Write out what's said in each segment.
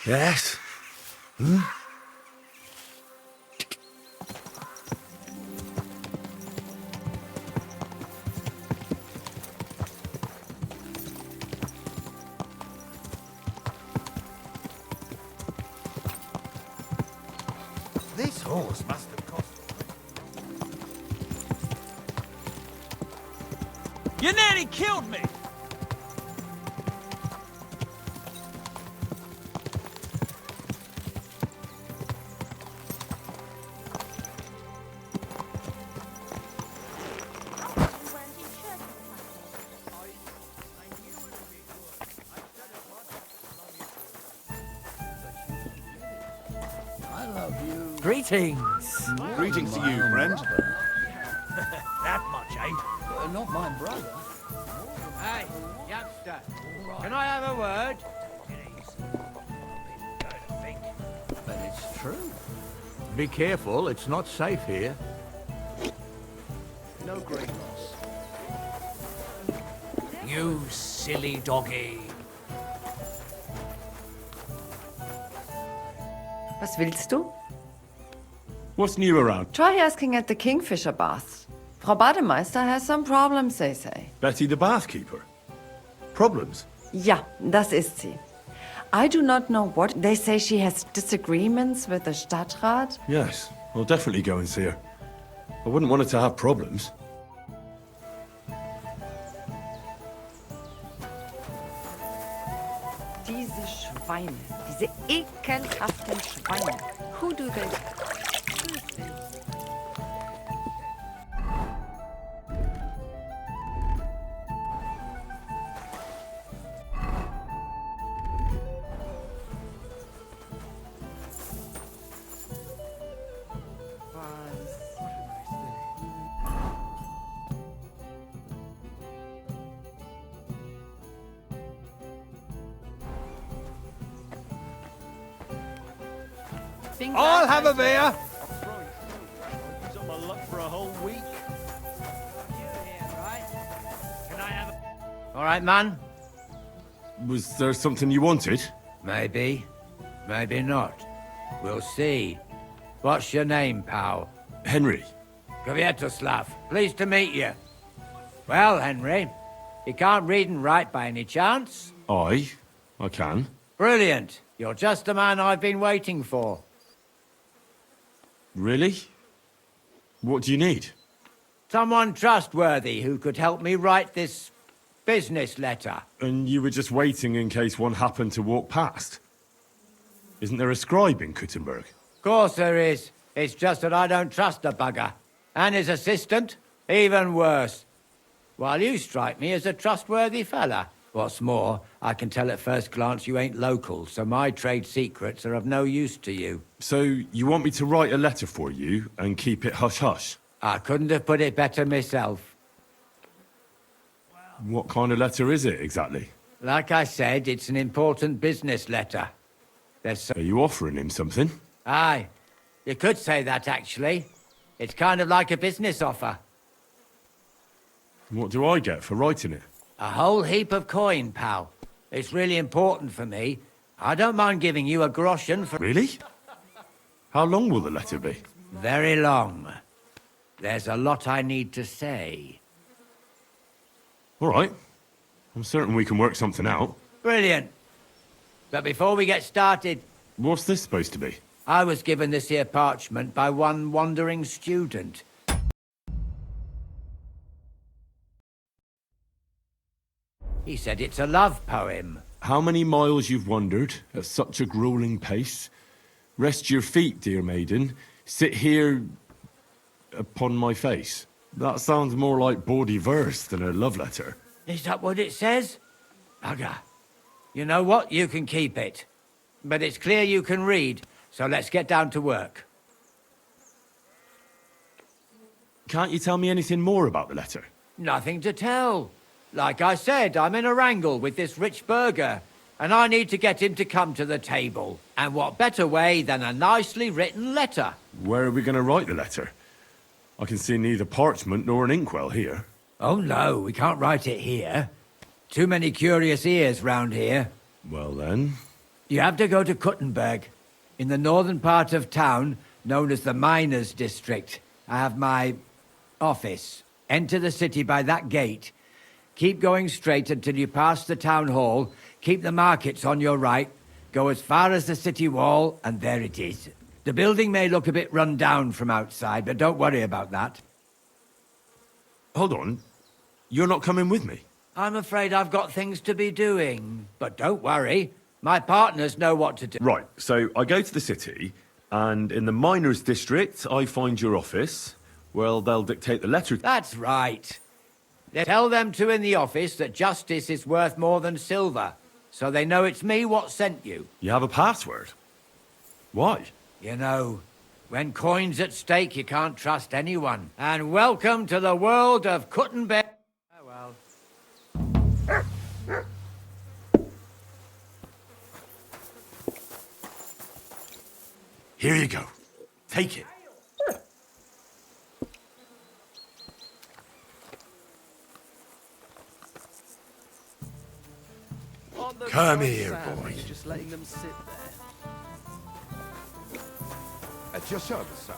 Yes? This horse must have cost... You nearly killed me! I love you. Greetings. Greetings to you, friend. That much, eh? Not my brother. Hey, youngster. Can I have a word? But it's true. Be careful, it's not safe here. No great loss. You silly doggy. Was willst du? What's new around? Try asking at the Kingfisher baths. Frau Bademeister has some problems, they say. Betty the bathkeeper? Problems? Ja, das ist sie. I do not know what. They say she has disagreements with the Stadtrat. Yes, I'll definitely go and see her. I wouldn't want her to have problems. Diese Schweine, diese ekelhaften Schweine. Who do they... I'll have a beer. He's on my luck for a whole week. All right, man. Was there something you wanted? Maybe. Maybe not. We'll see. What's your name, pal? Henry. Kvietoslav. Pleased to meet you. Well, Henry, you can't read and write by any chance? I can. Brilliant. You're just the man I've been waiting for. Really? What do you need? Someone trustworthy who could help me write this business letter. And you were just waiting in case one happened to walk past? Isn't there a scribe in Kuttenberg? Of course there is. It's just that I don't trust the bugger. And his assistant, even worse. While you strike me as a trustworthy fella. What's more, I can tell at first glance you ain't local, so my trade secrets are of no use to you. So you want me to write a letter for you and keep it hush-hush? I couldn't have put it better myself. What kind of letter is it, exactly? Like I said, it's an important business letter. There's so... Are you offering him something? Aye, you could say that, actually. It's kind of like a business offer. What do I get for writing it? A whole heap of coin, pal. It's really important for me. I don't mind giving you a groschen for... Really? How long will the letter be? Very long. There's a lot I need to say. All right. I'm certain we can work something out. Brilliant. But before we get started, What's this supposed to be? I was given this here parchment by one wandering student. He said it's a love poem. How many miles you've wandered at such a grueling pace? Rest your feet, dear maiden. Sit here upon my face. That sounds more like bawdy verse than a love letter. Is that what it says? Bugger. You know what? You can keep it. But it's clear you can read, so let's get down to work. Can't you tell me anything more about the letter? Nothing to tell. Like I said, I'm in a wrangle with this rich burgher, and I need to get him to come to the table. And what better way than a nicely written letter? Where are we going to write the letter? I can see neither parchment nor an inkwell here. Oh no, we can't write it here. Too many curious ears round here. Well then, You have to go to Kuttenberg, in the northern part of town, known as the Miners' District. I have my office. Enter the city by that gate. Keep going straight until you pass the town hall. Keep the markets on your right. Go as far as the city wall, and there it is. The building may look a bit run down from outside, but don't worry about that. Hold on. You're not coming with me? I'm afraid I've got things to be doing. But don't worry. My partners know what to do. Right, so I go to the city, and in the miners' district, I find your office. Well, they'll dictate the letter. That's right. Tell them two in the office that justice is worth more than silver, so they know it's me what sent you. You have a password? Why? You know, when coin's at stake, you can't trust anyone. And welcome to the world of Kuttenberg. Oh, well. Here you go. Take it. On the Come side here, sandwich, boy. Just letting them sit there. At your service, sir.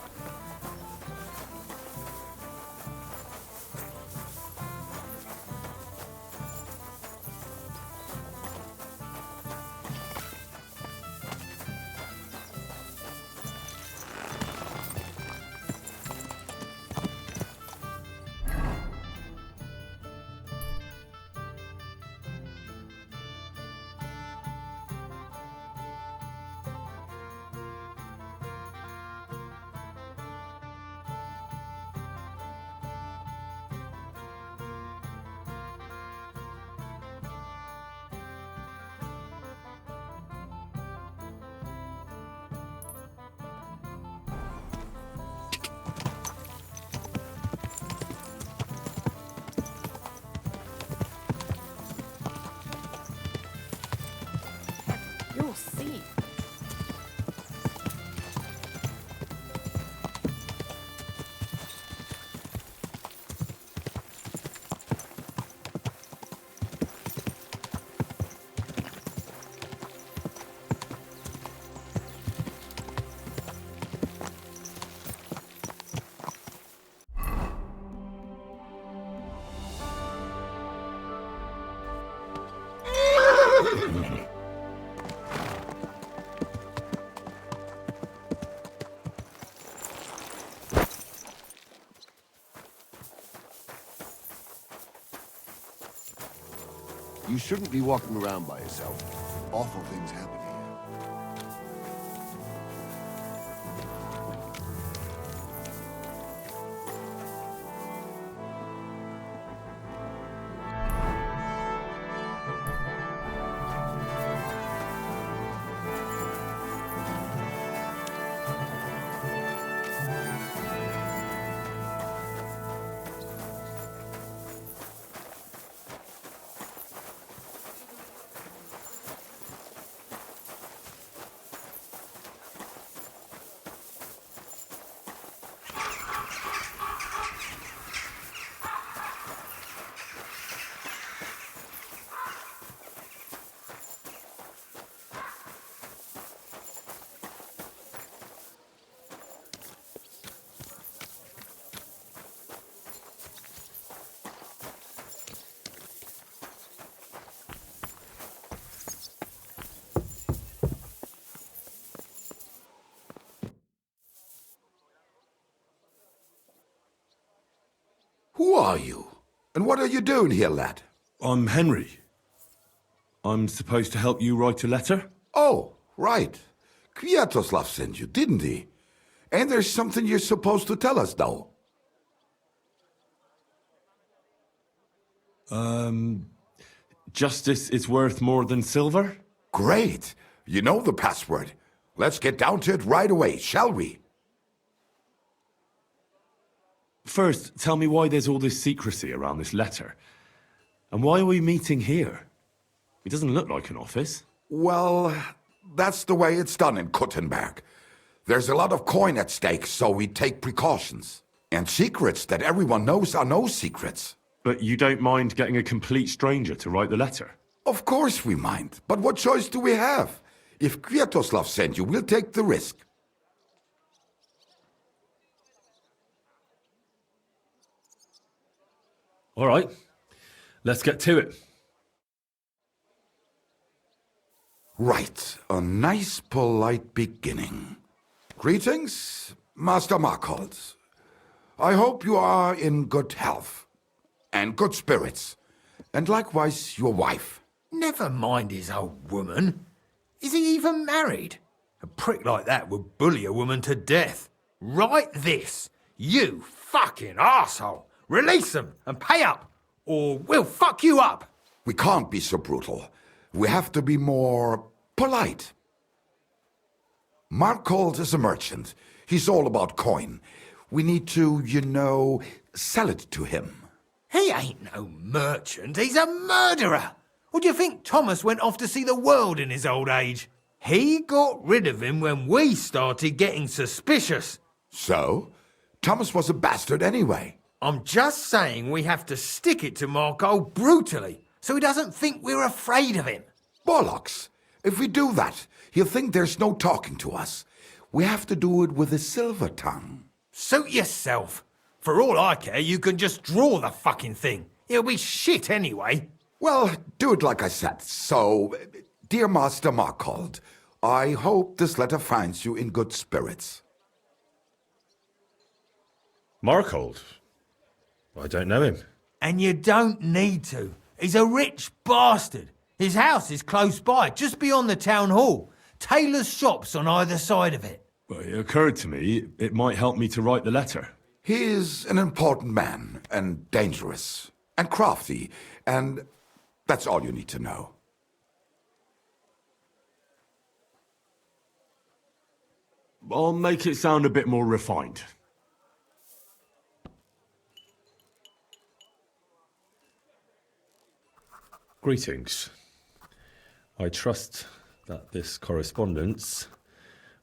You'll see. You shouldn't be walking around by yourself. Awful things happen here. Who are you? And what are you doing here, lad? I'm Henry. I'm supposed to help you write a letter? Oh, right. Kwiatoslav sent you, didn't he? And there's something you're supposed to tell us, though. Justice is worth more than silver? Great. You know the password. Let's get down to it right away, shall we? First, tell me why there's all this secrecy around this letter. And why are we meeting here? It doesn't look like an office. Well, that's the way it's done in Kuttenberg. There's a lot of coin at stake, so we take precautions. And secrets that everyone knows are no secrets. But you don't mind getting a complete stranger to write the letter? Of course we mind, but what choice do we have? If Kviatoslav sent you, we'll take the risk. All right, let's get to it. Right, a nice polite beginning. Greetings, Master Markhold. I hope you are in good health and good spirits, and likewise your wife. Never mind his old woman. Is he even married? A prick like that would bully a woman to death. Write this. You fucking arsehole. Release them and pay up, or we'll fuck you up. We can't be so brutal. We have to be more polite. Markhold is a merchant. He's all about coin. We need to, sell it to him. He ain't no merchant. He's a murderer. Or do you think Thomas went off to see the world in his old age? He got rid of him when we started getting suspicious. So? Thomas was a bastard anyway. I'm just saying we have to stick it to Marco brutally, so he doesn't think we're afraid of him. Bollocks! If we do that, he'll think there's no talking to us. We have to do it with a silver tongue. Suit yourself. For all I care, you can just draw the fucking thing. It'll be shit anyway. Well, do it like I said. So, dear Master Markhold, I hope this letter finds you in good spirits. Markhold? I don't know him. And you don't need to. He's a rich bastard. His house is close by, just beyond the town hall. Tailor's shops on either side of it. Well, it occurred to me it might help me to write the letter. He is an important man, and dangerous, and crafty, and that's all you need to know. I'll make it sound a bit more refined. Greetings. I trust that this correspondence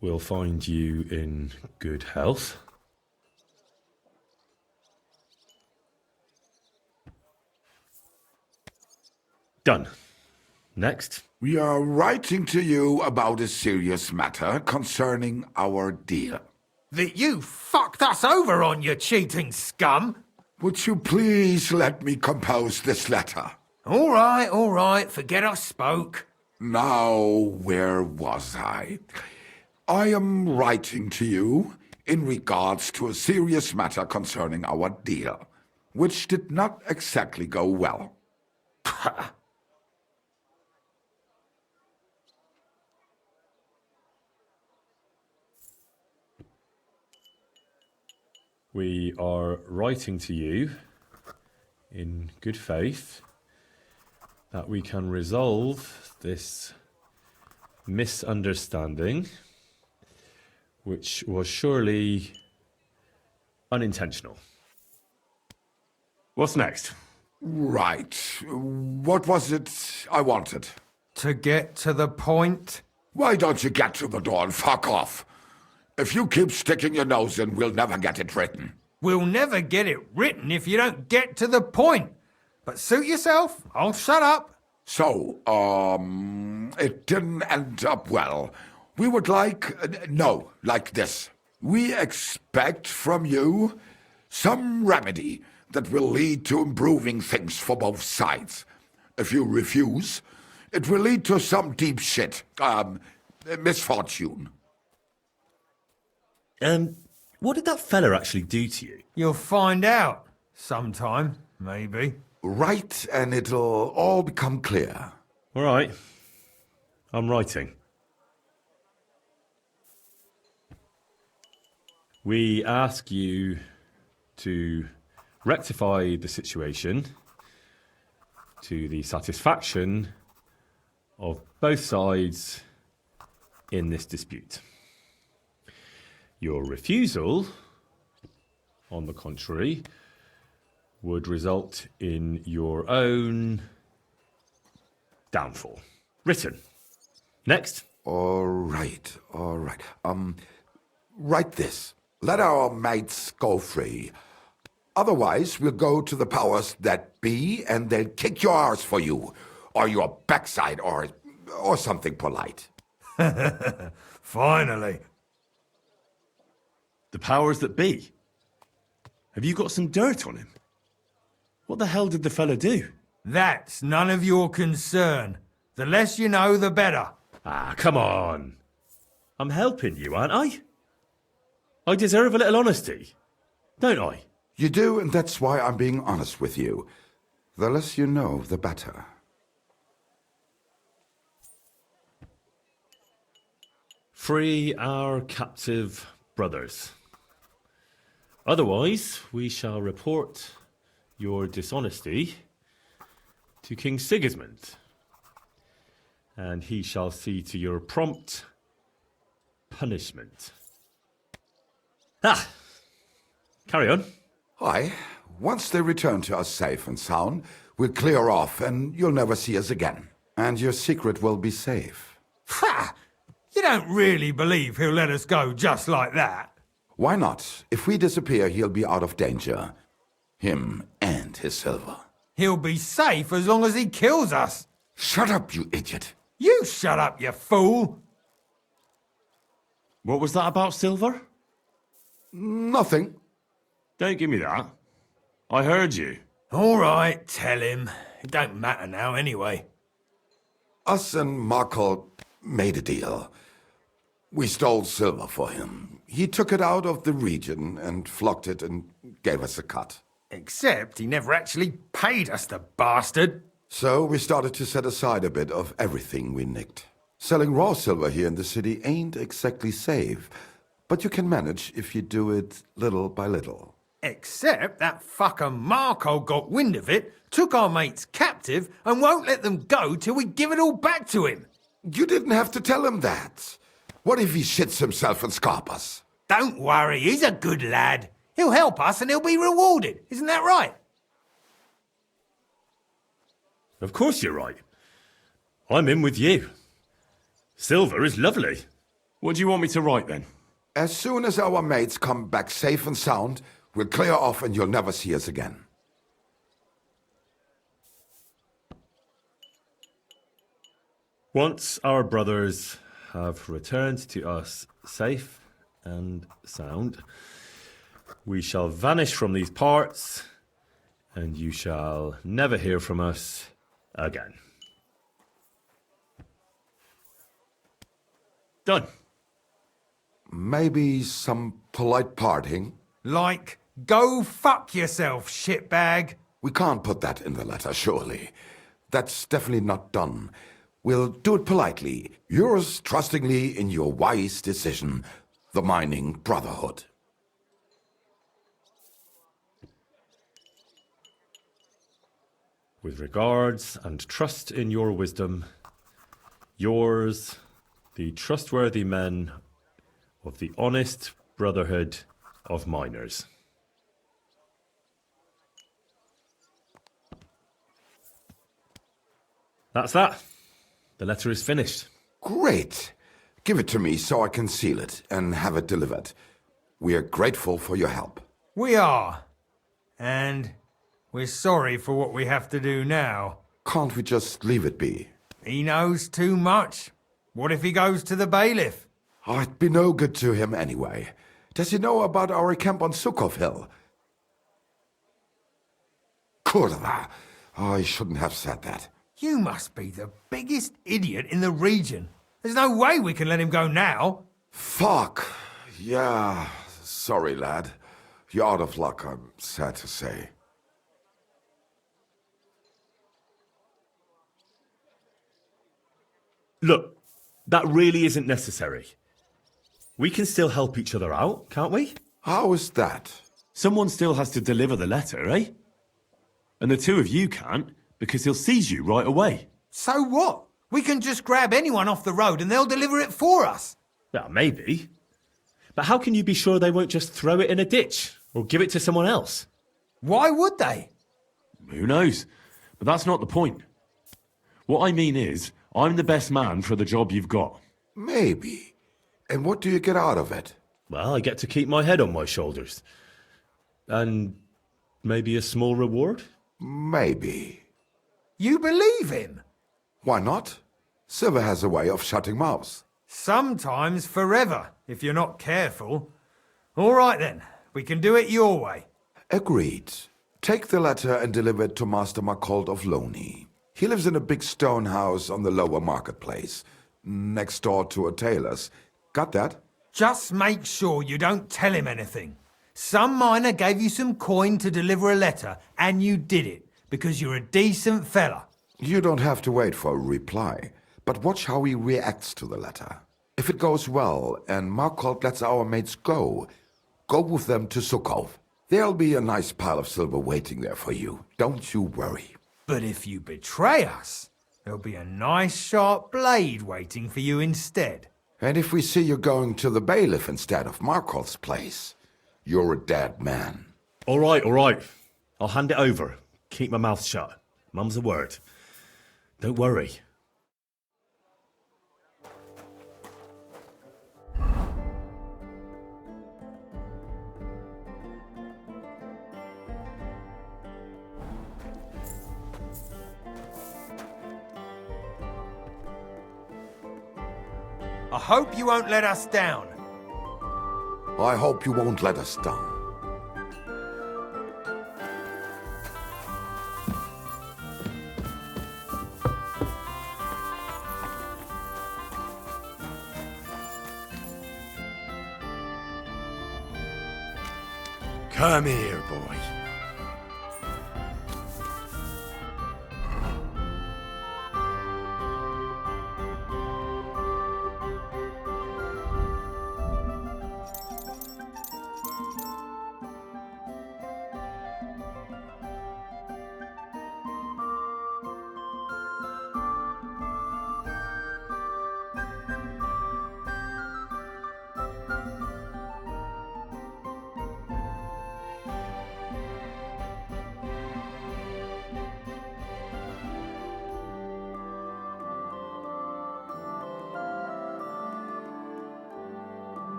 will find you in good health. Done. Next. We are writing to you about a serious matter concerning our deal. That you fucked us over on, you cheating scum. Would you please let me compose this letter? All right, forget I spoke. Now, where was I? I am writing to you in regards to a serious matter concerning our deal, which did not exactly go well. We are writing to you in good faith that we can resolve this misunderstanding, which was surely unintentional. What's next? Right. What was it I wanted? To get to the point? Why don't you get to the door and fuck off? If you keep sticking your nose in, we'll never get it written. We'll never get it written if you don't get to the point. But suit yourself, I'll shut up. So, it didn't end up well. We would like this. We expect from you some remedy that will lead to improving things for both sides. If you refuse, it will lead to some deep shit, misfortune. What did that fella actually do to you? You'll find out. Sometime, maybe. Write and it'll all become clear. All right. I'm writing. We ask you to rectify the situation to the satisfaction of both sides in this dispute. Your refusal, on the contrary, would result in your own downfall. Written. Next. All right. Write this. Let our mates go free. Otherwise, we'll go to the powers that be and they'll kick your arse for you. Or your backside or something polite. Finally. The powers that be. Have you got some dirt on him? What the hell did the fella do? That's none of your concern. The less you know, the better. Ah, come on. I'm helping you, aren't I? I deserve a little honesty, don't I? You do, and that's why I'm being honest with you. The less you know, the better. Free our captive brothers. Otherwise, we shall report your dishonesty to King Sigismund, and he shall see to your prompt punishment. Ah! Carry on. Aye, once they return to us safe and sound, we'll clear off and you'll never see us again. And your secret will be safe. Ha! You don't really believe he'll let us go just like that? Why not? If we disappear, he'll be out of danger. Him and his silver. He'll be safe as long as he kills us. Shut up, you idiot. You shut up, you fool. What was that about silver? Nothing. Don't give me that. I heard you. All right, tell him. It don't matter now anyway. Us and Marco made a deal. We stole silver for him. He took it out of the region and flocked it and gave us a cut. Except he never actually paid us, the bastard. So we started to set aside a bit of everything we nicked. Selling raw silver here in the city ain't exactly safe, but you can manage if you do it little by little. Except that fucker Marco got wind of it, took our mates captive, and won't let them go till we give it all back to him. You didn't have to tell him that. What if he shits himself and scarp us? Don't worry, he's a good lad. He'll help us and he'll be rewarded. Isn't that right? Of course you're right. I'm in with you. Silver is lovely. What do you want me to write then? As soon as our mates come back safe and sound, we'll clear off and you'll never see us again. Once our brothers have returned to us safe and sound, we shall vanish from these parts, and you shall never hear from us again. Done. Maybe some polite parting? Like, go fuck yourself, shitbag. We can't put that in the letter, surely. That's definitely not done. We'll do it politely. Yours trustingly in your wise decision, the Mining Brotherhood. With regards and trust in your wisdom, yours, the trustworthy men of the honest Brotherhood of Miners. That's that. The letter is finished. Great. Give it to me so I can seal it and have it delivered. We are grateful for your help. We are. And we're sorry for what we have to do now. Can't we just leave it be? He knows too much. What if he goes to the bailiff? I'd be no good to him anyway. Does he know about our camp on Sukov Hill? Kurva. I shouldn't have said that. You must be the biggest idiot in the region. There's no way we can let him go now. Fuck. Yeah. Sorry, lad. You're out of luck, I'm sad to say. Look, that really isn't necessary. We can still help each other out, can't we? How is that? Someone still has to deliver the letter, eh? And the two of you can't, because he'll seize you right away. So what? We can just grab anyone off the road and they'll deliver it for us. Well, maybe. But how can you be sure they won't just throw it in a ditch or give it to someone else? Why would they? Who knows? But that's not the point. What I mean is, I'm the best man for the job you've got. Maybe. And what do you get out of it? Well, I get to keep my head on my shoulders. And maybe a small reward? Maybe. You believe him? Why not? Silver has a way of shutting mouths. Sometimes forever, if you're not careful. All right then, we can do it your way. Agreed. Take the letter and deliver it to Master Marcold of Loney. He lives in a big stone house on the lower marketplace, next door to a tailor's. Got that? Just make sure you don't tell him anything. Some miner gave you some coin to deliver a letter, and you did it, because you're a decent fella. You don't have to wait for a reply, but watch how he reacts to the letter. If it goes well and Marcold lets our mates go with them to Sukhov. There'll be a nice pile of silver waiting there for you. Don't you worry. But if you betray us, there'll be a nice sharp blade waiting for you instead. And if we see you going to the bailiff instead of Marcold's place, you're a dead man. All right. I'll hand it over. Keep my mouth shut. Mum's a word. Don't worry. I hope you won't let us down. I hope you won't let us down. Come here, boy.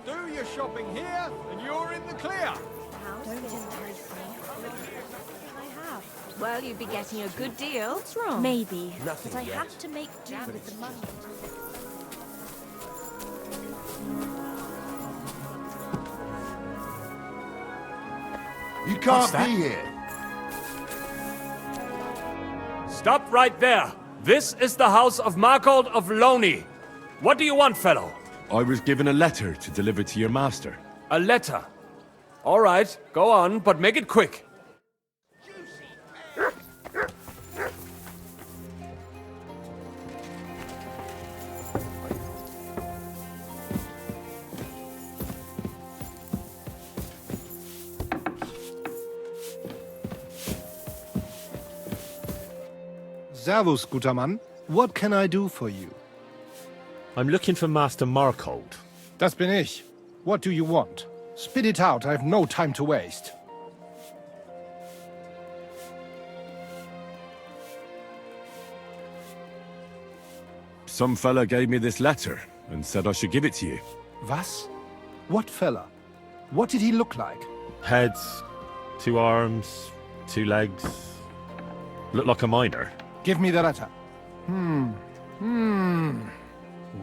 Do your shopping here, and you're in the clear. I have. Well, you'd be getting a good deal. What's wrong? Maybe. Nothing but I yet. have to make do with the money. You can't be here. Stop right there. This is the house of Marcold of Loney. What do you want, fellow? I was given a letter to deliver to your master. A letter. All right, go on, but make it quick. Servus, guter Mann. What can I do for you? I'm looking for Master Marcold. Das bin ich. What do you want? Spit it out, I have no time to waste. Some fella gave me this letter and said I should give it to you. Was? What fella? What did he look like? Heads, 2 arms, 2 legs. Looked like a miner. Give me the letter.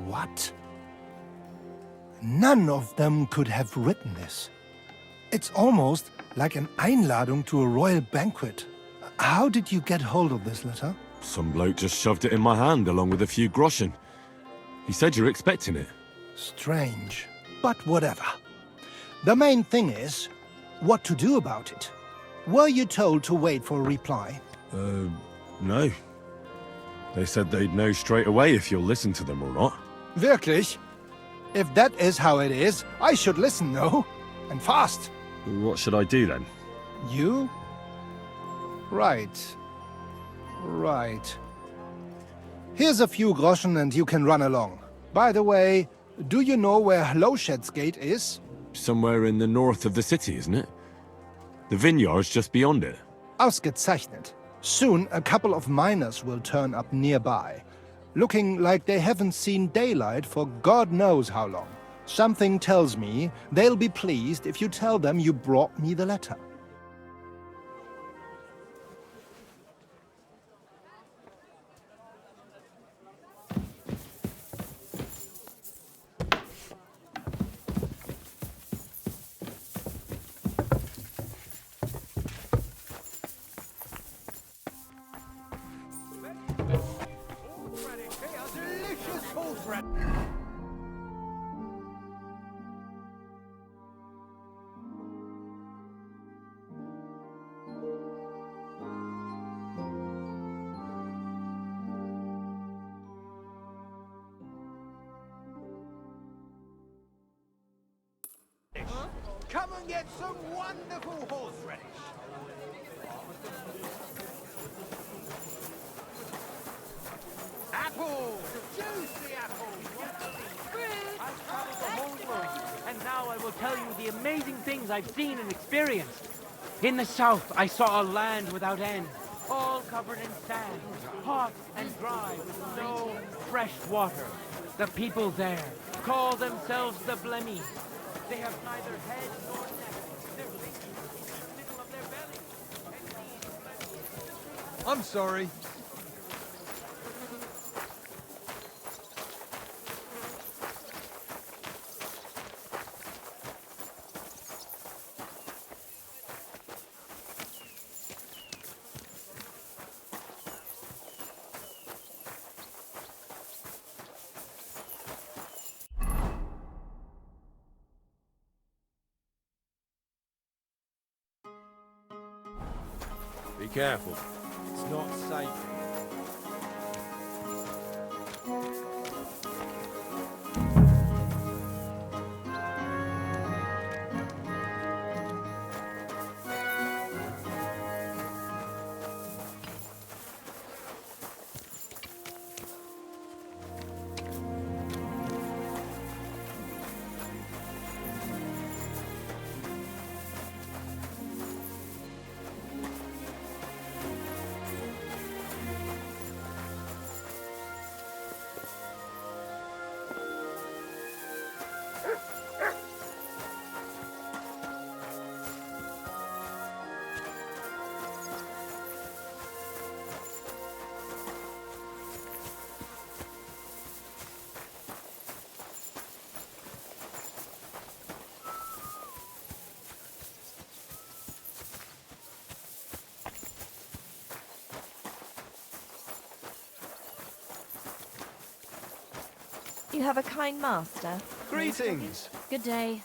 What? None of them could have written this. It's almost like an Einladung to a royal banquet. How did you get hold of this letter? Some bloke just shoved it in my hand along with a few groschen. He said you're expecting it. Strange, but whatever. The main thing is, what to do about it. Were you told to wait for a reply? No. They said they'd know straight away if you'll listen to them or not. Wirklich? If that is how it is, I should listen, no? And fast. What should I do then? You? Right. Right. Here's a few groschen and you can run along. By the way, do you know where Hlowshed's Gate is? Somewhere in the north of the city, isn't it? The vineyard's just beyond it. Ausgezeichnet. Soon, a couple of miners will turn up nearby, looking like they haven't seen daylight for God knows how long. Something tells me they'll be pleased if you tell them you brought me the letter. Come and get some wonderful horseradish. Apples! Juicy apples! I've traveled the whole world, and now I will tell you the amazing things I've seen and experienced. In the south, I saw a land without end, all covered in sand, hot and dry with no fresh water. The people there call themselves the Blemmyes. They have neither head nor neck. Their fingers in the middle of their belly. I'm sorry. Be careful. It's not safe. You have a kind master. Greetings. Good day.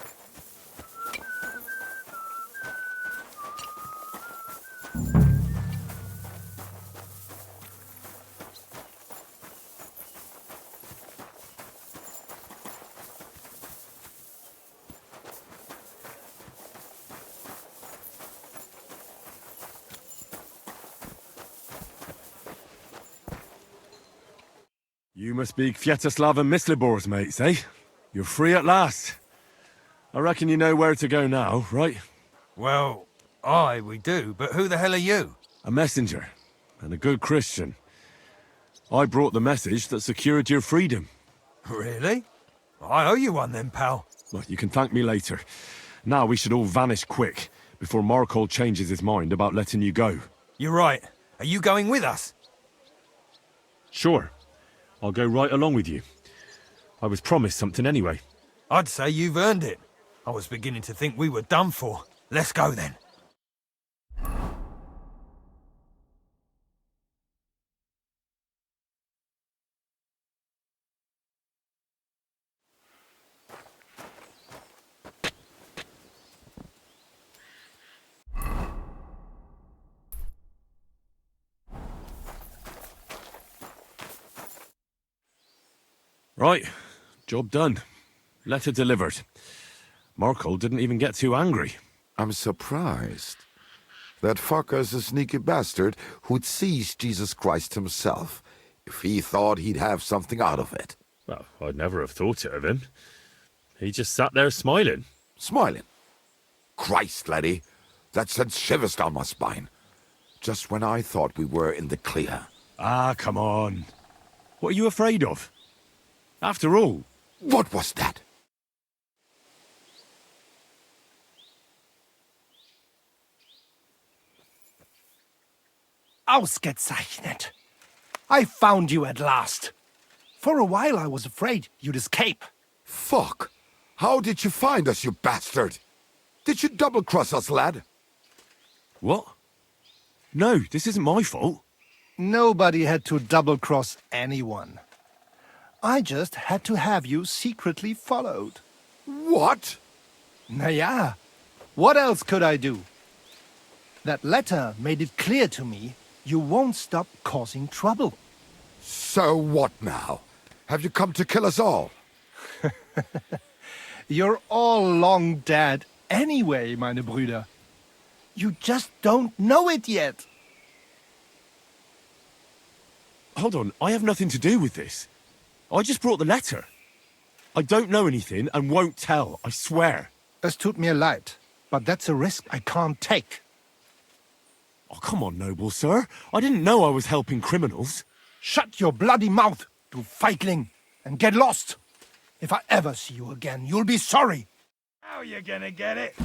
You must be Kviatoslav and Myslibor's mates, eh? You're free at last. I reckon you know where to go now, right? Well, we do, but who the hell are you? A messenger, and a good Christian. I brought the message that secured your freedom. Really? I owe you one then, pal. Well, you can thank me later. Now we should all vanish quick, before Markhold changes his mind about letting you go. You're right. Are you going with us? Sure. I'll go right along with you. I was promised something anyway. I'd say you've earned it. I was beginning to think we were done for. Let's go then. Right, job done. Letter delivered. Markle didn't even get too angry. I'm surprised. That fucker's a sneaky bastard who'd seize Jesus Christ himself if he thought he'd have something out of it. Well, I'd never have thought it of him. He just sat there smiling. Smiling. Christ, laddie, that sent shivers down my spine. Just when I thought we were in the clear. Ah, come on. What are you afraid of? After all... What was that? Ausgezeichnet. I found you at last. For a while I was afraid you'd escape. Fuck! How did you find us, you bastard? Did you double-cross us, lad? What? No, this isn't my fault. Nobody had to double-cross anyone. I just had to have you secretly followed. What? Naja, what else could I do? That letter made it clear to me you won't stop causing trouble. So what now? Have you come to kill us all? You're all long dead anyway, meine Brüder. You just don't know it yet. Hold on, I have nothing to do with this. I just brought the letter. I don't know anything and won't tell, I swear. Es tut mir leid, but that's a risk I can't take. Oh, come on, noble sir. I didn't know I was helping criminals. Shut your bloody mouth, you feigling, and get lost. If I ever see you again, you'll be sorry. How are you gonna get it?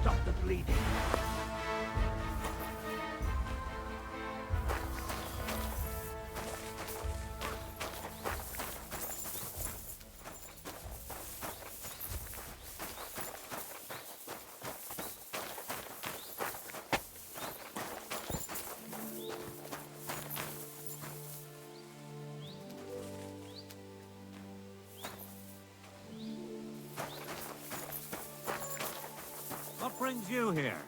Stop the bleeding. What brings you here?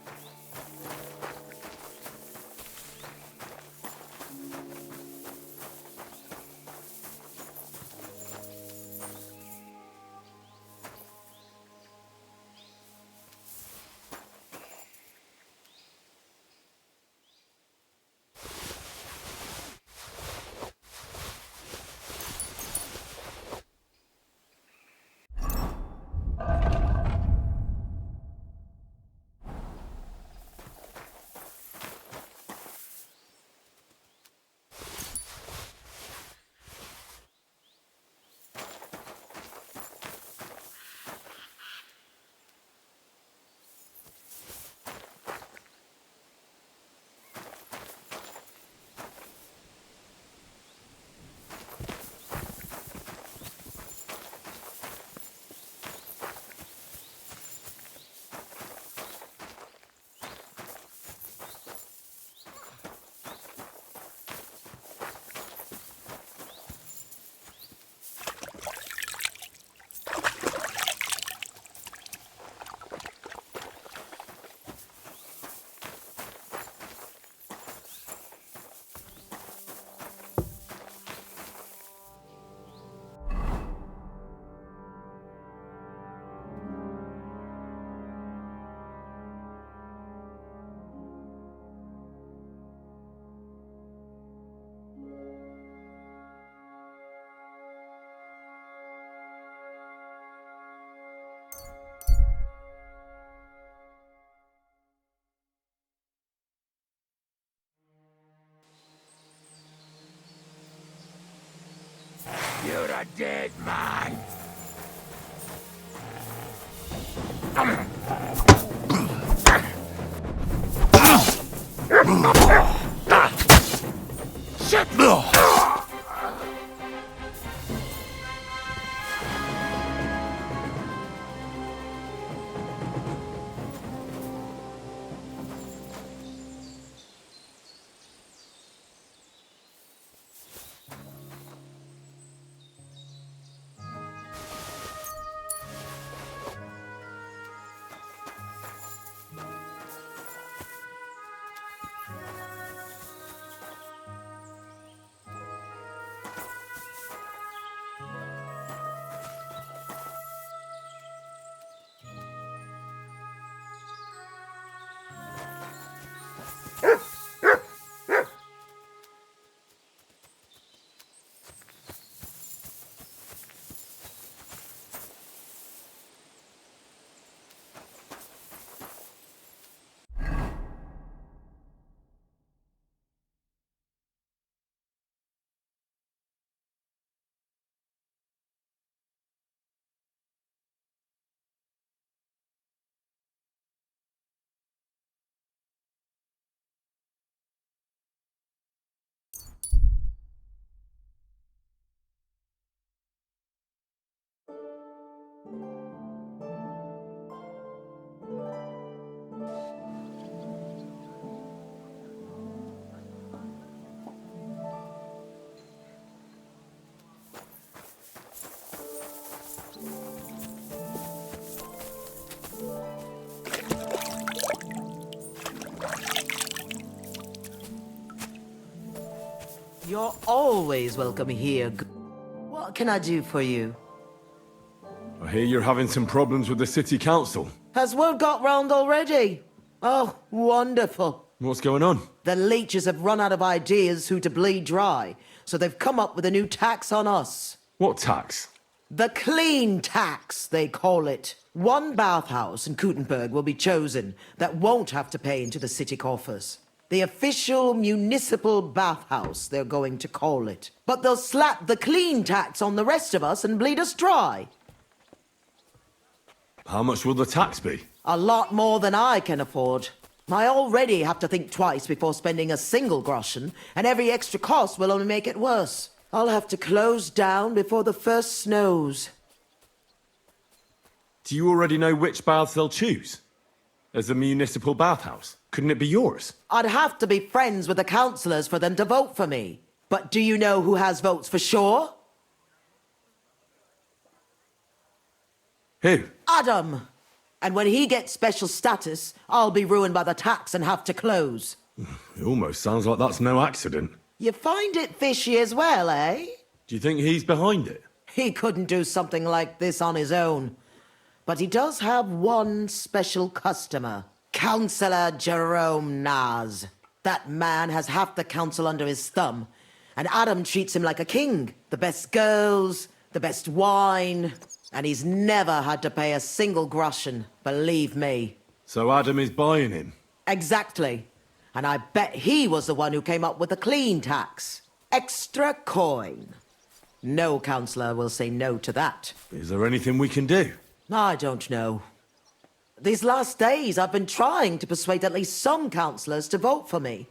You're a dead man. Shit! You're always welcome here. What can I do for you? I hear you're having some problems with the city council. Has word got round already? Oh, wonderful. What's going on? The leeches have run out of ideas who to bleed dry, so they've come up with a new tax on us. What tax? The clean tax, they call it. One bathhouse in Kuttenberg will be chosen that won't have to pay into the city coffers. The official municipal bathhouse, they're going to call it. But they'll slap the clean tax on the rest of us and bleed us dry. How much will the tax be? A lot more than I can afford. I already have to think twice before spending a single groschen, and every extra cost will only make it worse. I'll have to close down before the first snows. Do you already know which baths they'll choose? As a municipal bathhouse? Couldn't it be yours? I'd have to be friends with the councillors for them to vote for me. But do you know who has votes for sure? Who? Adam. And when he gets special status, I'll be ruined by the tax and have to close. It almost sounds like that's no accident. You find it fishy as well, eh? Do you think he's behind it? He couldn't do something like this on his own. But he does have one special customer. Councillor Jerome Naz. That man has half the council under his thumb. And Adam treats him like a king. The best girls, the best wine. And he's never had to pay a single groschen, believe me. So Adam is buying him? Exactly. And I bet he was the one who came up with the clean tax. Extra coin. No councillor will say no to that. Is there anything we can do? I don't know. These last days I've been trying to persuade at least some councillors to vote for me.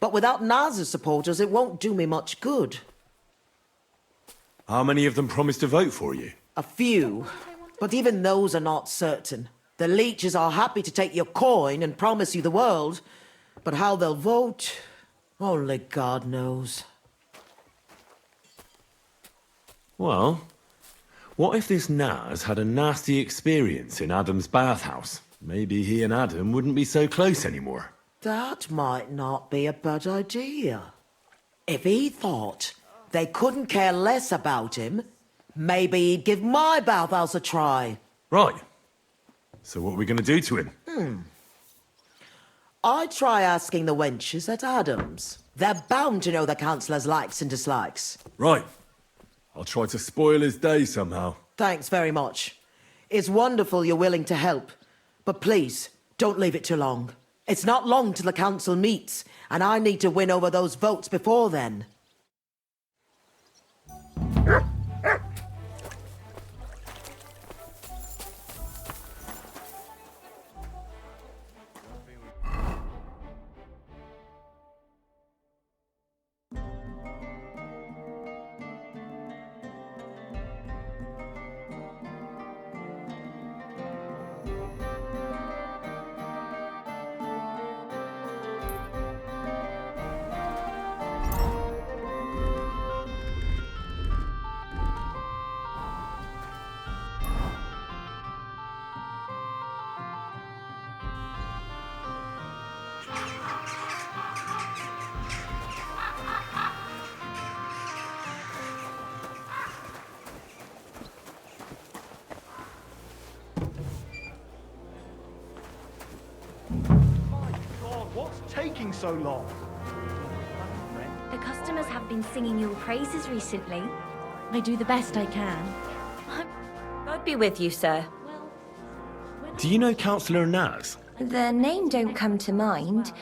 But without Naz's supporters, it won't do me much good. How many of them promised to vote for you? A few. But even those are not certain. The leeches are happy to take your coin and promise you the world. But how they'll vote, only God knows. Well, what if this Naz had a nasty experience in Adam's bathhouse? Maybe he and Adam wouldn't be so close anymore. That might not be a bad idea. If he thought they couldn't care less about him, maybe he'd give my bathhouse a try. Right. So what are we going to do to him? I'd try asking the wenches at Adam's. They're bound to know the councillor's likes and dislikes. Right. I'll try to spoil his day somehow. Thanks very much. It's wonderful you're willing to help. But please, don't leave it too long. It's not long till the council meets, and I need to win over those votes before then. Taking so long? The customers have been singing your praises recently. I do the best I can. God be with you, sir. Do you know Councillor Naz? The name don't come to mind,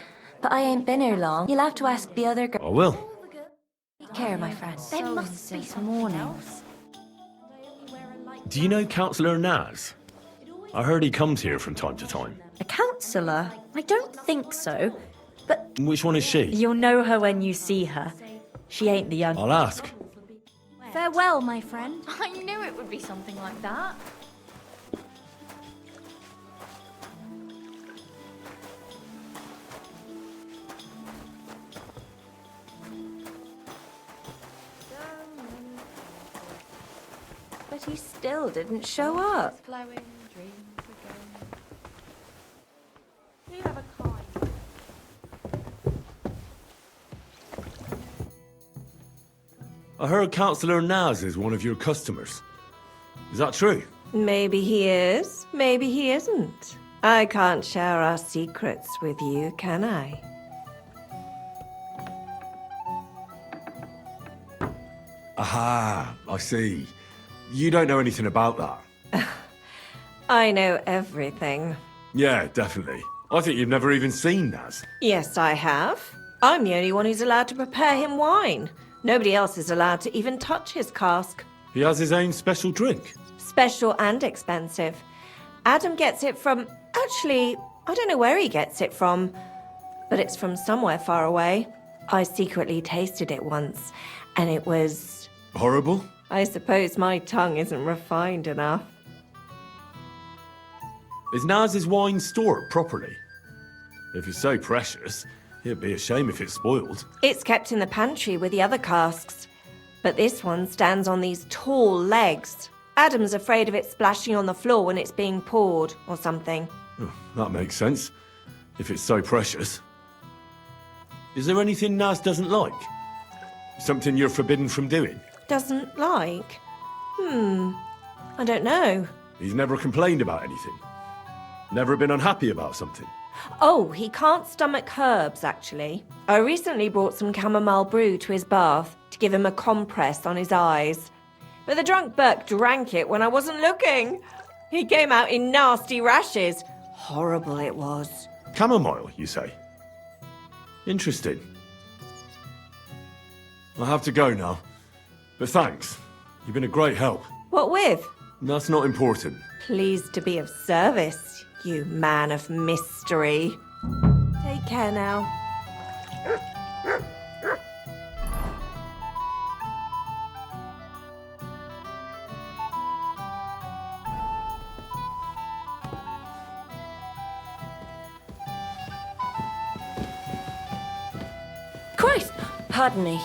but I ain't been here long. You'll have to ask the other girl. I will. Take care, my friend. There must be some morning. Do you know Councillor Naz? I heard he comes here from time to time. A counsellor? I don't think so. But Which one is she? you'll know her when you see her. She ain't the young... I'll ask. Farewell, my friend. I knew it would be something like that. But he still didn't show up. Flowing, dreams again. You have a coin. I heard Councillor Naz is one of your customers. Is that true? Maybe he is, maybe he isn't. I can't share our secrets with you, can I? Aha, I see. You don't know anything about that. I know everything. Yeah, definitely. I think you've never even seen Naz. Yes, I have. I'm the only one who's allowed to prepare him wine. Nobody else is allowed to even touch his cask. He has his own special drink. Special and expensive. Adam gets it from... Actually, I don't know where he gets it from, but it's from somewhere far away. I secretly tasted it once, and it was... Horrible? I suppose my tongue isn't refined enough. Is Naz's wine stored properly? If it's so precious, it'd be a shame if it's spoiled. It's kept in the pantry with the other casks, but this one stands on these tall legs. Adam's afraid of it splashing on the floor when it's being poured, or something. Oh, that makes sense, if it's so precious. Is there anything Naz doesn't like? Something you're forbidden from doing? Doesn't like? I don't know. He's never complained about anything? Never been unhappy about something? Oh, he can't stomach herbs, actually. I recently brought some chamomile brew to his bath to give him a compress on his eyes. But the drunk Burke drank it when I wasn't looking. He came out in nasty rashes. Horrible it was. Chamomile, you say? Interesting. I'll have to go now. But thanks. You've been a great help. What with? That's not important. Pleased to be of service, you man of mystery. Take care now. Christ! Pardon me.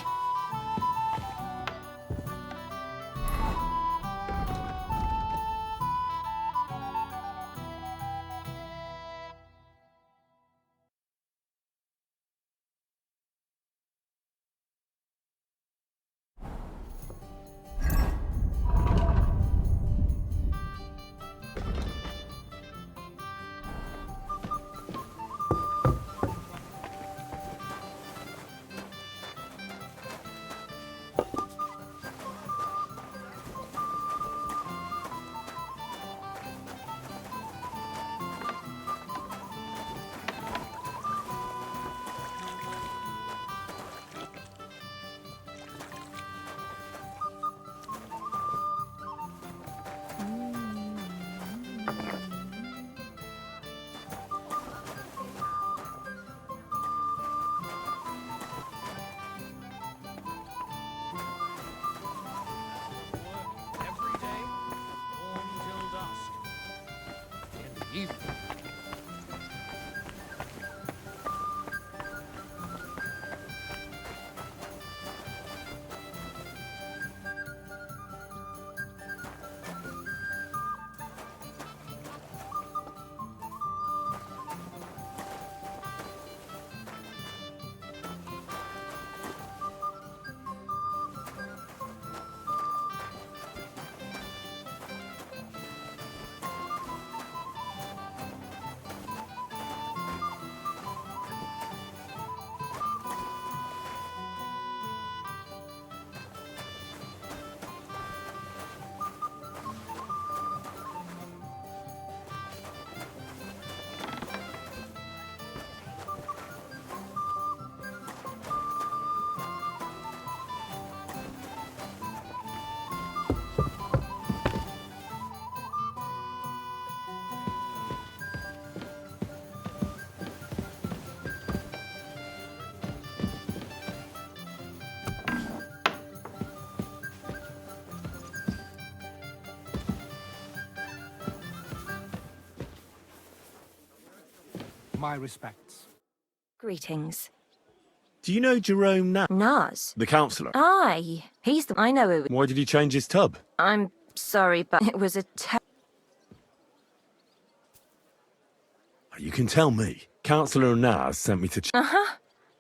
My respects. Greetings. Do you know Jerome Naz? Naz? The councillor? Aye. He's the... I know who... Why did he change his tub? I'm Sorry, but it was a You can tell me. Councillor Naz sent me to... Uh-huh.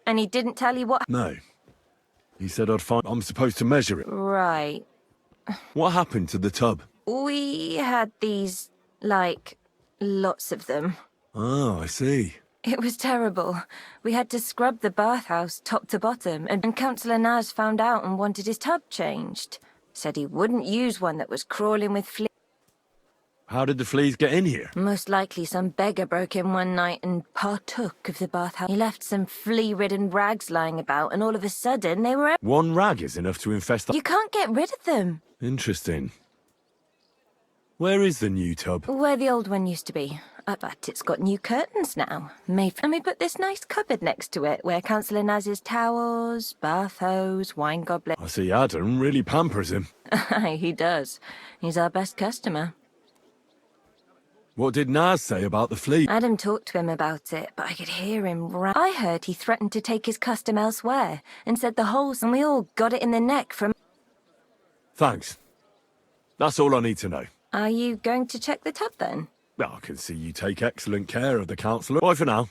And he didn't tell you what... No. He said I'd find... I'm supposed to measure it. Right. What happened to the tub? We had these, like, lots of them. Oh, I see. It was terrible. We had to scrub the bathhouse top to bottom, and Councillor Naz found out and wanted his tub changed. Said he wouldn't use one that was crawling with fleas. How did the fleas get in here? Most likely some beggar broke in one night and partook of the bathhouse. He left some flea-ridden rags lying about, and all of a sudden they were... One rag is enough to infest the... You can't get rid of them. Interesting. Where is the new tub? Where the old one used to be. But it's got new curtains now. And we put this nice cupboard next to it, where Councillor Naz's towels, bath hose, wine goblet... I see Adam really pampers him. Aye, he does. He's our best customer. What did Naz say about the flea? Adam talked to him about it, but I could hear him I heard he threatened to take his custom elsewhere, and said the holes, and we all got it in the neck from... Thanks. That's all I need to know. Are you going to check the tub then? I can see you take excellent care of the councillor. Bye for now.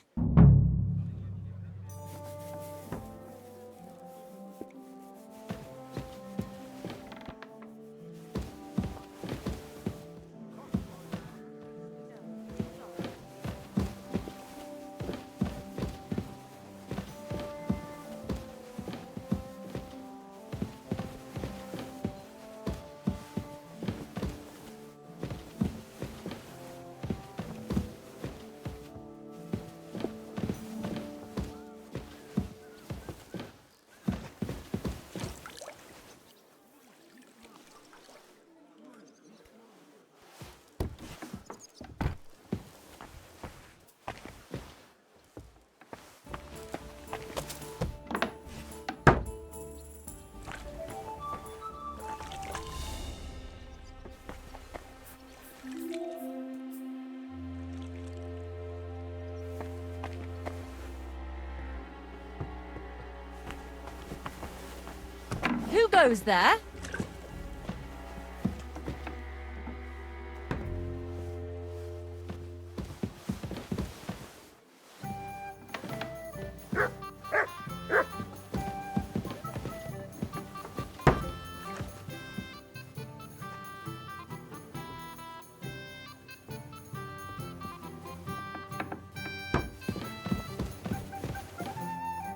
Who goes there?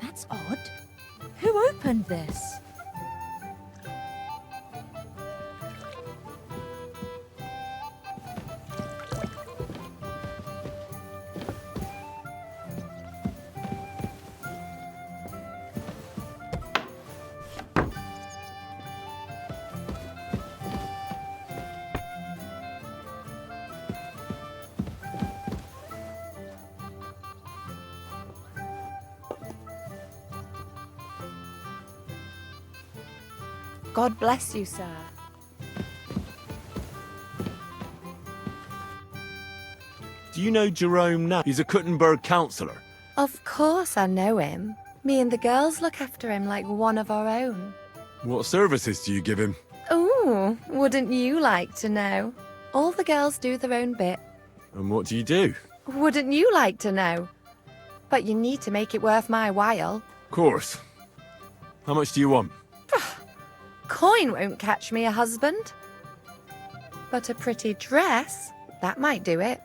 That's odd. Who opened this? God bless you, sir. Do you know Jerome Naz? He's a Kuttenberg councillor. Of course I know him. Me and the girls look after him like one of our own. What services do you give him? Ooh, wouldn't you like to know? All the girls do their own bit. And what do you do? Wouldn't you like to know? But you need to make it worth my while. Of course. How much do you want? Coin won't catch me a husband. But a pretty dress, that might do it.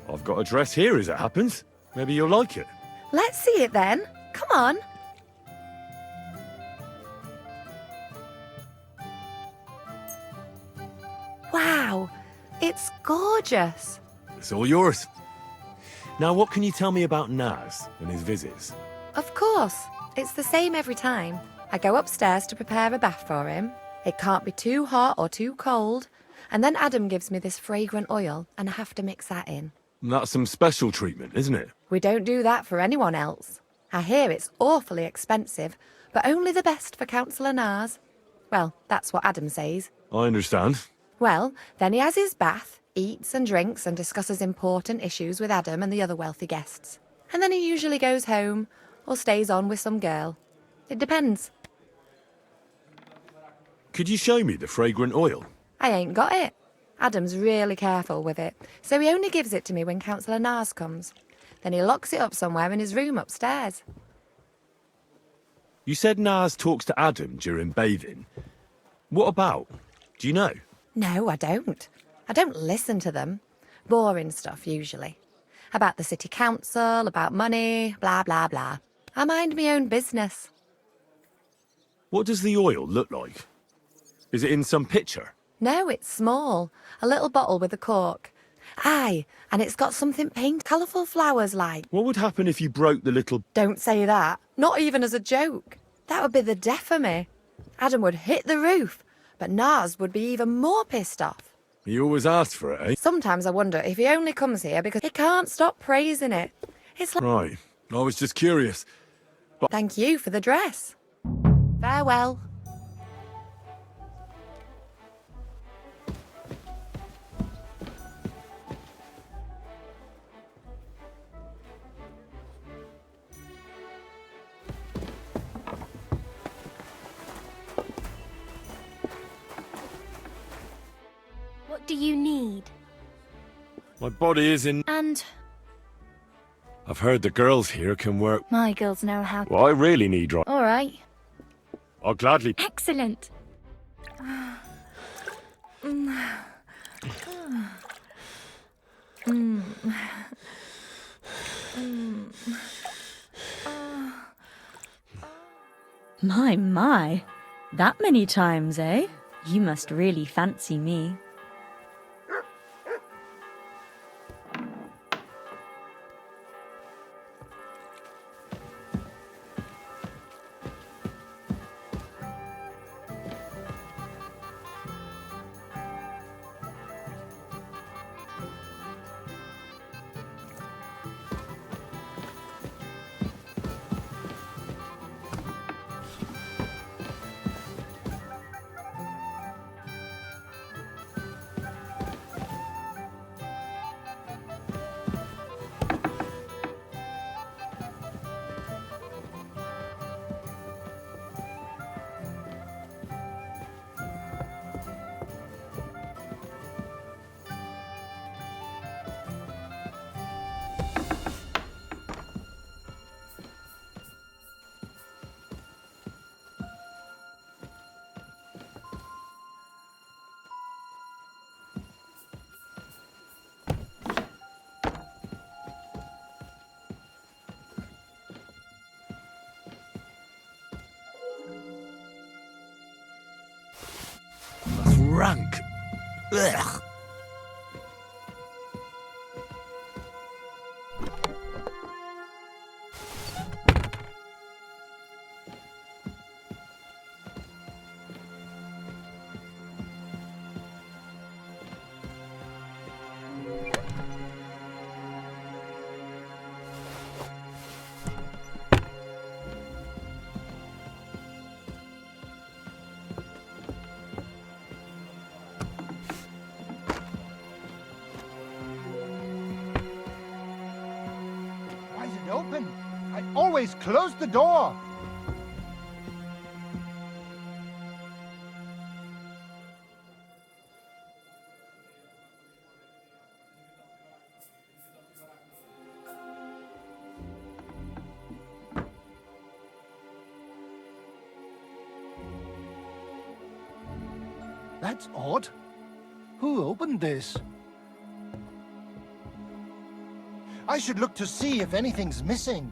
I've got a dress here as it happens. Maybe you'll like it. Let's see it then. Come on. Wow, it's gorgeous. It's all yours. Now, what can you tell me about Naz and his visits? Of course. It's the same every time. I go upstairs to prepare a bath for him. It can't be too hot or too cold. And then Adam gives me this fragrant oil, and I have to mix that in. That's some special treatment, isn't it? We don't do that for anyone else. I hear it's awfully expensive, but only the best for Councillor Naz. Well, that's what Adam says. I understand. Well, then he has his bath, eats and drinks and discusses important issues with Adam and the other wealthy guests. And then he usually goes home or stays on with some girl. It depends. Could you show me the fragrant oil? I ain't got it. Adam's really careful with it, so he only gives it to me when Councillor Nars comes. Then he locks it up somewhere in his room upstairs. You said Nars talks to Adam during bathing. What about? Do you know? No, I don't. I don't listen to them. Boring stuff, usually. About the city council, about money, blah, blah, blah. I mind my own business. What does the oil look like? Is it in some picture? No, it's small. A little bottle with a cork. Aye, and it's got something painted, colourful flowers like. What would happen if you broke the little... Don't say that. Not even as a joke. That would be the death of me. Adam would hit the roof, but Nars would be even more pissed off. You always ask for it, eh? Sometimes I wonder if he only comes here because he can't stop praising it. It's like... Right. I was just curious. But... Thank you for the dress. Farewell. What do you need? My body is in... And I've heard the girls here can work... my girls know how. Well, I really need... All right. I'll gladly... Excellent. My. That many times, eh? You must really fancy me. Rank. Ugh. Open. I always close the door. That's odd. Who opened this? I should look to see if anything's missing.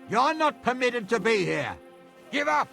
You're not permitted to be here. Give up!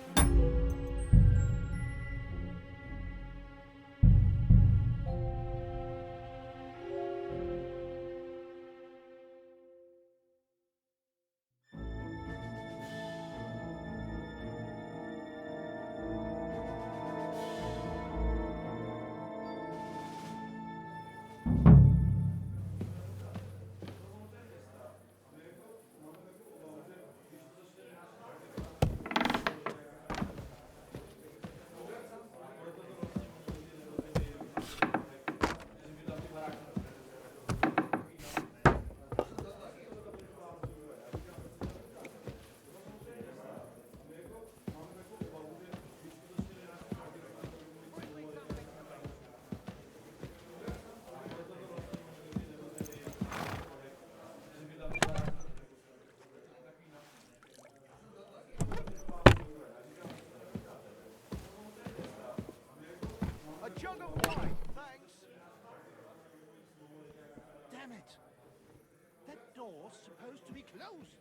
Damn it! That door's supposed to be closed.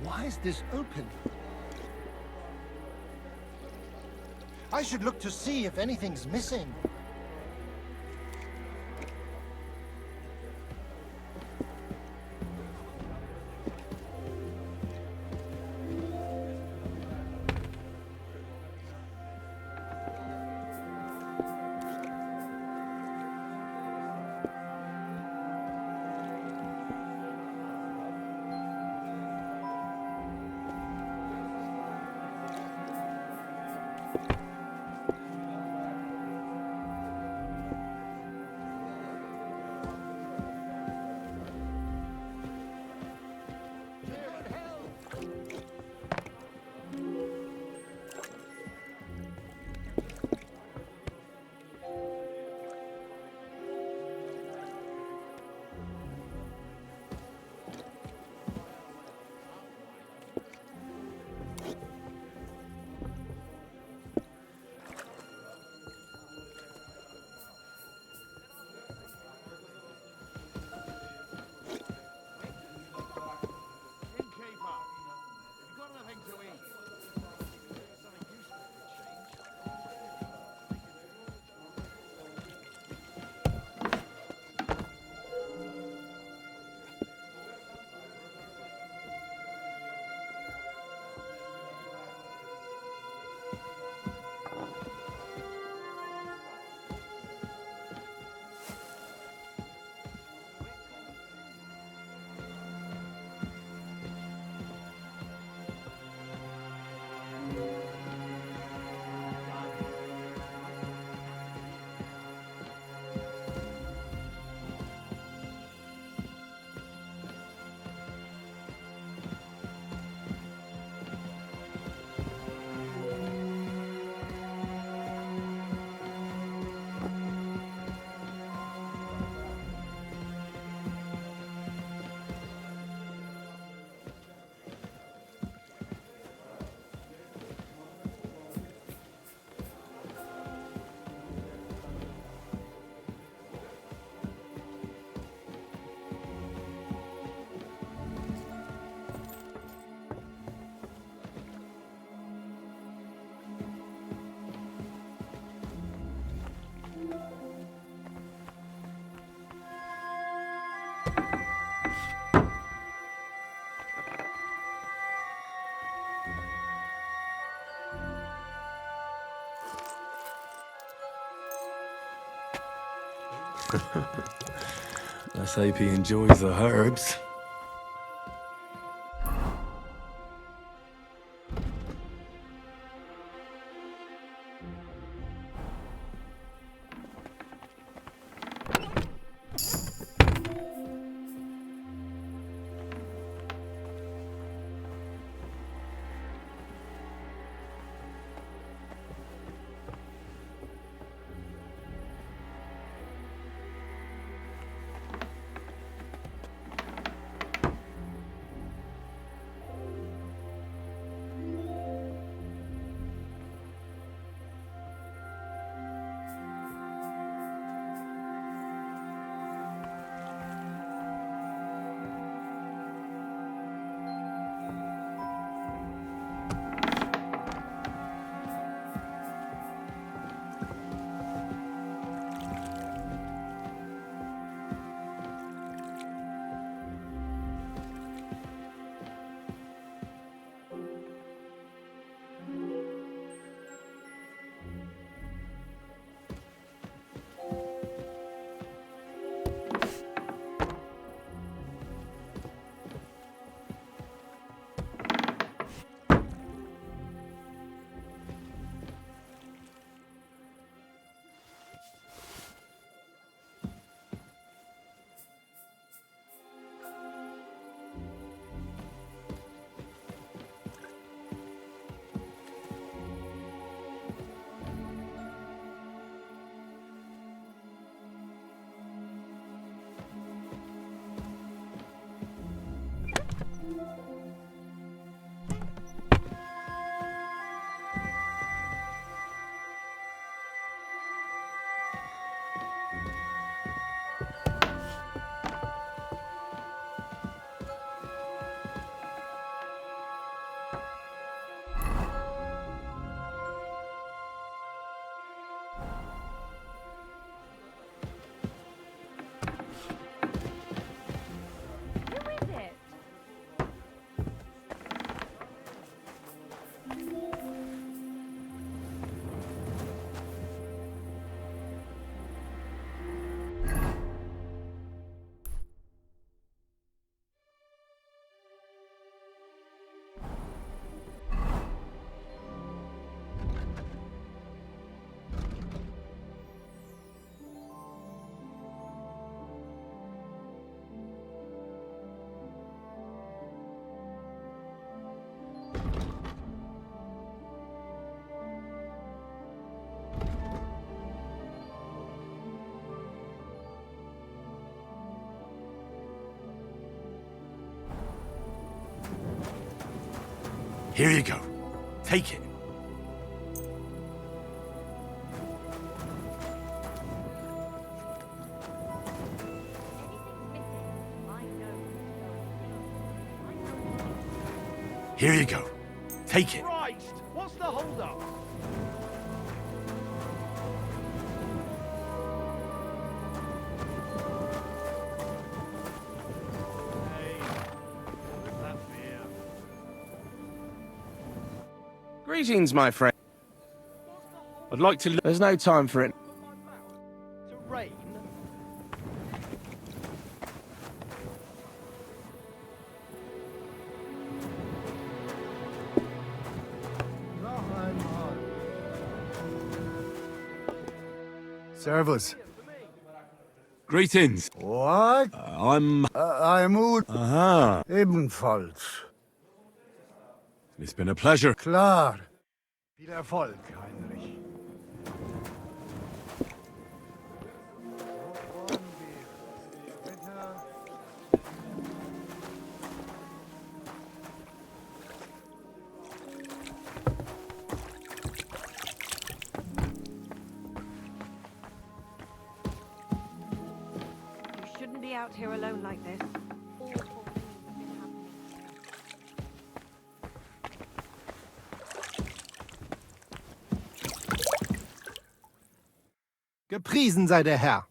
Why is this open? I should look to see if anything's missing. Let's hope he enjoys the herbs. Here you go. Take it. Here you go. Take it. Christ! What's the hold-up? Greetings, my friend. I'd like to... There's no time for it. To rain? Servus. Greetings. What? I'm Ud. Aha. Ebenfalls. It's been a pleasure. Klar. Viel Erfolg, Heinrich. You shouldn't be out here alone like this. Awful things have been happening. Gepriesen sei der Herr.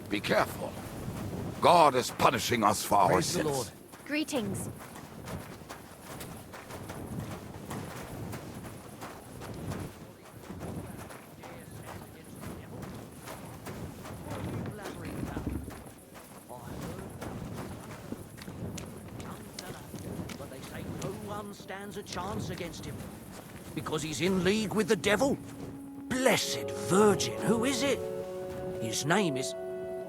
Be careful. God is punishing us for our Praise the sins. Lord. Greetings. But they say no one stands a chance against him. Because he's in league with the devil? Blessed Virgin, who is it? His name is...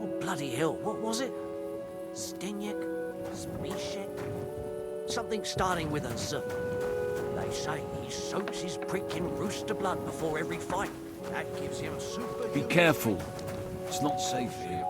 Oh, bloody hell, what was it? Stenyek? Smishek? Something starting with a Z. They say he soaks his prick in rooster blood before every fight. That gives him super... Be careful. It's not safe here.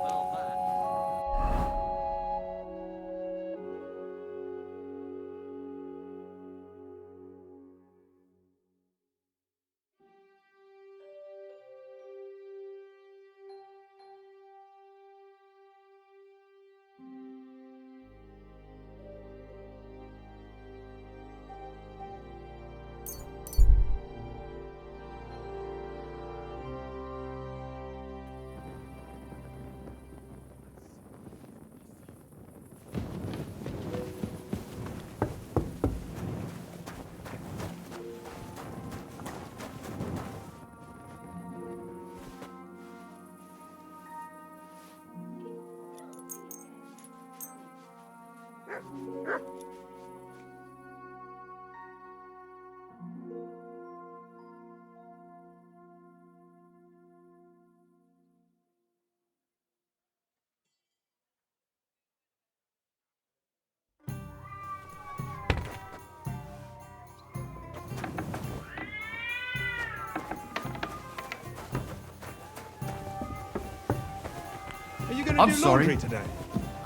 Are you going to I'm do sorry. laundry today?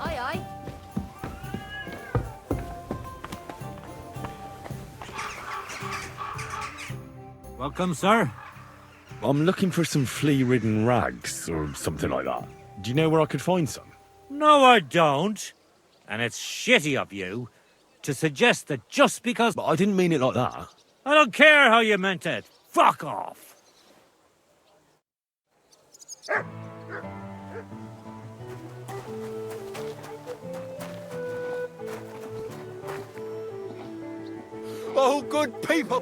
Aye, aye. Welcome, sir. I'm looking for some flea-ridden rags or something like that. Do you know where I could find some? No, I don't. And it's shitty of you to suggest that just because... But I didn't mean it like that. I don't care how you meant it. Fuck off. Oh, good people!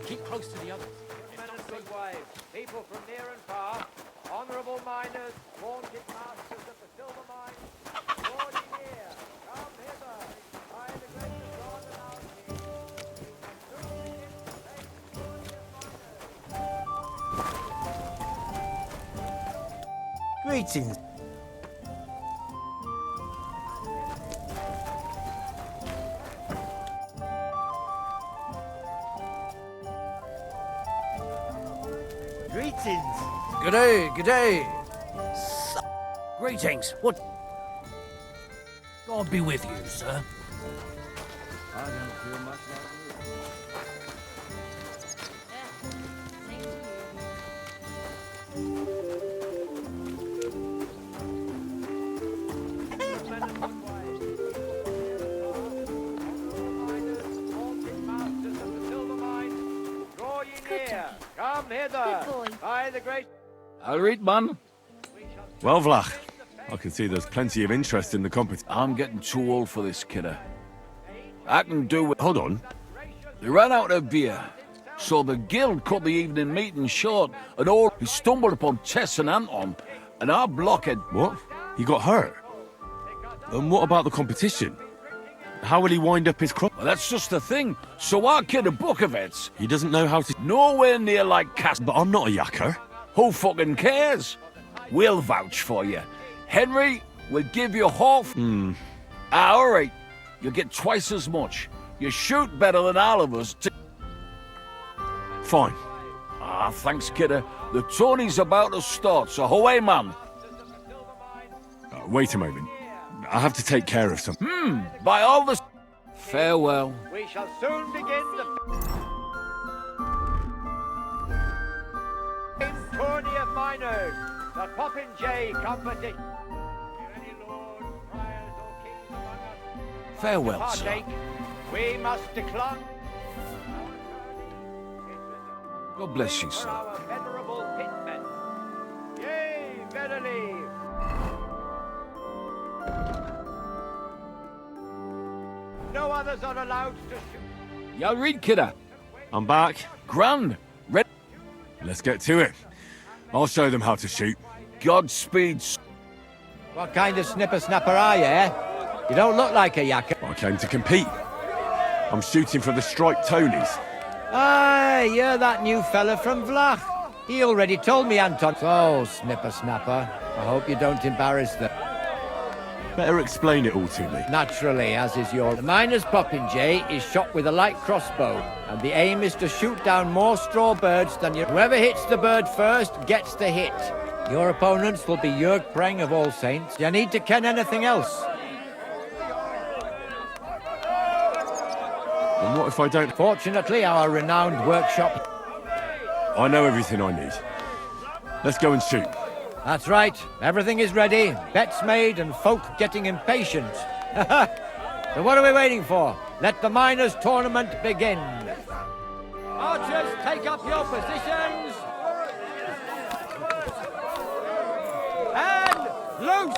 Keep close to the others. Men and midwives, people from near and far, honourable miners, vaunted masters Greetings. Greetings. G'day, g'day. Greetings. What? God be with you, sir. I don't feel much like Come hither. By the great. I'll read, man. Well, Vlach, I can see there's plenty of interest in the competition. I'm getting too old for this, kidder. I can do it. Hold on. They ran out of beer, so the guild cut the evening meeting short, and all we stumbled upon Tess and Anton, and our blockhead. What? He got hurt? And what about the competition? How will he wind up his crop? Well, that's just the thing. So our kid a book of it. He doesn't know how to... Nowhere near like Cass. But I'm not a yakker. Who fucking cares? We'll vouch for you. Henry, we'll give you half. All right. You'll get twice as much. You shoot better than all of us. Fine. Ah, thanks, kidder. The tourney's about to start, so away, man. Wait a moment. I have to take care of something. By all the... Farewell. We shall soon begin the tourney of miners, the Popinjay competition. Farewell, sir. Partake, we must decline. God bless you, sir. Our venerable pitmen. Yea, verily. No others are allowed to shoot. Y'all read, kidder. I'm back. Grand. Red. Let's get to it. I'll show them how to shoot. Godspeed. What kind of snipper-snapper are you, eh? You don't look like a yakker. I came to compete. I'm shooting for the striped Tonys. Aye, you're that new fella from Vlach. He already told me, Anton. So, snipper-snapper, I hope you don't embarrass them. Better explain it all to me. Naturally, as is your... The miner's popinjay is shot with a light crossbow, and the aim is to shoot down more straw birds than you... Whoever hits the bird first gets the hit. Your opponents will be Jörg Preng of All Saints. You need to ken anything else. And what if I don't... Fortunately, our renowned workshop... I know everything I need. Let's go and shoot. That's right. Everything is ready. Bets made and folk getting impatient. So what are we waiting for? Let the miners' tournament begin. Archers, take up your positions. And loose!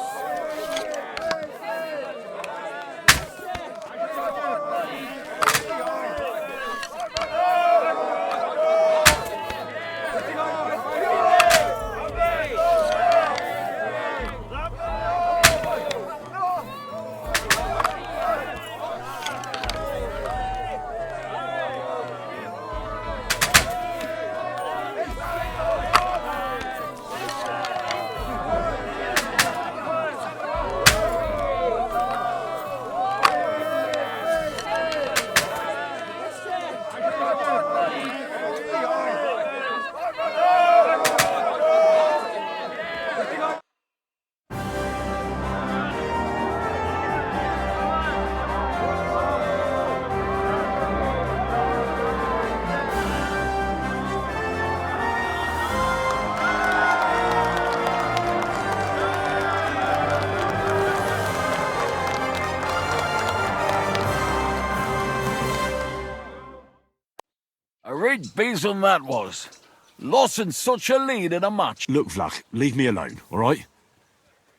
Great besom that was. Lost in such a lead in a match. Look, Vlach, leave me alone, all right?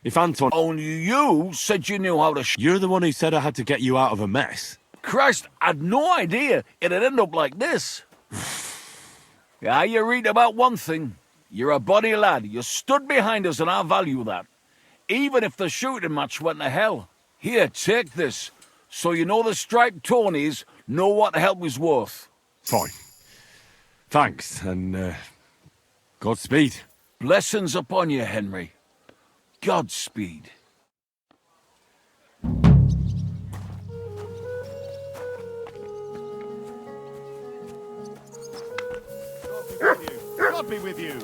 If Anton... Only you said you knew how to You're the one who said I had to get you out of a mess. Christ, I'd no idea it'd end up like this. Yeah, you read about one thing. You're a buddy lad. You stood behind us and I value that. Even if the shooting match went to hell. Here, take this. So you know the striped Tonys know what help is worth. Fine. Thanks, and Godspeed. Blessings upon you, Henry. Godspeed. God be with you.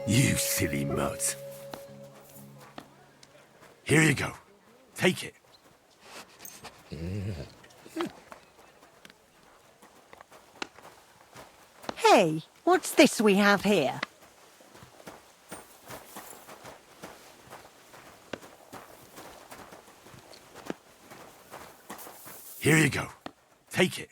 You silly mutt. Here you go. Take it. Hey, what's this we have here? Here you go. Take it.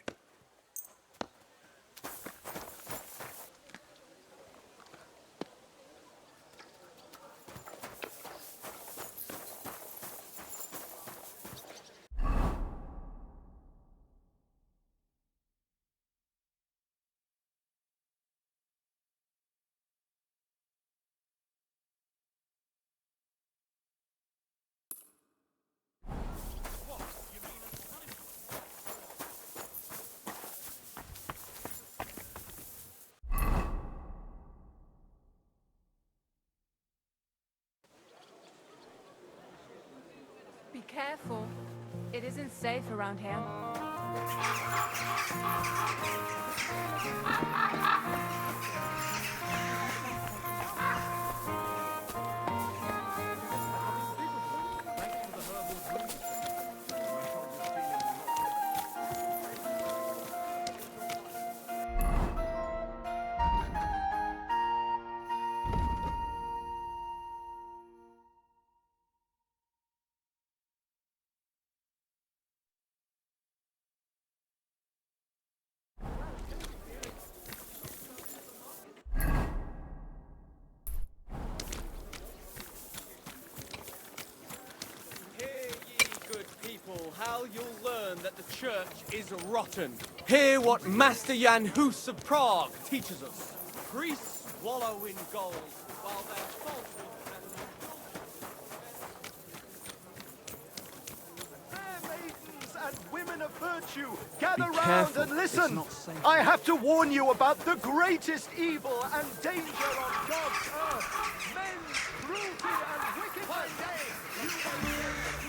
Be careful. It isn't safe around here. How you'll learn that the church is rotten. Hear what Master Jan Hus of Prague teaches us. Priests wallow in gold, while their falsehood Maidens and women of virtue, gather Be round careful, and it's listen. not safe. I have to warn you about the greatest evil and danger on God's earth. Men's cruelty and wickedness. Good day to you.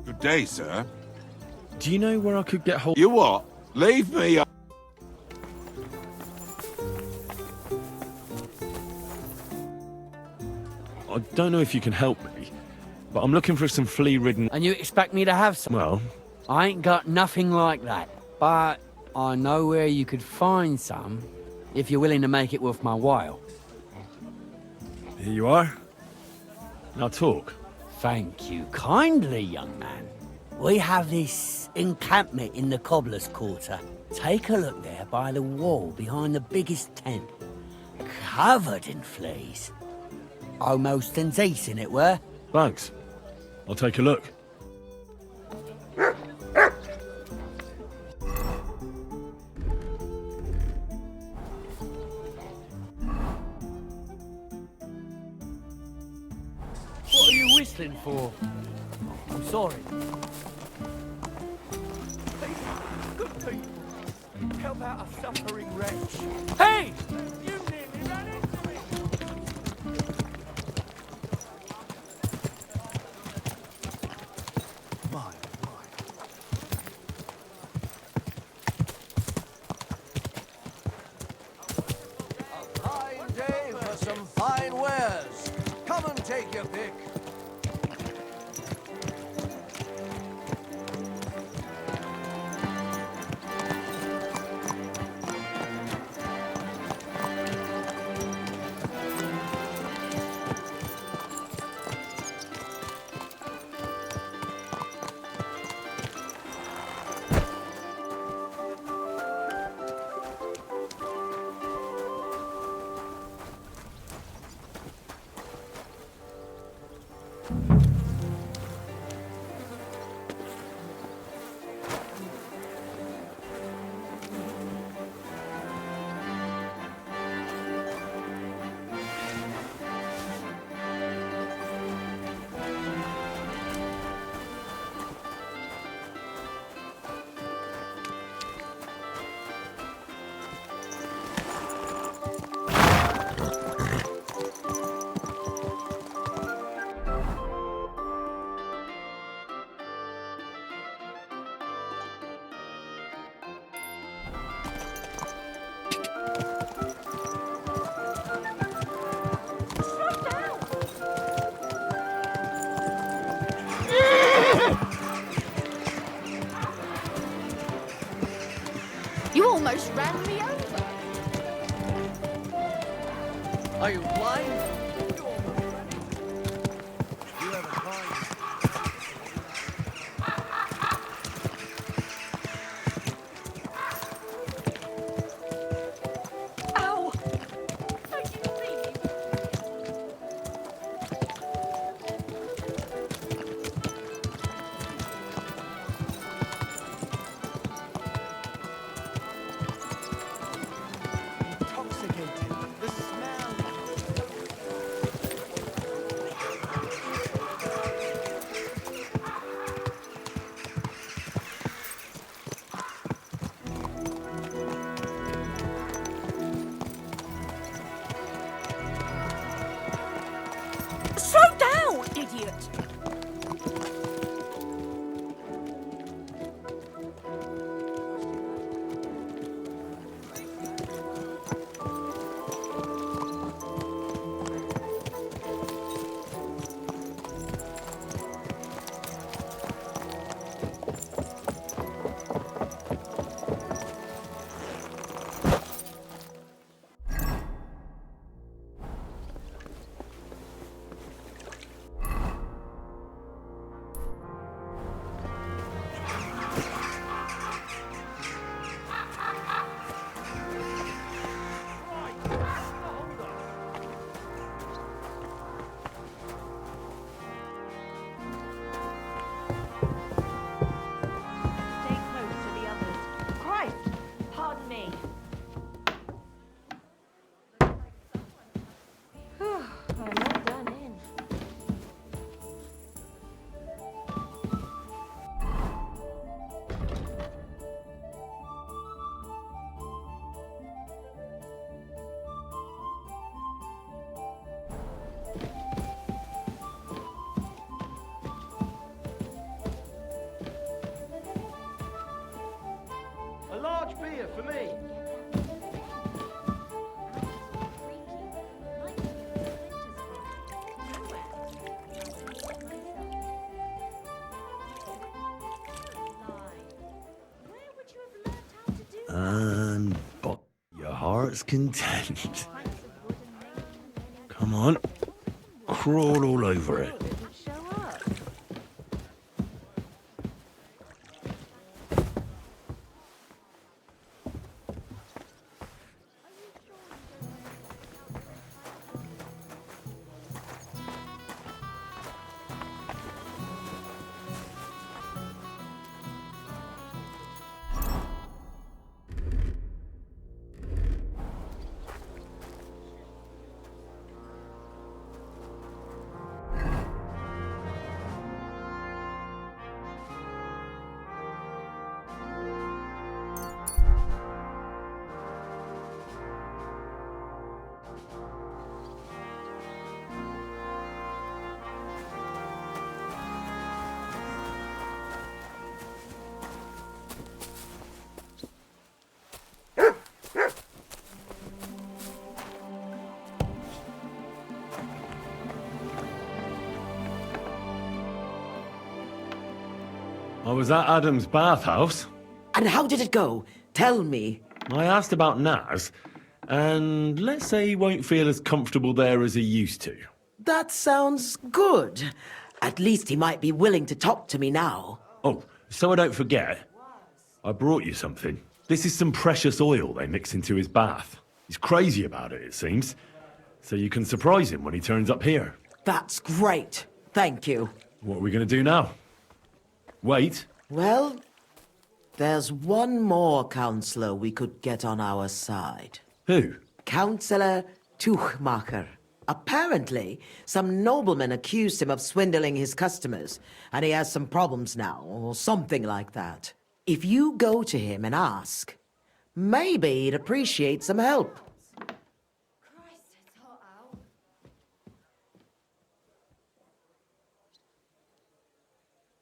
Good day, sir. Do you know where I could get hold? You what? Leave me. I don't know if you can help me, but I'm looking for some flea-ridden... And you expect me to have some? Well, I ain't got nothing like that. But I know where you could find some, if you're willing to make it worth my while. here you are. Now talk. Thank you kindly, young man. We have this encampment in the Cobbler's Quarter. Take a look there by the wall behind the biggest tent. Covered in fleas. Almost indecent it were. Thanks. I'll take a look. What are you whistling for? I'm sorry. Good people. Help out a suffering wretch. Hey! You nearly ran into me! A fine day for some fine wares. Come and take your pick. You almost ran me over. Are you blind? Ow! I didn't see you. Intoxicated. The smell. Slow down, idiot! Stay close to the others. Christ! Pardon me. Whew, I'm all done in. A large beer for me. And but your heart's content. Come on. Crawl all over it. I was at Adam's bathhouse. And how did it go? Tell me. I asked about Naz, and let's say he won't feel as comfortable there as he used to. That sounds good. At least he might be willing to talk to me now. Oh, so I don't forget, I brought you something. This is some precious oil they mix into his bath. He's crazy about it, it seems. So you can surprise him when he turns up here. That's great. Thank you. What are we going to do now? Wait. Well, there's one more counselor we could get on our side. Who? Councillor Tuchmacher. Apparently, some nobleman accused him of swindling his customers, and he has some problems now, or something like that. If you go to him and ask, maybe he'd appreciate some help.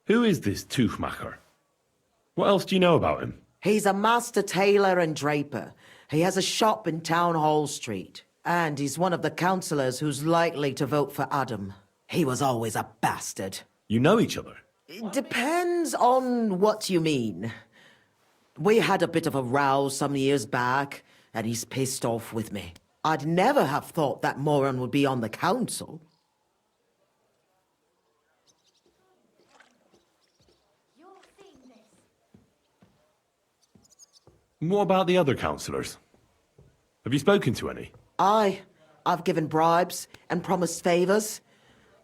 Who is this Tuchmacher? What else do you know about him? He's a master tailor and draper. He has a shop in Town Hall Street. And he's one of the councillors who's likely to vote for Adam. He was always a bastard. You know each other? It depends on what you mean. We had a bit of a row some years back, and he's pissed off with me. I'd never have thought that moron would be on the council. What about the other councillors? Have you spoken to any? I've given bribes and promised favors,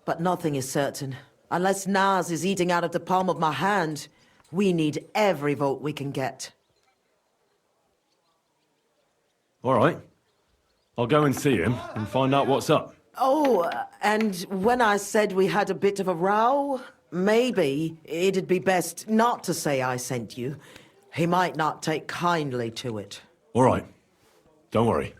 but nothing is certain. Unless Naz is eating out of the palm of my hand, we need every vote we can get. All right. I'll go and see him and find out what's up. Oh, and when I said we had a bit of a row, maybe it'd be best not to say I sent you. He might not take kindly to it. All right. Don't worry.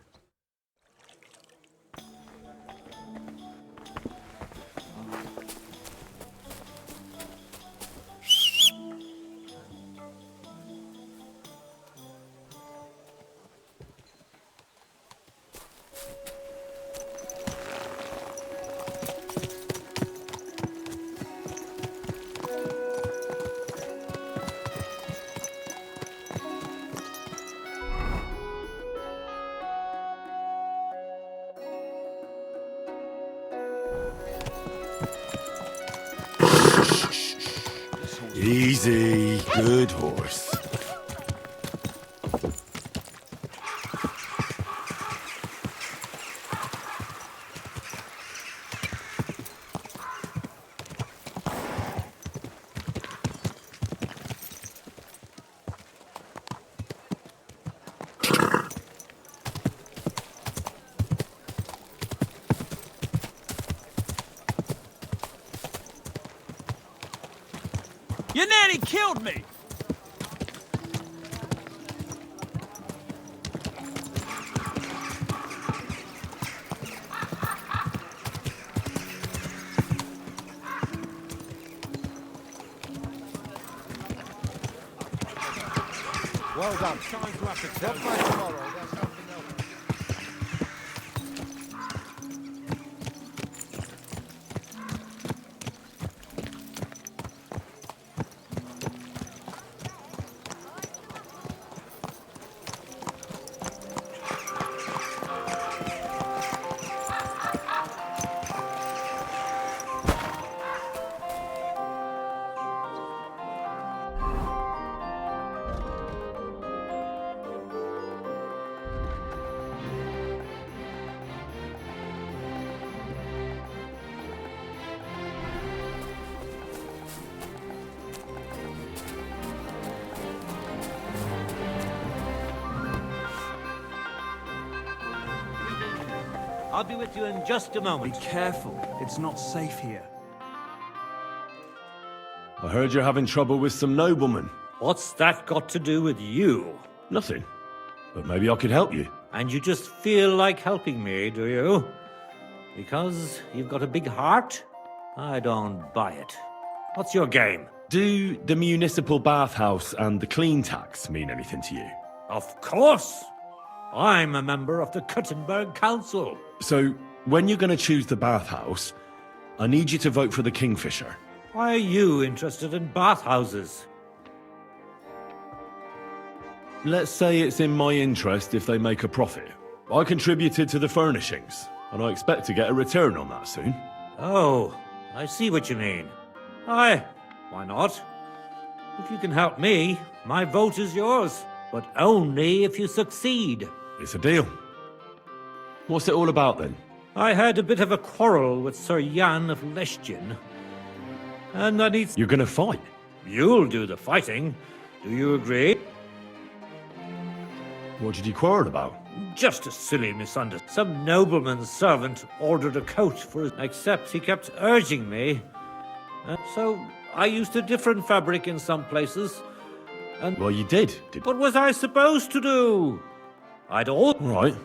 Easy, good horse. You nearly killed me! Well done. Time to have to tell by tomorrow. There's something else. I'll be with you in just a moment. Be careful. It's not safe here. I heard you're having trouble with some noblemen. What's that got to do with you? Nothing. But maybe I could help you. And you just feel like helping me, do you? Because you've got a big heart? I don't buy it. What's your game? Do the municipal bathhouse and the clean tax mean anything to you? Of course! I'm a member of the Kuttenberg Council. So, when you're going to choose the bathhouse, I need you to vote for the Kingfisher. Why are you interested in bathhouses? Let's say it's in my interest if they make a profit. I contributed to the furnishings, and I expect to get a return on that soon. Oh, I see what you mean. Aye, why not? If you can help me, my vote is yours. But only if you succeed. It's a deal. What's it all about then? I had a bit of a quarrel with Sir Jan of Leschin. And I need... You're gonna fight? You'll do the fighting. Do you agree? What did you quarrel about? Just a silly misunderstanding. Some nobleman's servant ordered a coat for his... Except he kept urging me. So I used a different fabric in some places. And well, you did. What was I supposed to do? Right.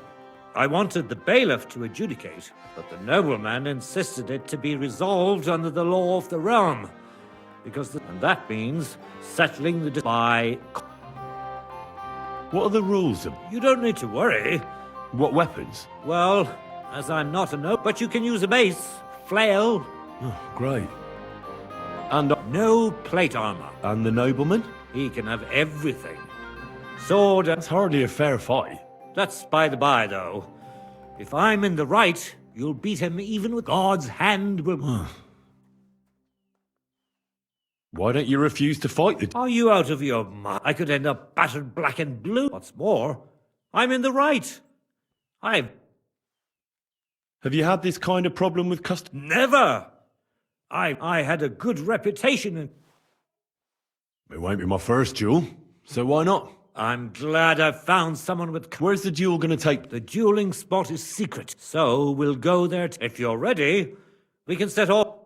I wanted the bailiff to adjudicate, but the nobleman insisted it to be resolved under the law of the realm. And that means settling the by... What are the rules of... You don't need to worry. What weapons? Well, as I'm not a but you can use a mace, flail. Oh, great. And... No plate armor. And the nobleman? He can have everything. sword. That's hardly a fair fight. That's by the by, though. If I'm in the right, you'll beat him even with God's hand. Why don't you refuse to fight the... Are you out of your mind? I could end up battered black and blue. What's more, I'm in the right. Have you had this kind of problem with Never! I had a good reputation and... It won't be my first duel, so why not? I'm glad I found someone with... Where's the duel going to take? The dueling spot is secret, so we'll go there. If you're ready, we can set off.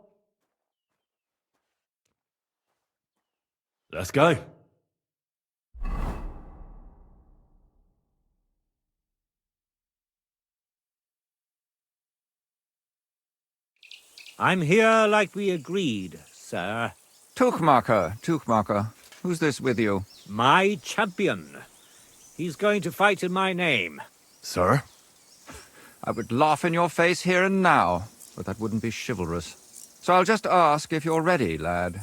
Let's go. I'm here like we agreed, sir. Tuchmacher. Who's this with you? My champion. He's going to fight in my name. Sir? I would laugh in your face here and now, but that wouldn't be chivalrous. So I'll just ask if you're ready, lad.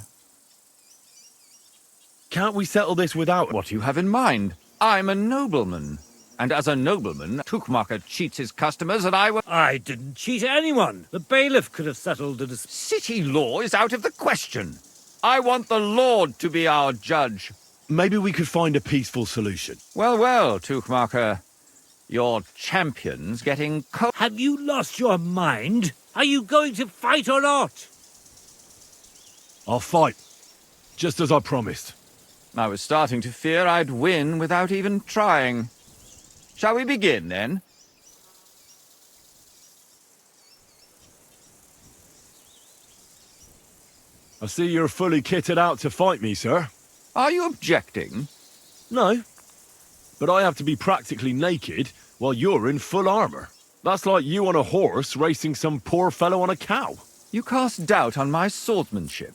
Can't we settle this without... What do you have in mind? I'm a nobleman. And as a nobleman, Tuchmacher cheats his customers and I didn't cheat anyone. The bailiff could have settled the dispute. City law is out of the question. I want the Lord to be our judge. Maybe we could find a peaceful solution. Well, Tuchmacher. Your champion's getting cold. Have you lost your mind? Are you going to fight or not? I'll fight. Just as I promised. I was starting to fear I'd win without even trying. Shall we begin, then? I see you're fully kitted out to fight me, sir. Are you objecting? No. But I have to be practically naked while you're in full armor. That's like you on a horse racing some poor fellow on a cow. You cast doubt on my swordsmanship.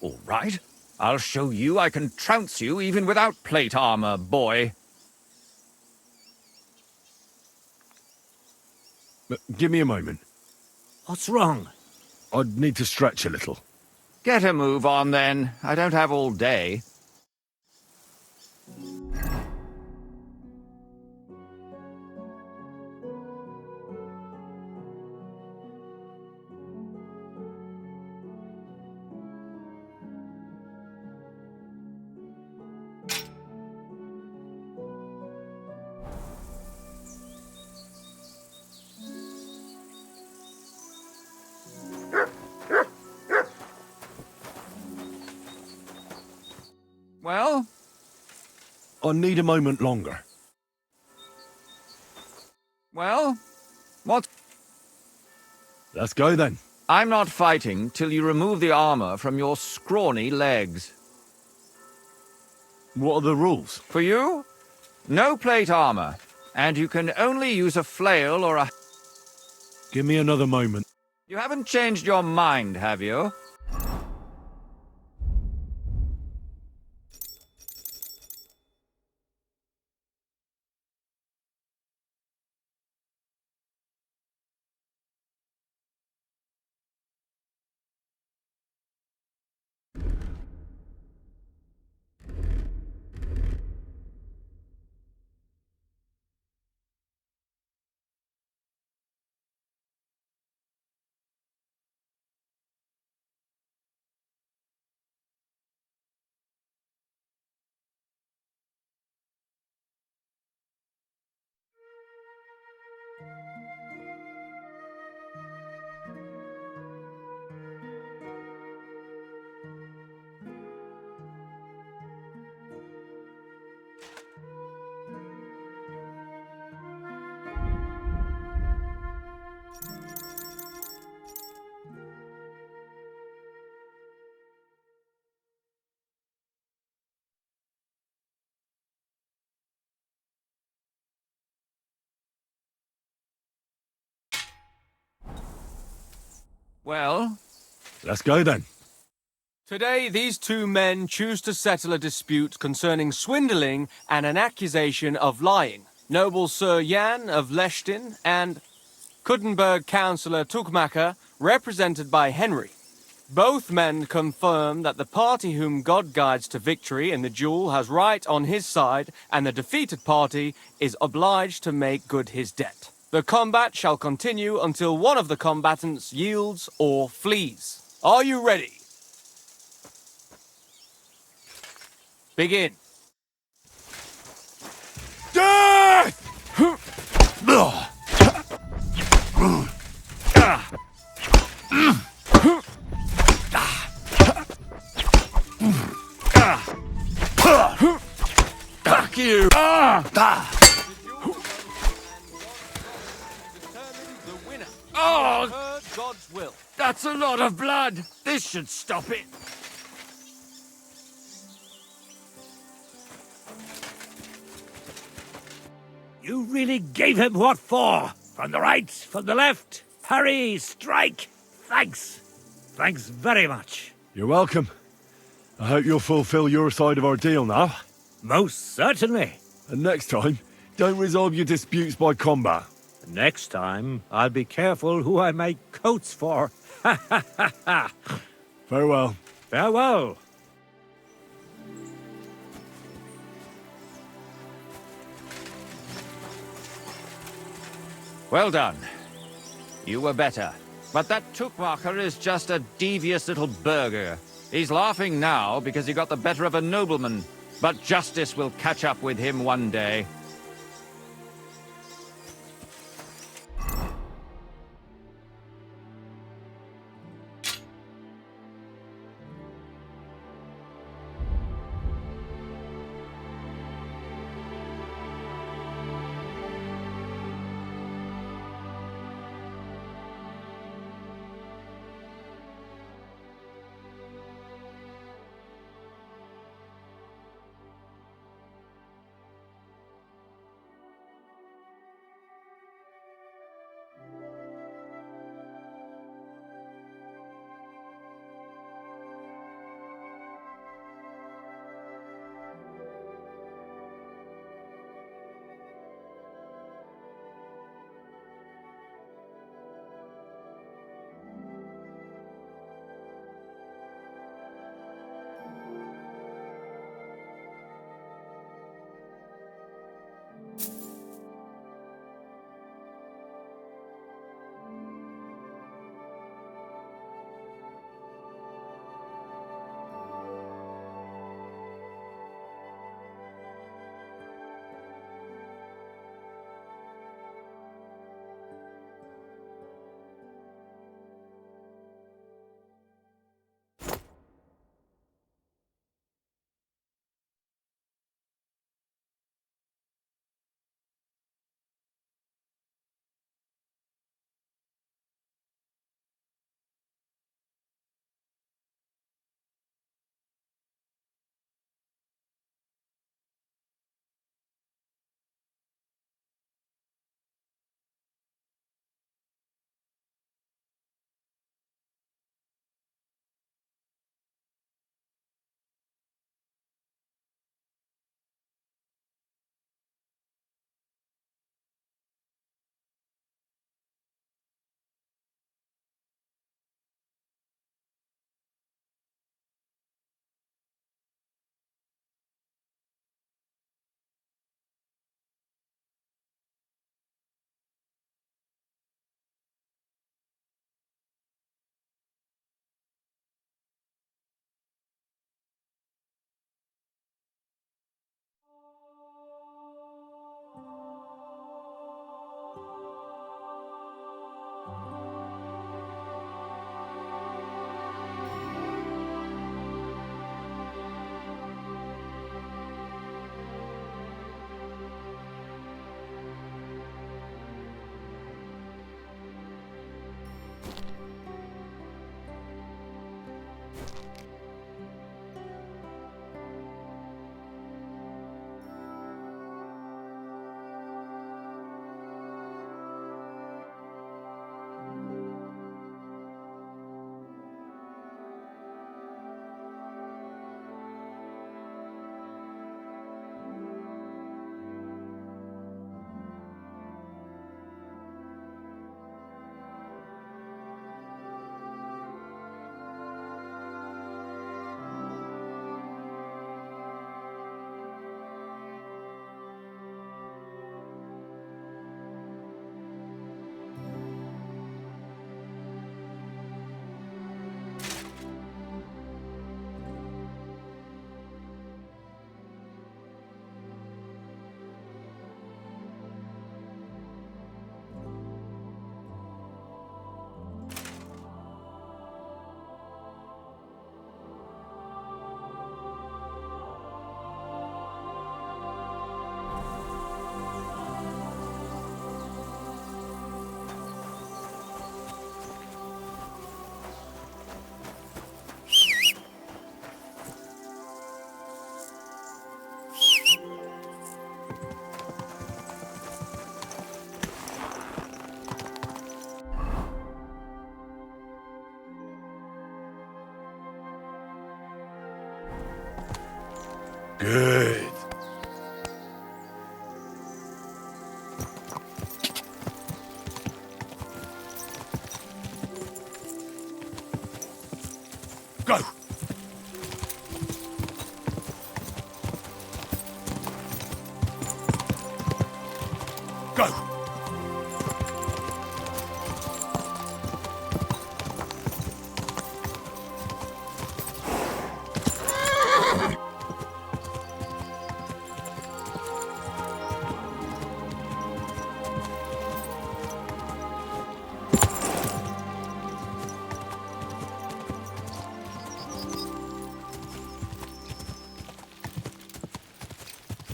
All right. I'll show you I can trounce you even without plate armor, boy. But give me a moment. What's wrong? I'd need to stretch a little. Get a move on, then. I don't have all day. Well? I need a moment longer. Well? What? Let's go then. I'm not fighting till you remove the armor from your scrawny legs. What are the rules? For you? No plate armor. And you can only use a flail or a... Give me another moment. You haven't changed your mind, have you? Well? Let's go then. Today, these two men choose to settle a dispute concerning swindling and an accusation of lying. Noble Sir Jan of Lechtin and Kuttenberg Councillor Tuchmacher, represented by Henry. Both men confirm that the party whom God guides to victory in the duel has right on his side, and the defeated party is obliged to make good his debt. The combat shall continue until one of the combatants yields or flees. Are you ready? Begin. Death! Fuck you! Oh, God's will. That's a lot of blood. This should stop it. You really gave him what for? From the right, from the left, parry, strike. Thanks. Thanks very much. You're welcome. I hope you'll fulfill your side of our deal now. Most certainly. And next time, don't resolve your disputes by combat. Next time, I'll be careful who I make coats for. Ha ha ha ha. Farewell. Farewell. Well done. You were better. But that Tukmacher is just a devious little burger. He's laughing now because he got the better of a nobleman. But justice will catch up with him one day. Go!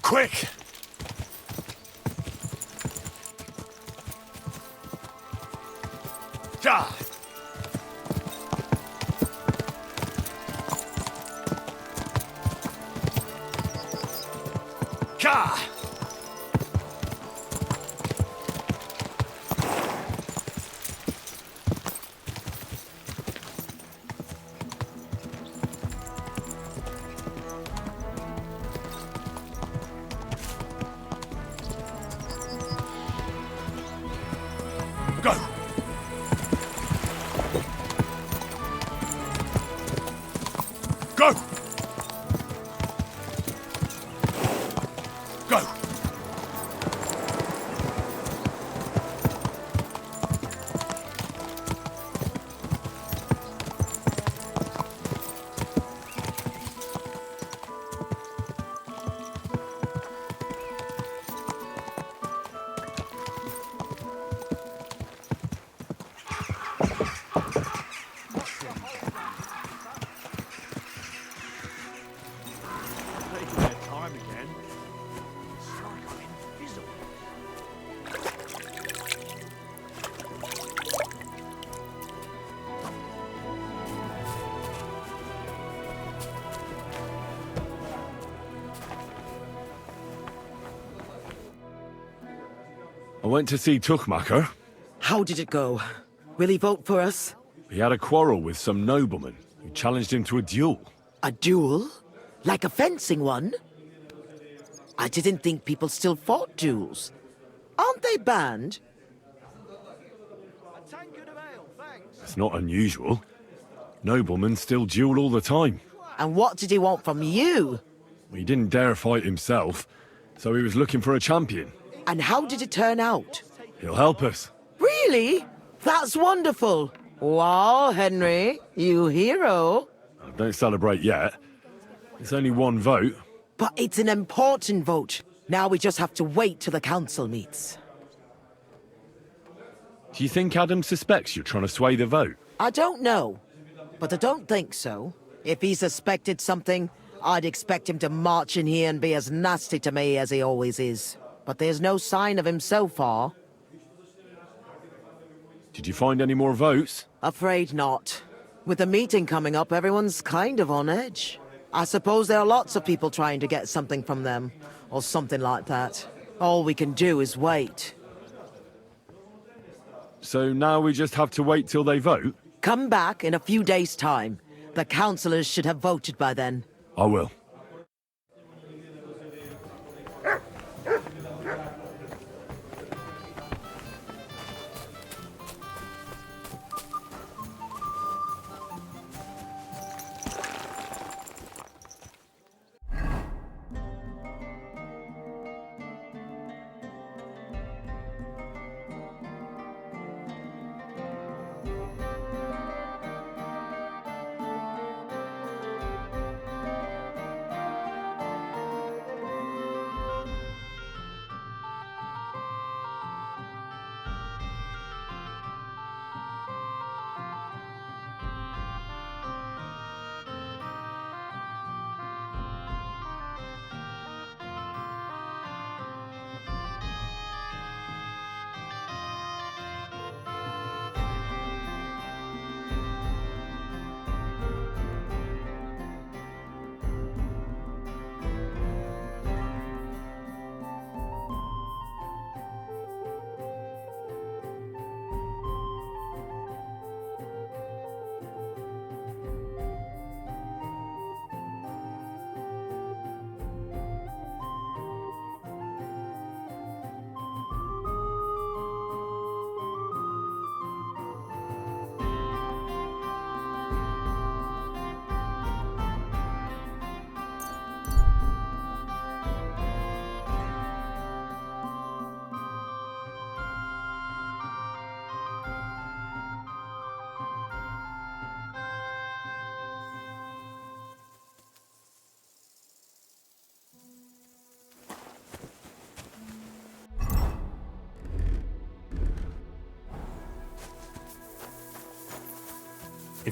Quick! Ja! Ka! Go! Go! Go! Taking their time again. It's like I'm invisible. I went to see Tuchmacher. How did it go? Will he vote for us? He had a quarrel with some nobleman who challenged him to a duel. A duel? Like a fencing one? I didn't think people still fought duels. Aren't they banned? It's not unusual. Noblemen still duel all the time. And what did he want from you? He didn't dare fight himself, so he was looking for a champion. And how did it turn out? He'll help us. Really? That's wonderful. Wow, Henry, you hero. Don't celebrate yet. It's only one vote. But it's an important vote. Now we just have to wait till the council meets. Do you think Adam suspects you're trying to sway the vote? I don't know, but I don't think so. If he suspected something, I'd expect him to march in here and be as nasty to me as he always is. But there's no sign of him so far. Did you find any more votes? Afraid not. With the meeting coming up, everyone's kind of on edge. I suppose there are lots of people trying to get something from them, or something like that. All we can do is wait. So now we just have to wait till they vote? Come back in a few days' time. The councillors should have voted by then. I will.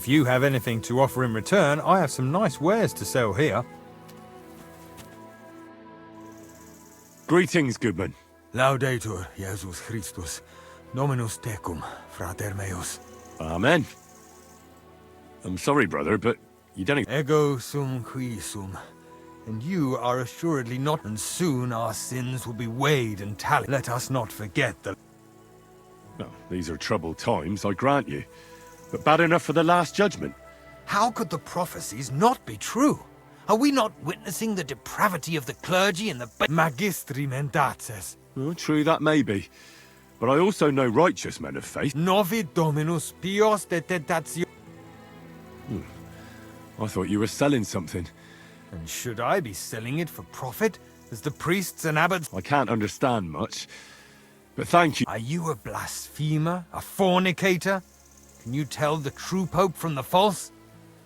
If you have anything to offer in return, I have some nice wares to sell here. Greetings, goodman. Laudetur Jesus Christus, Dominus tecum, frater meus. Amen. I'm sorry, brother, but you don't... Ego sum qui sum. And you are assuredly not, and soon our sins will be weighed and tallied. Let us not forget that. No, these are troubled times, I grant you. But bad enough for the Last Judgment. How could the prophecies not be true? Are we not witnessing the depravity of the clergy and the... Magistri mendaces. Well, true that may be. But I also know righteous men of faith. Novi Dominus pios de tentatio. I thought you were selling something. And should I be selling it for profit, as the priests and abbots? I can't understand much, but thank you. Are you a blasphemer? A fornicator? Can you tell the true pope from the false?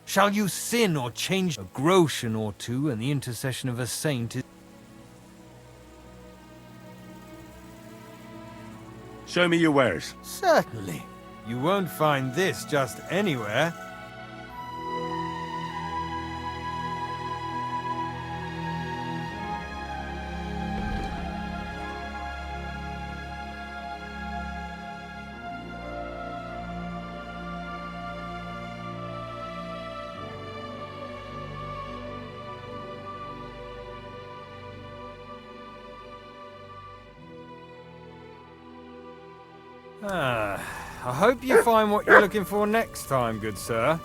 Shall you sin or change a groschen or two, and the intercession of a saint is... Show me your wares. Certainly. You won't find this just anywhere. I hope you find what you're looking for next time, good sir.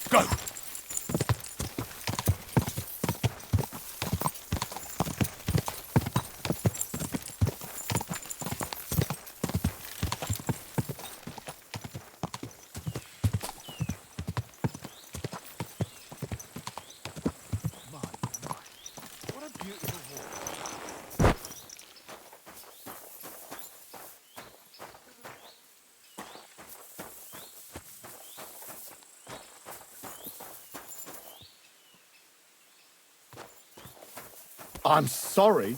Go! I'm sorry.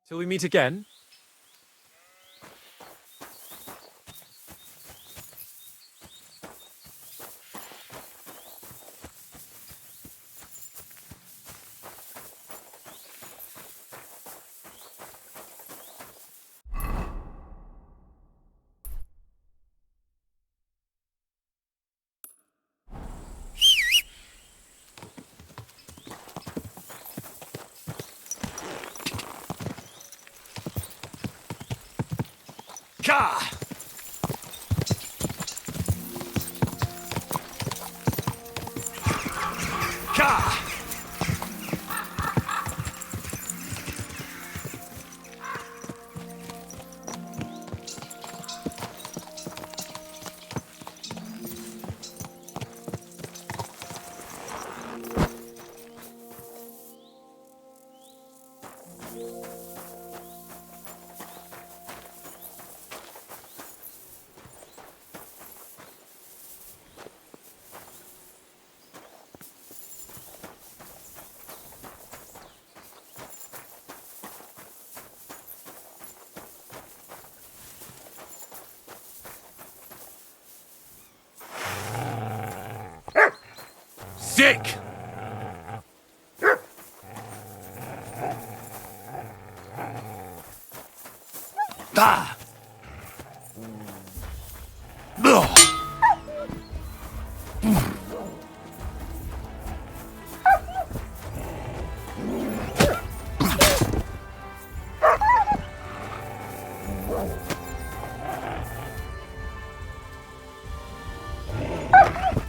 Till we meet again. Ka! Ka! stick! Ah! Ugh.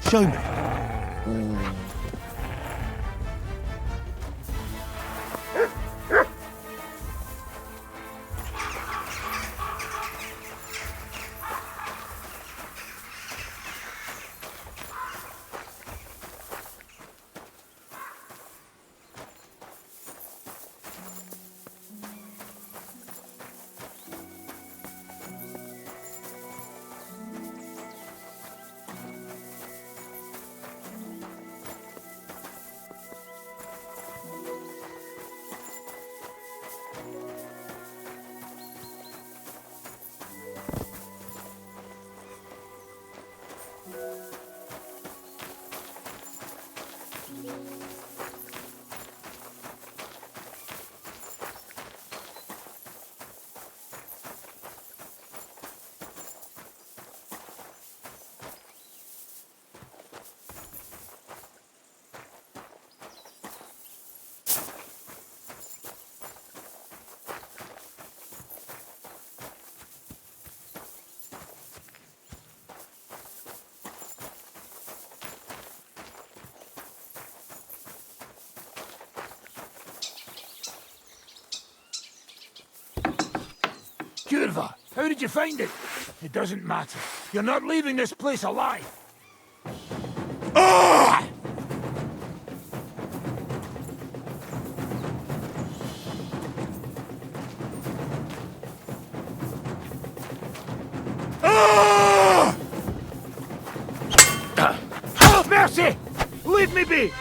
Show me. Curva, how did you find it? It doesn't matter. You're not leaving this place alive. Ah! Ah! Oh, mercy! Leave me be!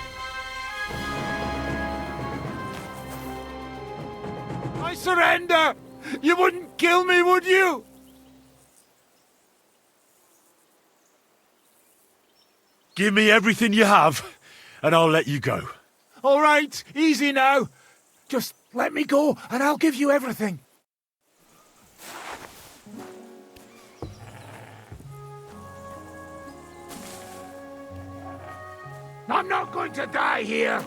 I surrender! You wouldn't kill me, would you? Give me everything you have, and I'll let you go. All right, easy now. Just let me go, and I'll give you everything. I'm not going to die here.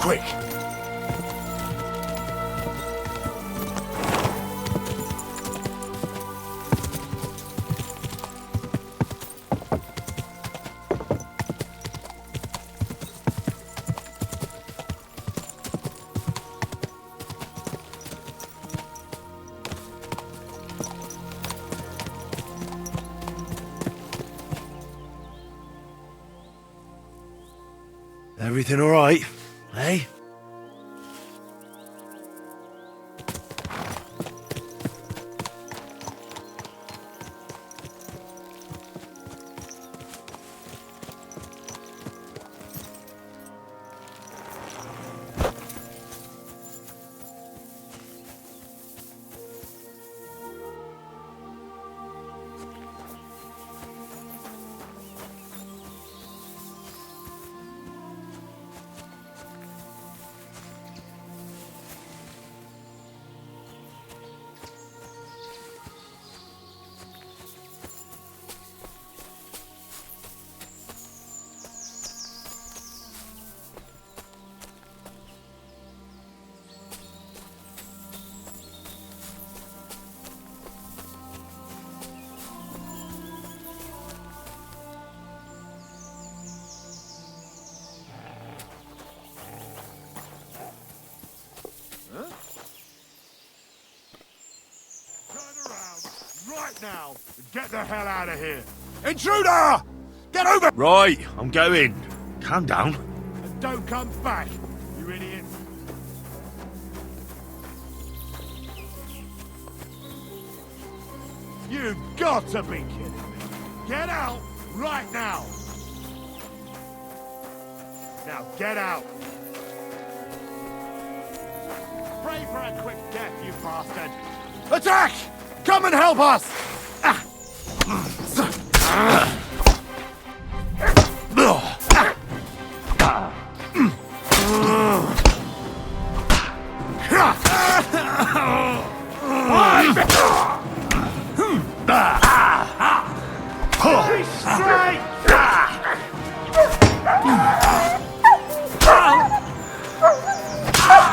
Quick! Everything all right, eh? Now, get the hell out of here! Intruder! Get over! Right, I'm going. Calm down. And don't come back, you idiot. You've got to be kidding me. Get out right now. Now get out. Pray for a quick death, you bastard. Attack! Come and help us!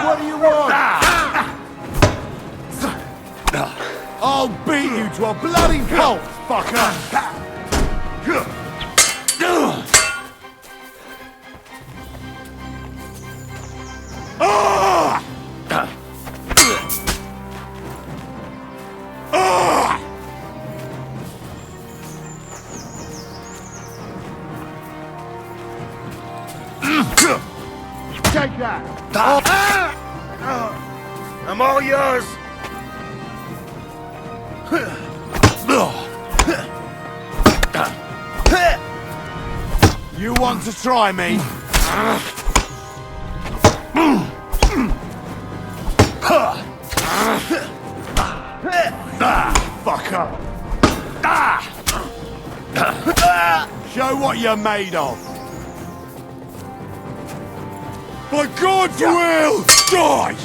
What do you want? I'll beat you to a bloody pulp, fucker! Take that! I'm all yours! You want to try me? Fuck up! Show what you're made of! By God's will, die!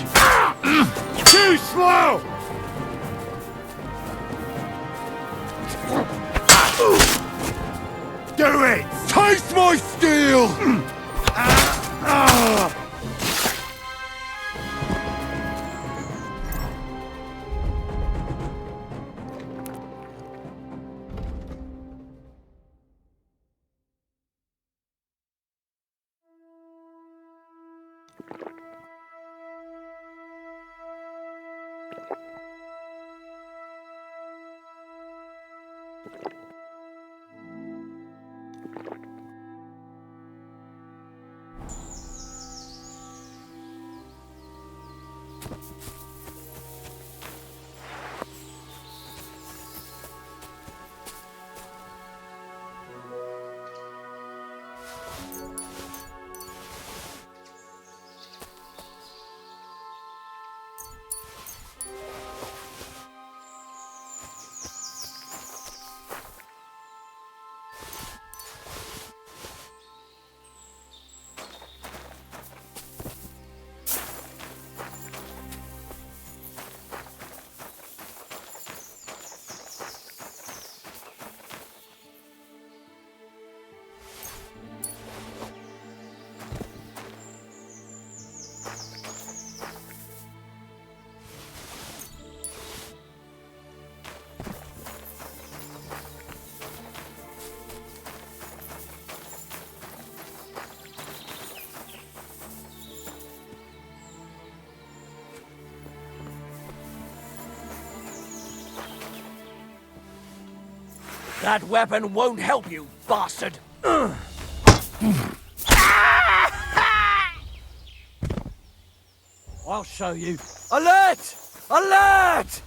Too slow! Do it! Taste my steel! That weapon won't help you, bastard! I'll show you. Alert! Alert!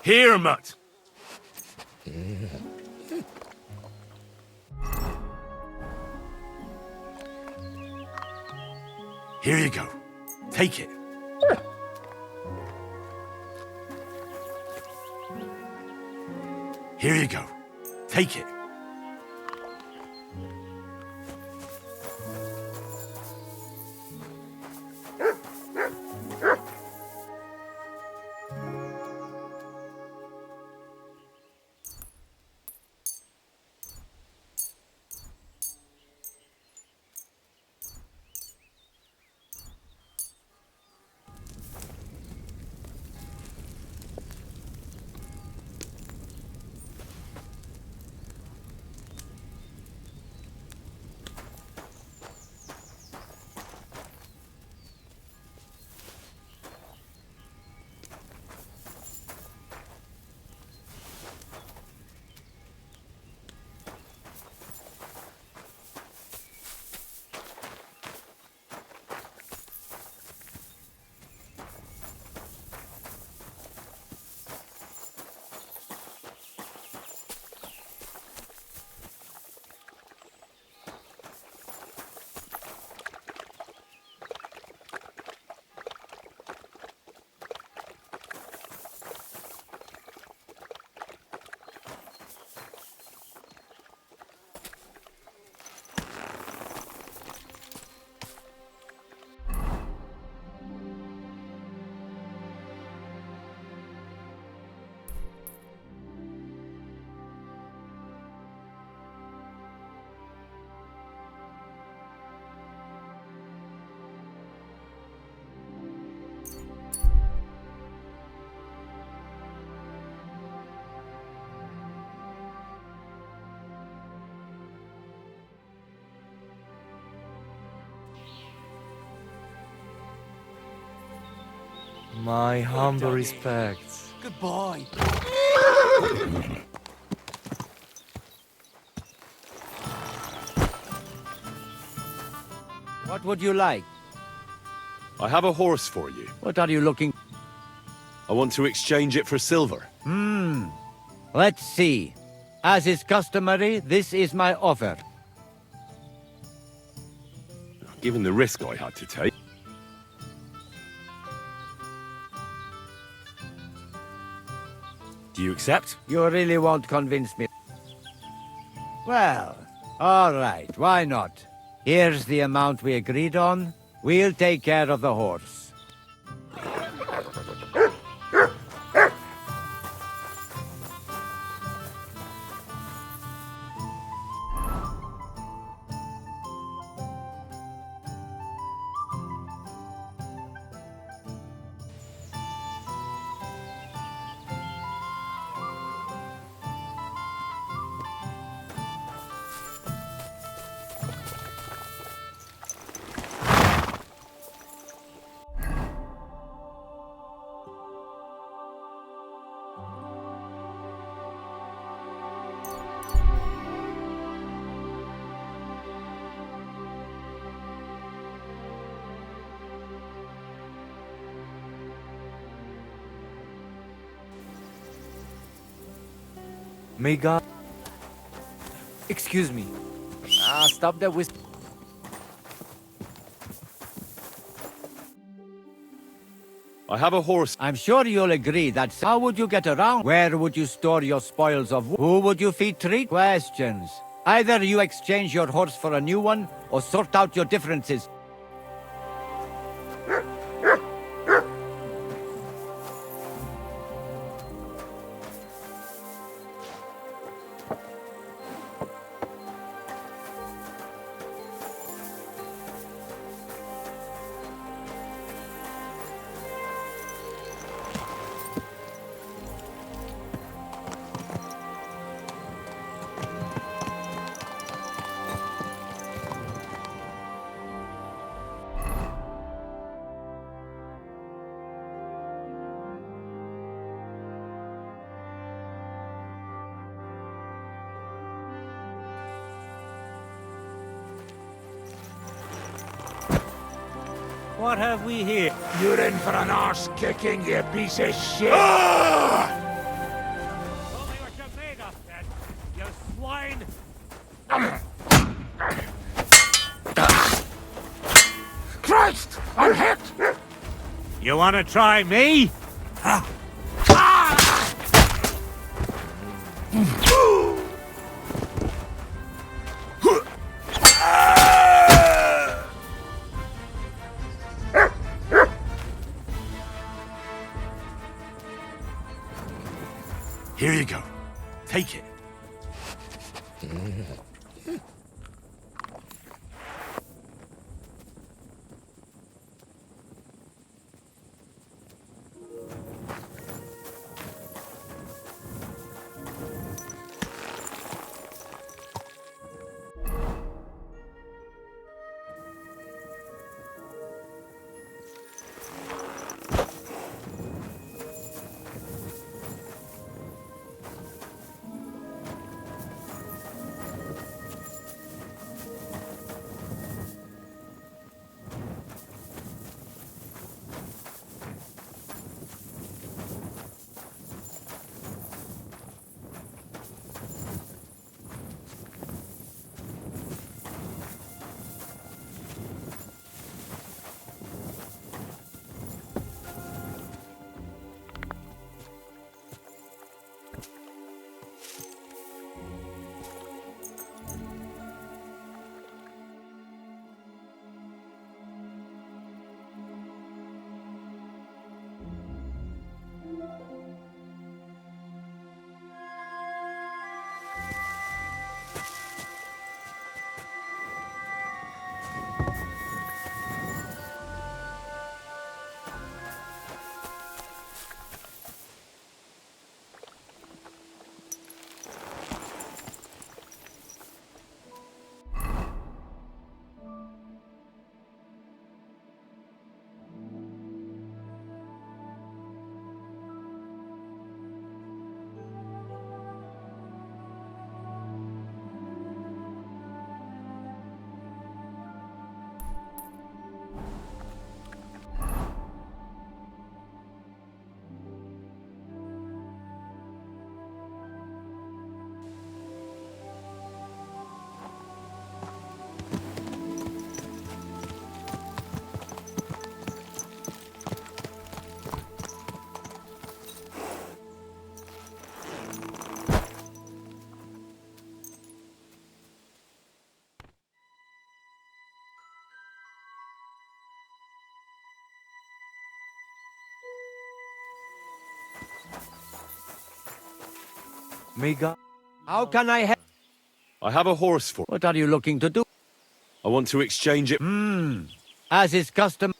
Here, mutt. Here you go. Take it. Here you go. Take it. My humble respects. Goodbye. What would you like? I have a horse for you. What are you looking? I want to exchange it for silver. Let's see. As is customary, this is my offer. Given the risk I had to take. Do you accept? You really won't convince me. Well, all right, why not? Here's the amount we agreed on. We'll take care of the horse. May God... Excuse me. Stop that with... I have a horse. I'm sure you'll agree that... How would you get around? Where would you store your spoils of... Who would you feed treat? Questions. Either you exchange your horse for a new one, or sort out your differences. What have we here? You're in for an arse kicking, you piece of shit! Show me what you're made of, then, you swine! Christ! I'm hit! You want to try me? Here you go. Take it. Mega. How can I help? I have a horse for. What are you looking to do? I want to exchange it. As is custom.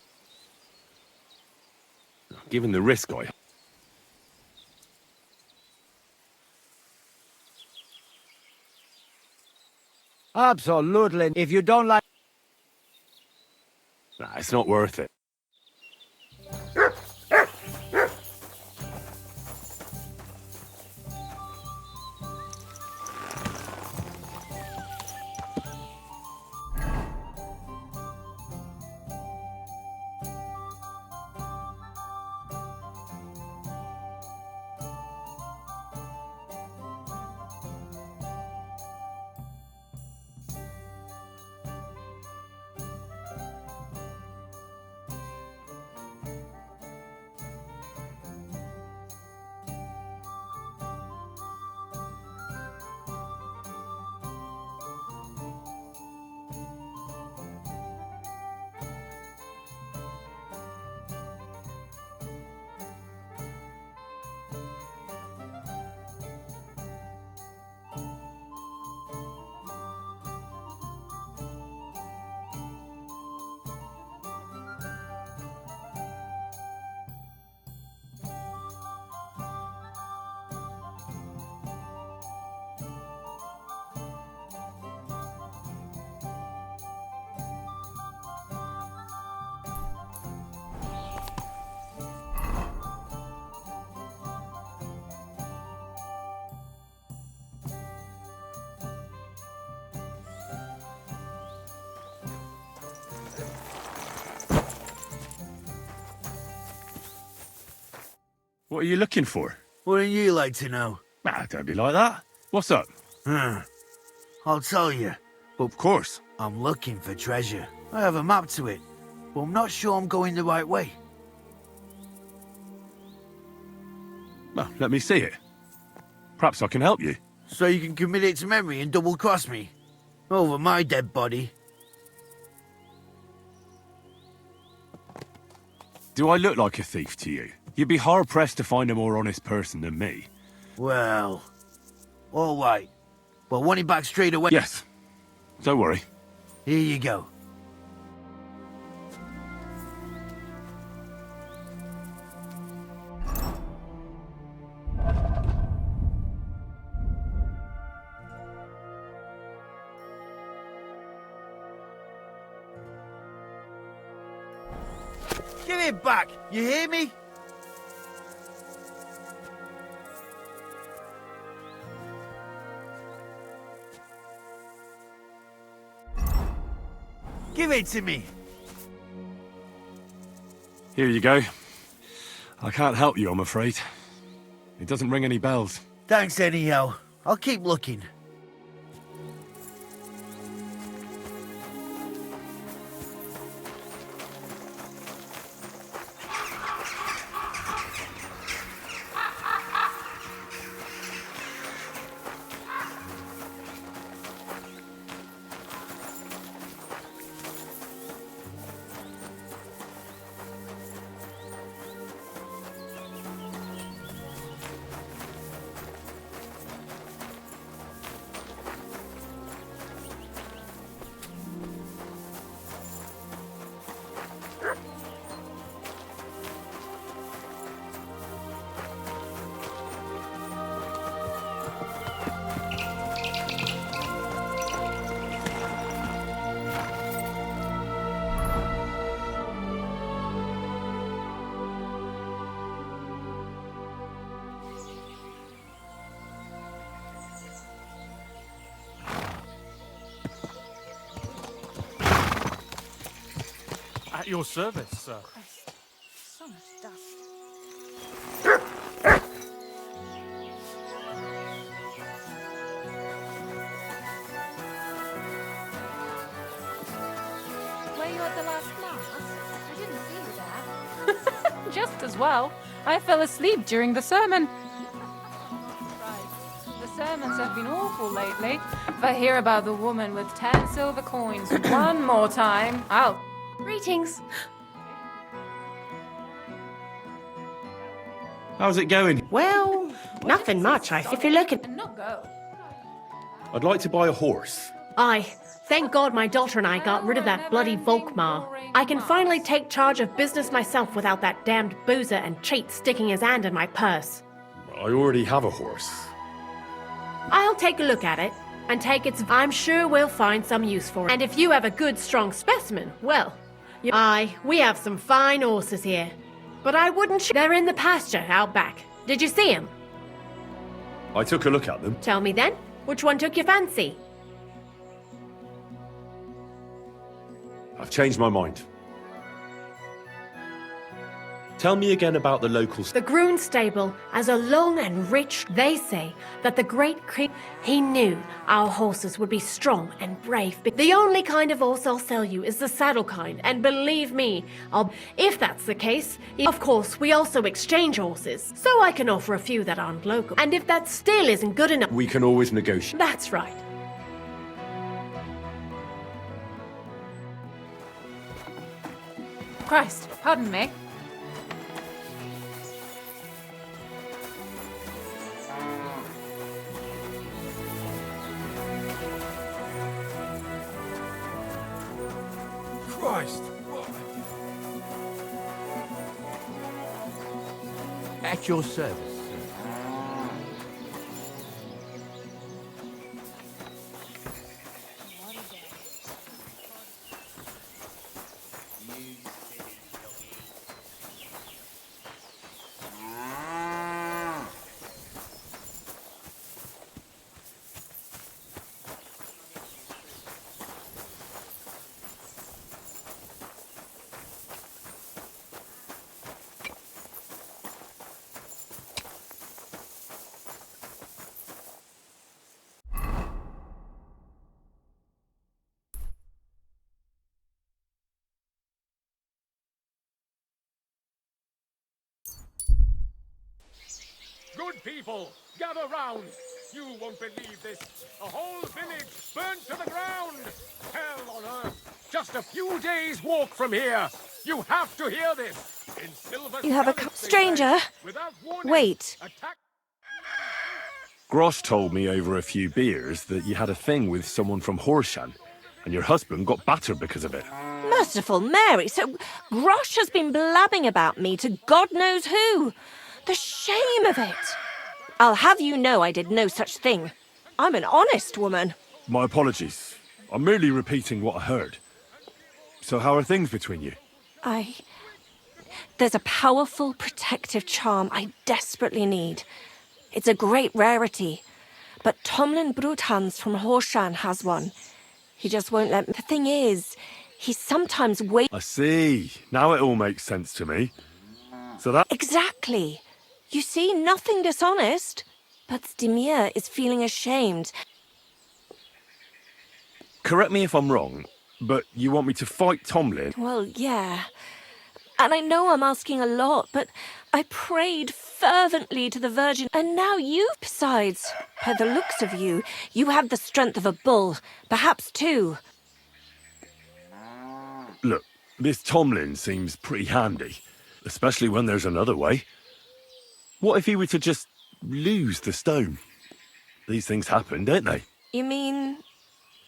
Given the risk I... Absolutely. If you don't like... Nah, it's not worth it. What are you looking for? Wouldn't you like to know? Ah, don't be like that. What's up? I'll tell you. Of course. I'm looking for treasure. I have a map to it, but I'm not sure I'm going the right way. Well, let me see it. Perhaps I can help you. So you can commit it to memory and double-cross me? Over my dead body. Do I look like a thief to you? You'd be hard-pressed to find a more honest person than me. Well, all right. But want it back straight away? Yes. Don't worry. Here you go. Give it back! You hear me? Give it to me! Here you go. I can't help you, I'm afraid. It doesn't ring any bells. Thanks anyhow. I'll keep looking. At your service, sir. So much dust. Were you at the last mass? I didn't see you there. Just as well. I fell asleep during the sermon. Right. The sermons have been awful lately. If I hear about the woman with 10 silver coins one more time, I'll... Greetings. How's it going? Well, Nothing much, if you're looking. And not go. I'd like to buy a horse. Aye. Thank God my daughter and I got rid of that bloody Volkmar. I can finally take charge of business myself without that damned boozer and cheat sticking his hand in my purse. I already have a horse. I'll take a look at it and take its. I'm sure we'll find some use for it. And if you have a good, strong specimen, well, aye, we have some fine horses here. But I wouldn't. They're in the pasture out back. Did you see them? I took a look at them. Tell me then, which one took your fancy? I've changed my mind. Tell me again about the locals. The Groon stable has a long and rich. They say that the great king, he knew our horses would be strong and brave. The only kind of horse I'll sell you is the saddle kind, and believe me, if that's the case, of course, we also exchange horses, so I can offer a few that aren't local. And if that still isn't good enough, we can always negotiate. That's right. Christ, pardon me. Christ! At your service. Good people, gather round. You won't believe this. A whole village burnt to the ground. Hell on earth. Just a few days' walk from here. You have to hear this. In silver You have a stranger? Wait. Grosh told me over a few beers that you had a thing with someone from Horshan, and your husband got battered because of it. Merciful Mary, so Grosh has been blabbing about me to God knows who. The shame of it! I'll have you know I did no such thing. I'm an honest woman. My apologies. I'm merely repeating what I heard. So how are things between you? There's a powerful protective charm I desperately need. It's a great rarity. But Tomlin Bruthans from Horshan has one. He just won't let me. The thing is, he sometimes waits. I see. Now it all makes sense to me. So that... Exactly. You see, nothing dishonest. But Stimir is feeling ashamed. Correct me if I'm wrong, but you want me to fight Tomlin? Well, yeah. And I know I'm asking a lot, but I prayed fervently to the Virgin, and now you, besides, by the looks of you, you have the strength of a bull, perhaps two. Look, this Tomlin seems pretty handy, especially when there's another way. What if he were to just lose the stone? These things happen, don't they? You mean...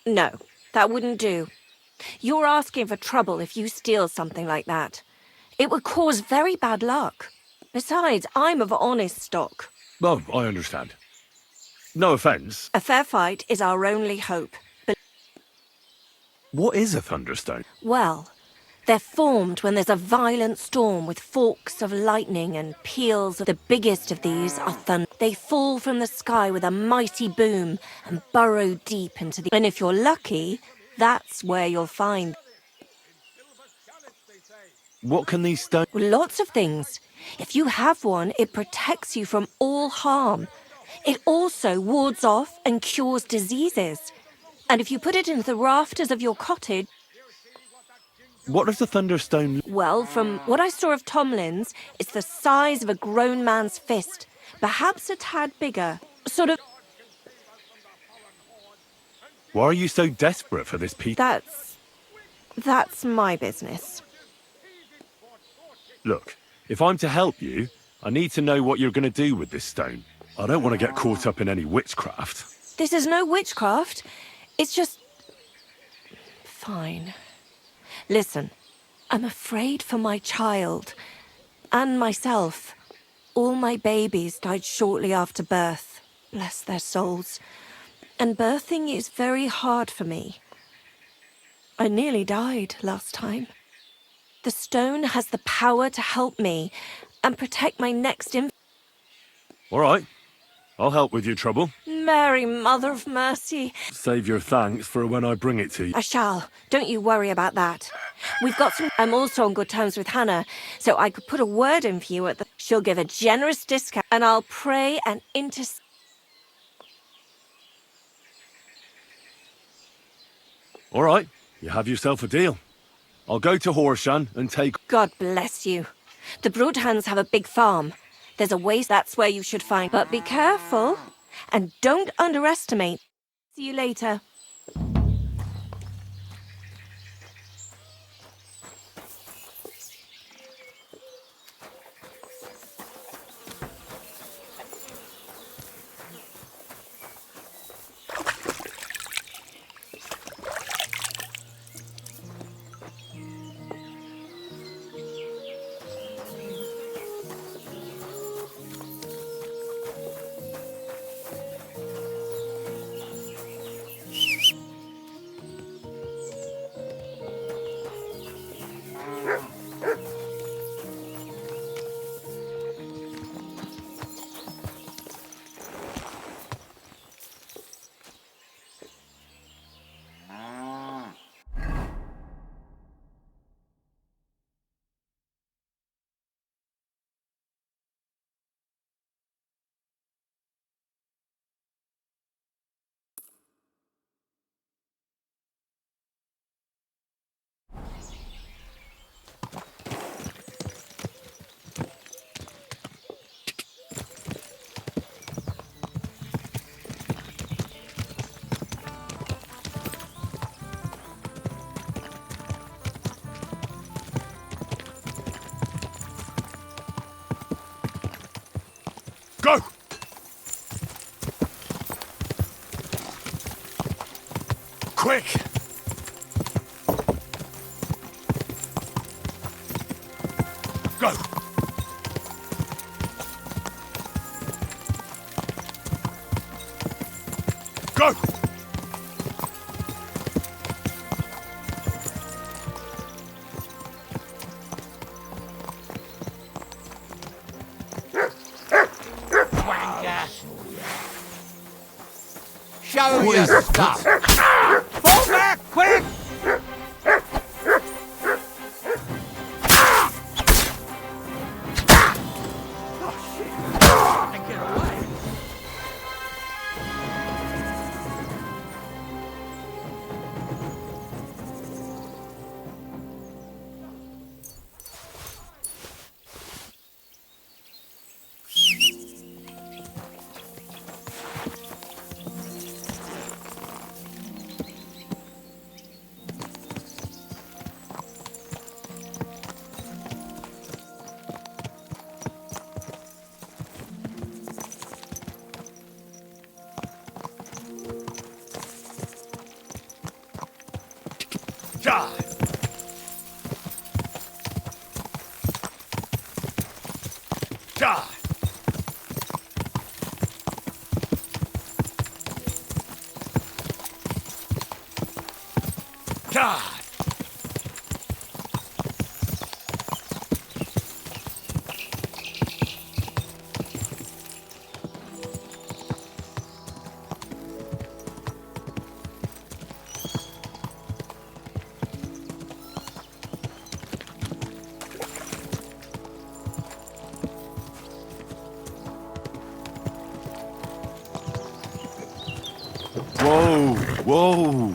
No, that wouldn't do. You're asking for trouble if you steal something like that. It would cause very bad luck. Besides, I'm of honest stock. Oh, I understand. No offence. A fair fight is our only hope. But what is a thunderstone? well, they're formed when there's a violent storm with forks of lightning and peals. The biggest of these are thunder. They fall from the sky with a mighty boom and burrow deep into the... And if you're lucky, that's where you'll find... What can these stones... Well, lots of things. If you have one, it protects you from all harm. It also wards off and cures diseases. And if you put it into the rafters of your cottage... What does the thunderstone... Well, from what I saw of Tomlin's, it's the size of a grown man's fist. Perhaps a tad bigger. Sort of... Why are you so desperate for this piece? That's my business. Look, if I'm to help you, I need to know what you're going to do with this stone. I don't want to get caught up in any witchcraft. This is no witchcraft. It's just... Fine. Listen, I'm afraid for my child. And myself. All my babies died shortly after birth. Bless their souls. And birthing is very hard for me. I nearly died last time. The stone has the power to help me and protect my next infant. All right. I'll help with your trouble. Mary, Mother of Mercy. Save your thanks for when I bring it to you. I shall. Don't you worry about that. We've got some... I'm also on good terms with Hannah, so I could put a word in for you at the... She'll give a generous discount, and I'll pray and intercede. All right. You have yourself a deal. I'll go to Horshan and take... God bless you. The Broadhands have a big farm. There's a way that's where you should find... But be careful, and don't underestimate. See you later. Go! Quick! Go! Go! Show your stuff! Fall back, quick! Die! Die! Die! Whoa! Whoa!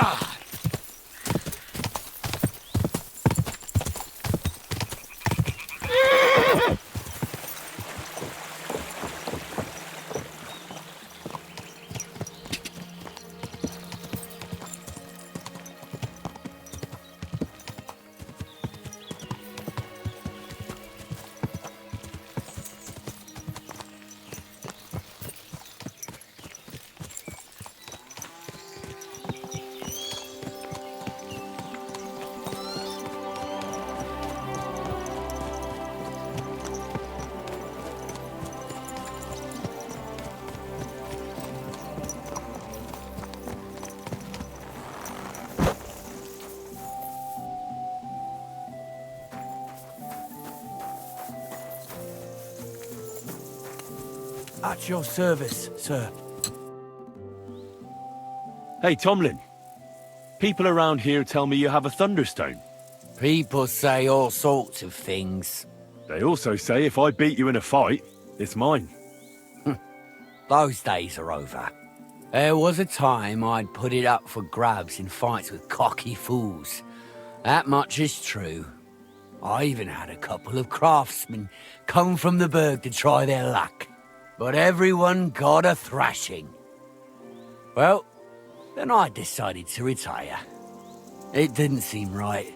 God! At your service, sir. Hey, Tomlin. People around here tell me you have a thunderstone. People say all sorts of things. They also say if I beat you in a fight, it's mine. Those days are over. There was a time I'd put it up for grabs in fights with cocky fools. That much is true. I even had a couple of craftsmen come from the burg to try their luck. But everyone got a thrashing. Well, then I decided to retire. It didn't seem right,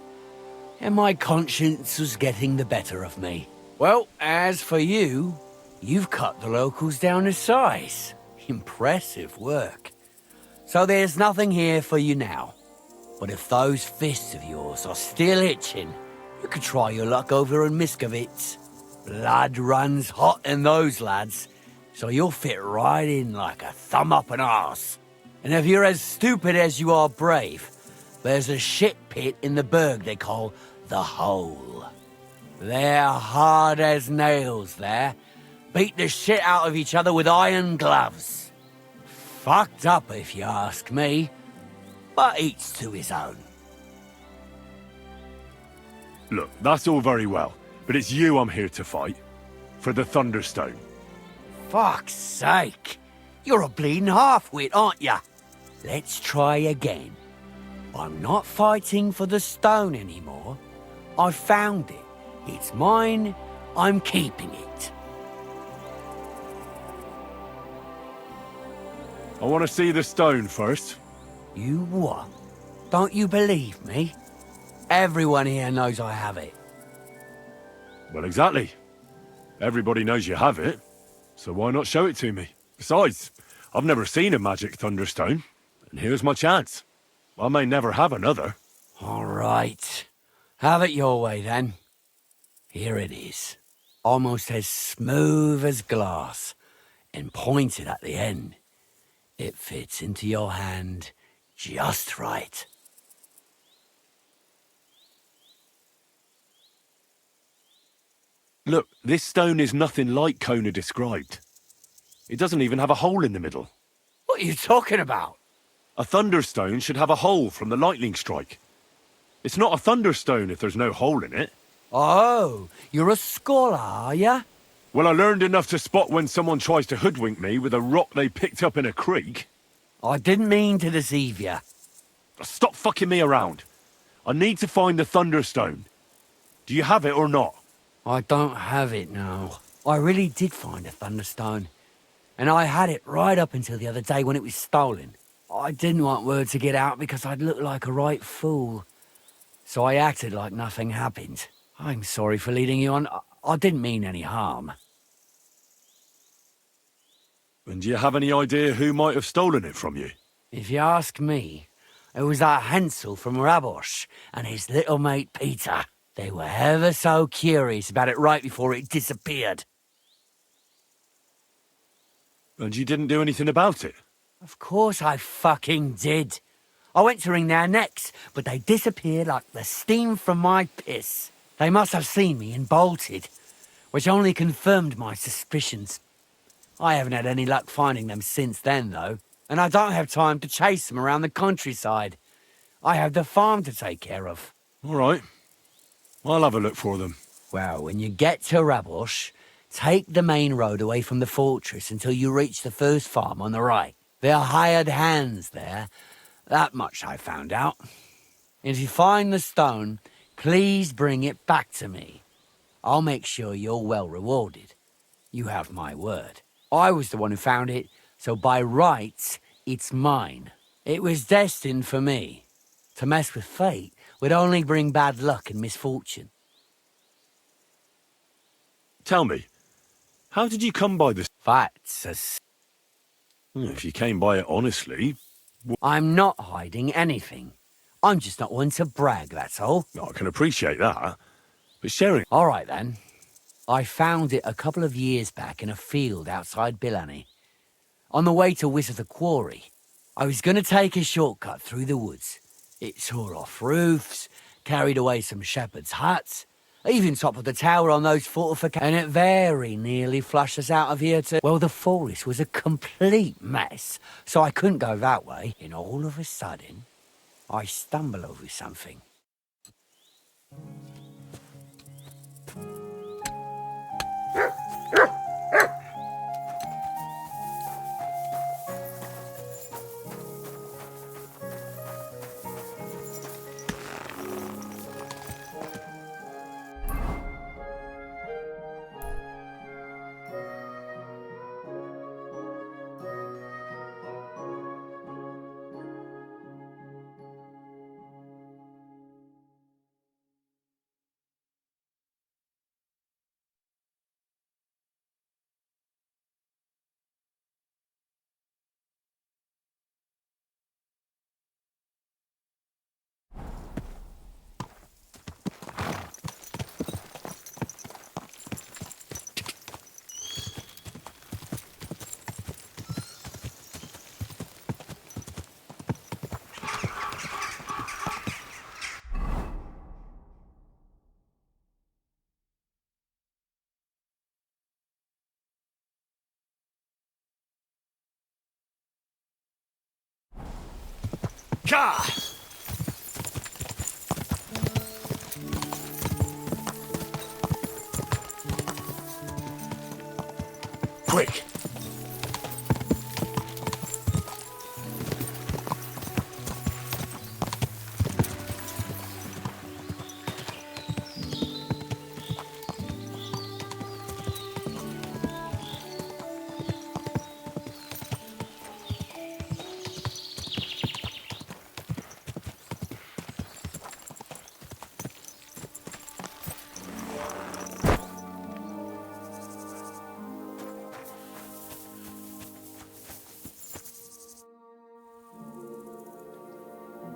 and my conscience was getting the better of me. Well, as for you, you've cut the locals down to size. Impressive work. So there's nothing here for you now. But if those fists of yours are still itching, you could try your luck over in Miskovitz. Blood runs hot in those lads, so you'll fit right in like a thumb up an arse. And if you're as stupid as you are brave, there's a shit pit in the burg they call the Hole. They're hard as nails there. Beat the shit out of each other with iron gloves. Fucked up if you ask me, but each to his own. Look, that's all very well, but it's you I'm here to fight. For the Thunderstone. Fuck's sake! You're a bleeding half-wit, aren't ya? Let's try again. I'm not fighting for the stone anymore. I found it. It's mine. I'm keeping it. I want to see the stone first. You what? Don't you believe me? Everyone here knows I have it. Well, exactly. Everybody knows you have it. So why not show it to me? Besides, I've never seen a magic thunderstone, and here's my chance. I may never have another. All right. Have it your way, then. Here it is. Almost as smooth as glass, and pointed at the end. It fits into your hand just right. Look, this stone is nothing like Kona described. It doesn't even have a hole in the middle. What are you talking about? A thunderstone should have a hole from the lightning strike. It's not a thunderstone if there's no hole in it. Oh, you're a scholar, are ya? Well, I learned enough to spot when someone tries to hoodwink me with a rock they picked up in a creek. I didn't mean to deceive you. Stop fucking me around. I need to find the thunderstone. Do you have it or not? I don't have it now. I really did find a thunderstone. And I had it right up until the other day when it was stolen. I didn't want word to get out because I'd look like a right fool. So I acted like nothing happened. I'm sorry for leading you on. I didn't mean any harm. And do you have any idea who might have stolen it from you? If you ask me, it was that Hansel from Rabosh and his little mate Peter. They were ever so curious about it right before it disappeared. And you didn't do anything about it? Of course I fucking did. I went to wring their necks, but they disappeared like the steam from my piss. They must have seen me and bolted, which only confirmed my suspicions. I haven't had any luck finding them since then, though, and I don't have time to chase them around the countryside. I have the farm to take care of. All right. I'll have a look for them. Well, when you get to Rabosh, take the main road away from the fortress until you reach the first farm on the right. They're hired hands there. That much I found out. If you find the stone, please bring it back to me. I'll make sure you're well rewarded. You have my word. I was the one who found it, so by rights, it's mine. It was destined for me. To mess with fate would only bring bad luck and misfortune. Tell me, how did you come by this? That's If you came by it honestly... I'm not hiding anything. I'm just not one to brag, that's all. I can appreciate that, but sharing... All right, then. I found it a couple of years back in a field outside Billany. On the way to visit the quarry, I was going to take a shortcut through the woods. It tore off roofs, carried away some shepherds' huts, even toppled the tower on those fortifications, and it very nearly flushed us out of here too. Well, the forest was a complete mess, so I couldn't go that way. And all of a sudden, I stumble over something. Ka! Quick!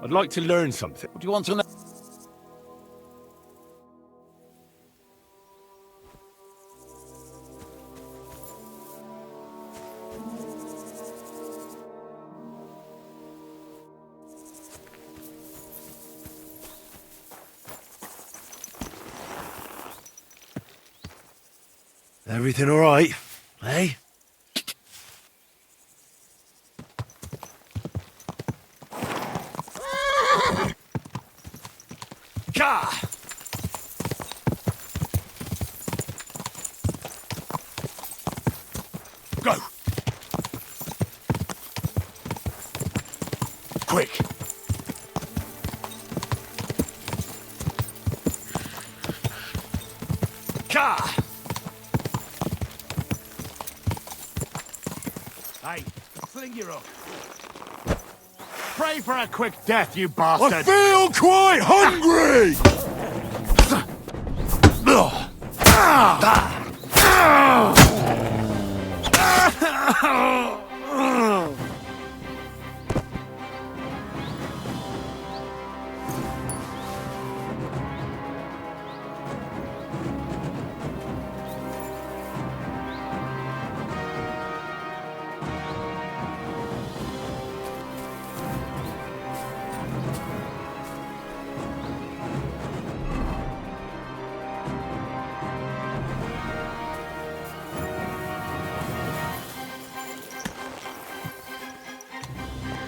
I'd like to learn something. What do you want to know? Everything all right, eh? Ka! Go! Quick! Ka! Hey, sling your hook. Pray for a quick death, you bastard! I feel quite hungry!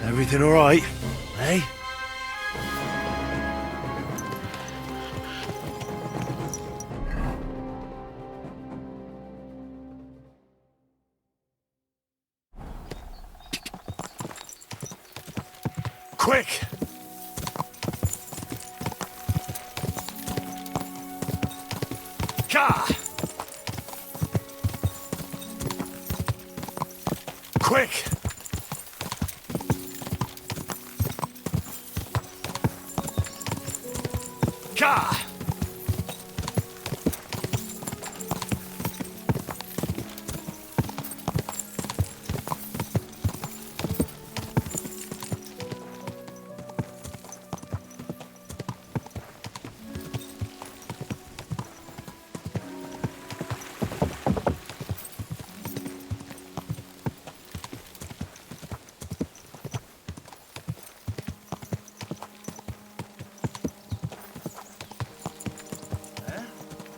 Everything all right, eh? Quick! Ka! Quick! Ka!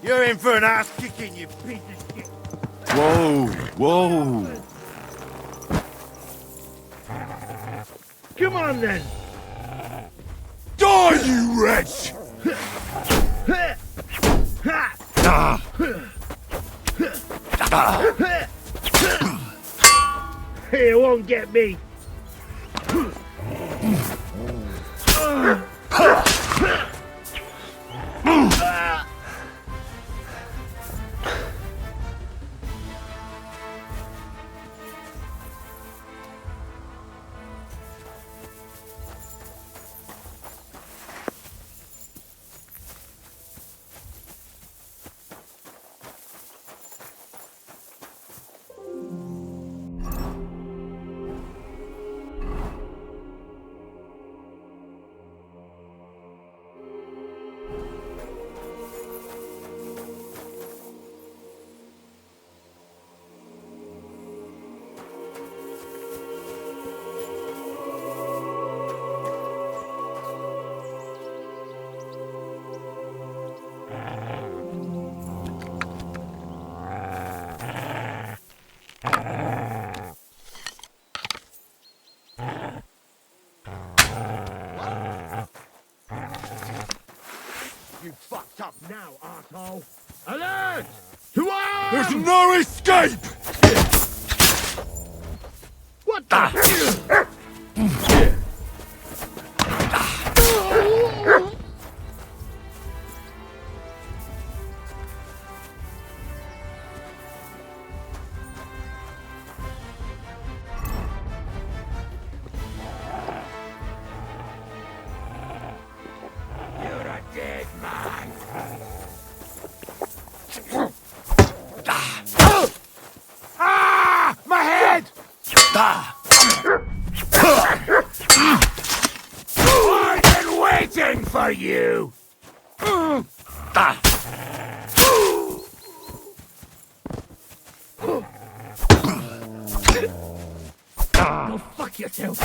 You're in for an ass kicking, you piece of shit. Whoa, whoa. Come on then. Die, you wretch! He won't get me. You fucked up now, arsehole. Alert! To arms! There's no escape! What the? You're a dead man! Ah! My head! I've been waiting for you! Go fuck yourself.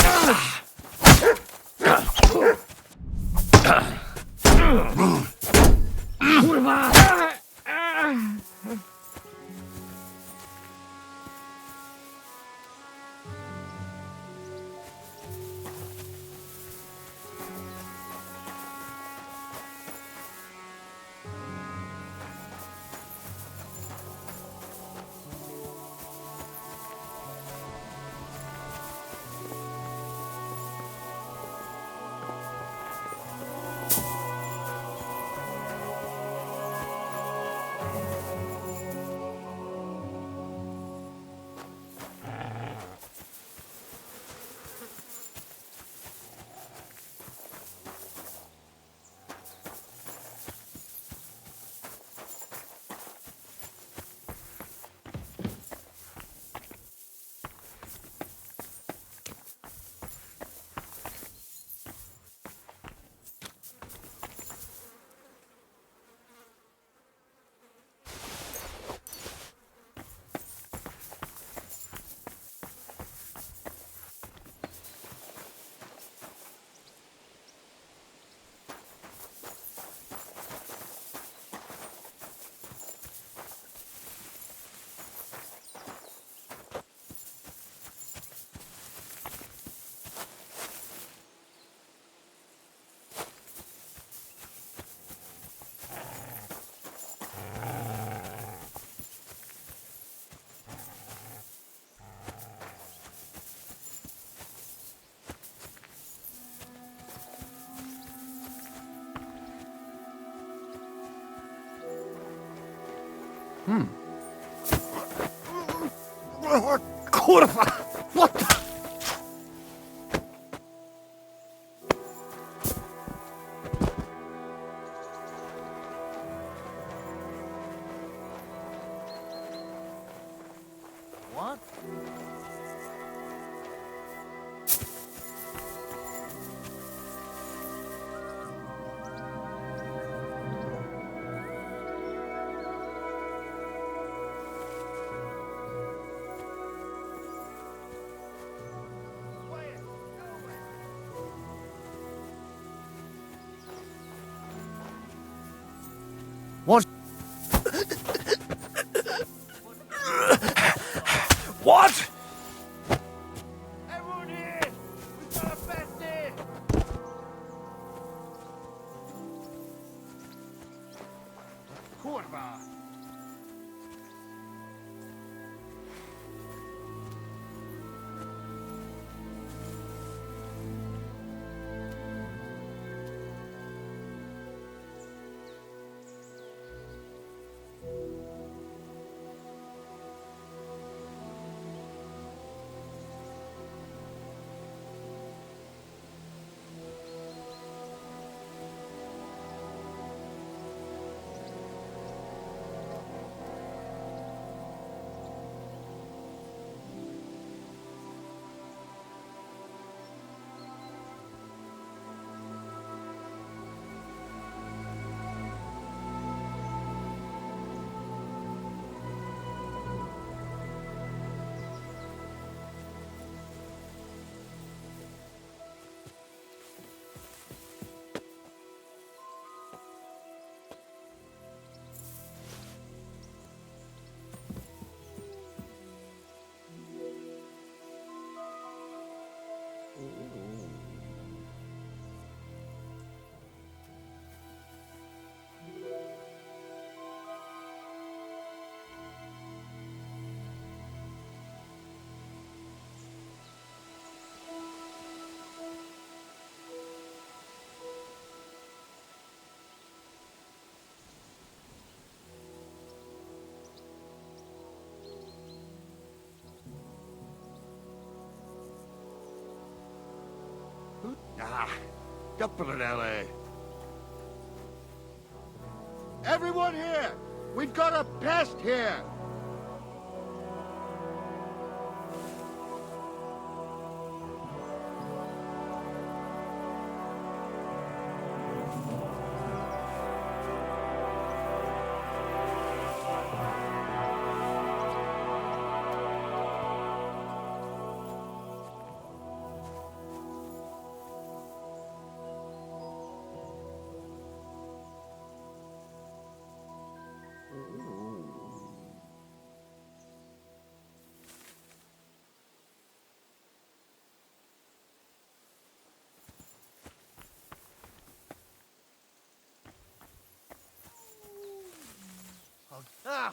Kurva! What the? What? What? What? Everyone here! We've got a bestie! Kurva! Ah, Gabriele. Everyone here! We've got a pest here! Ah!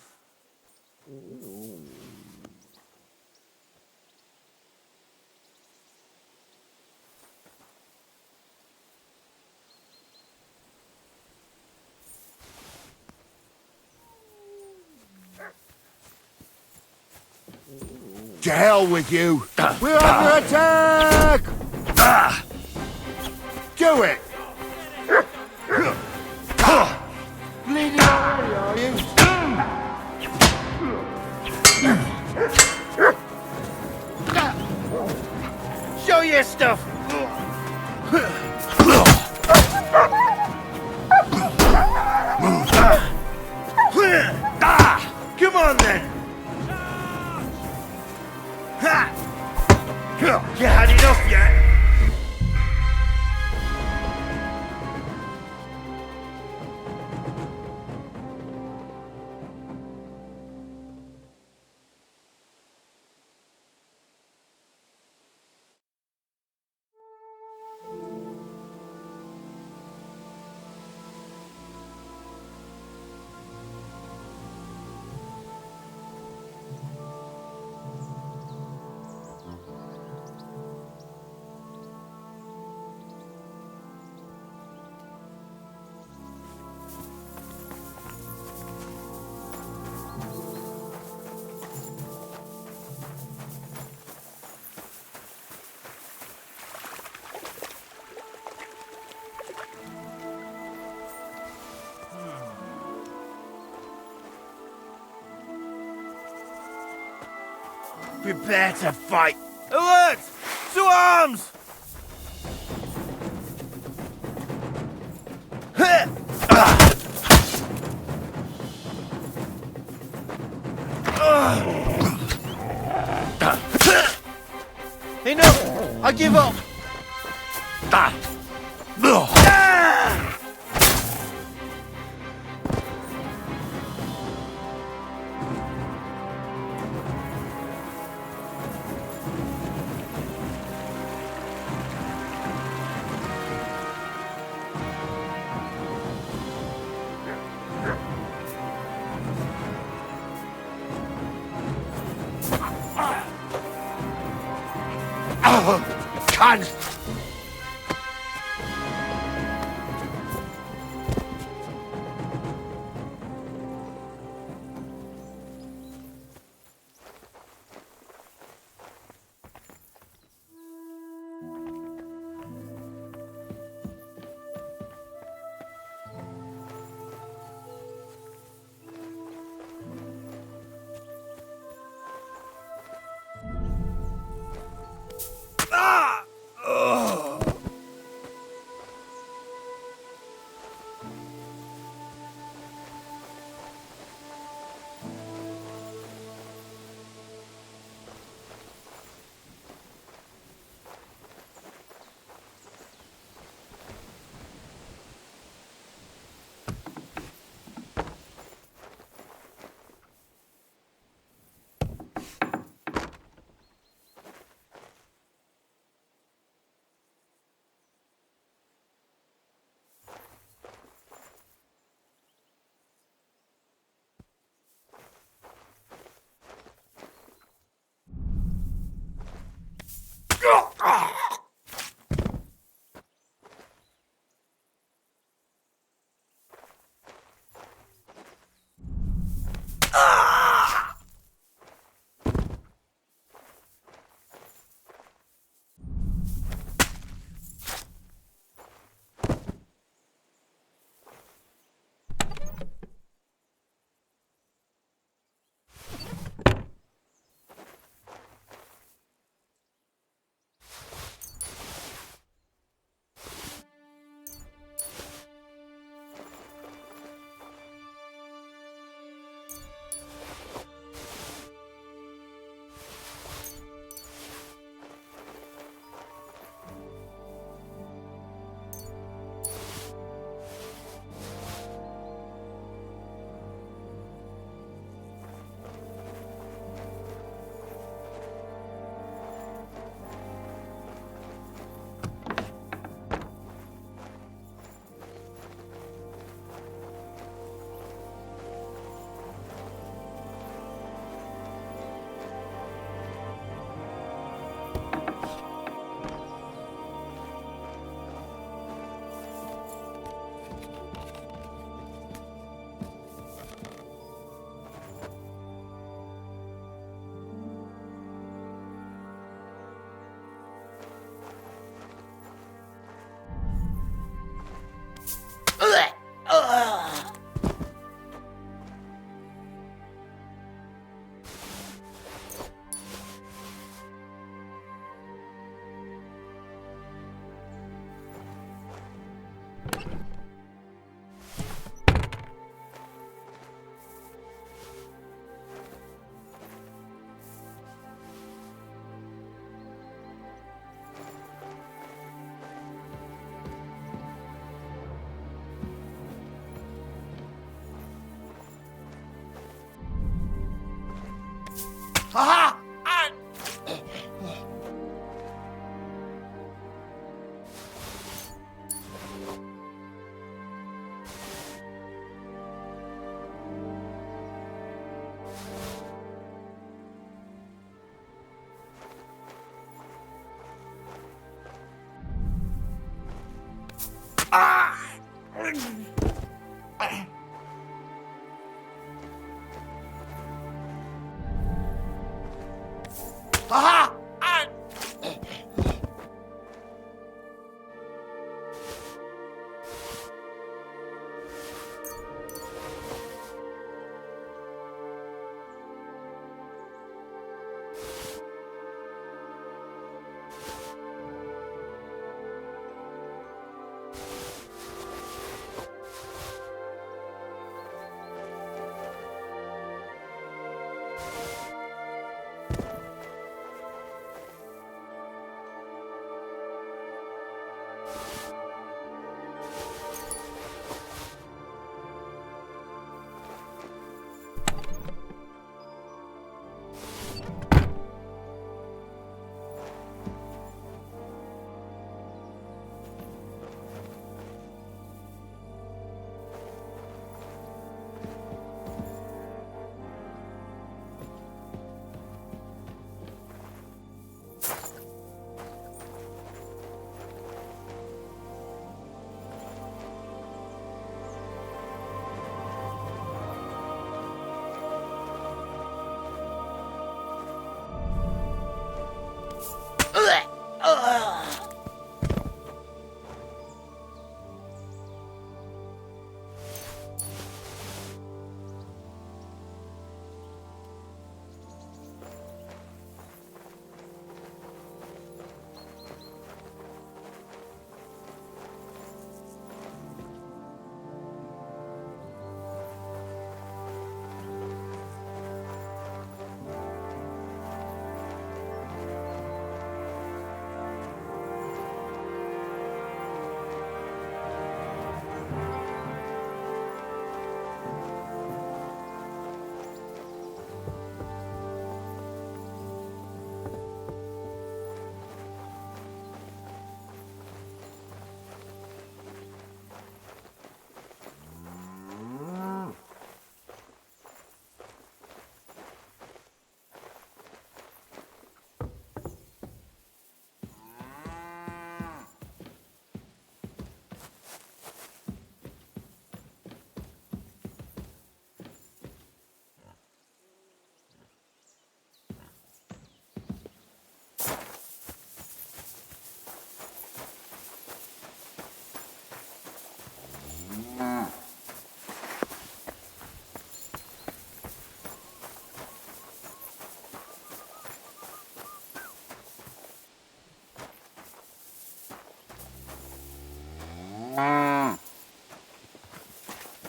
To hell with you! We're under attack! Do it! Bleeding already, are you? Show your stuff! Come on then! You had enough yet? Prepare to fight. Alert! To arms! Enough! I give up! Can't! Aha! Aha!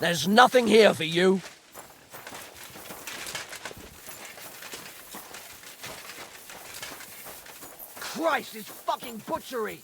There's nothing here for you. Christ, it's fucking butchery!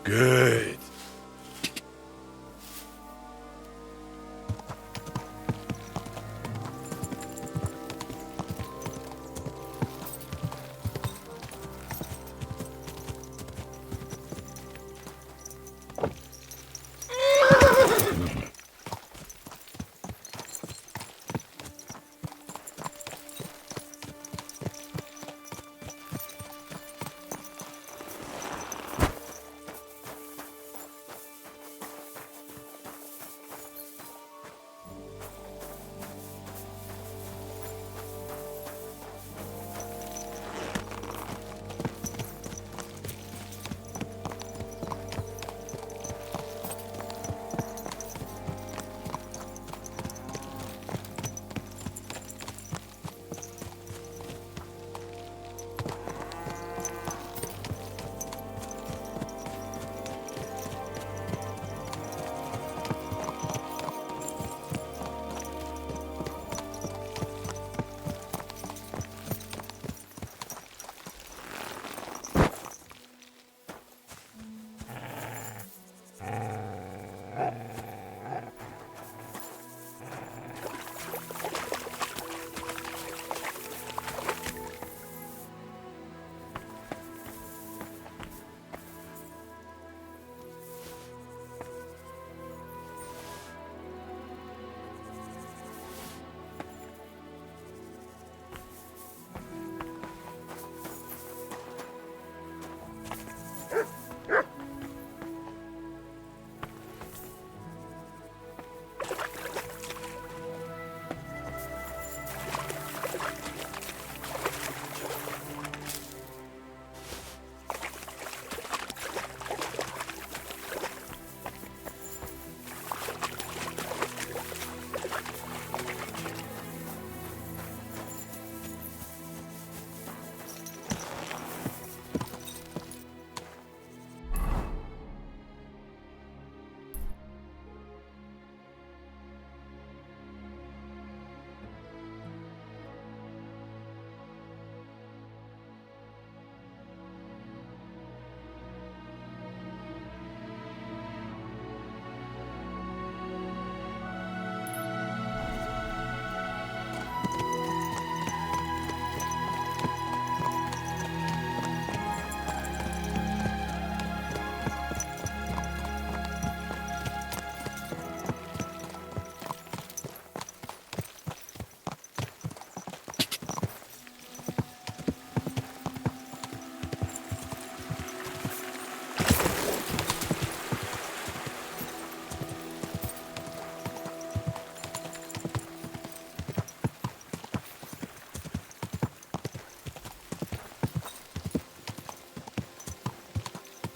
Good.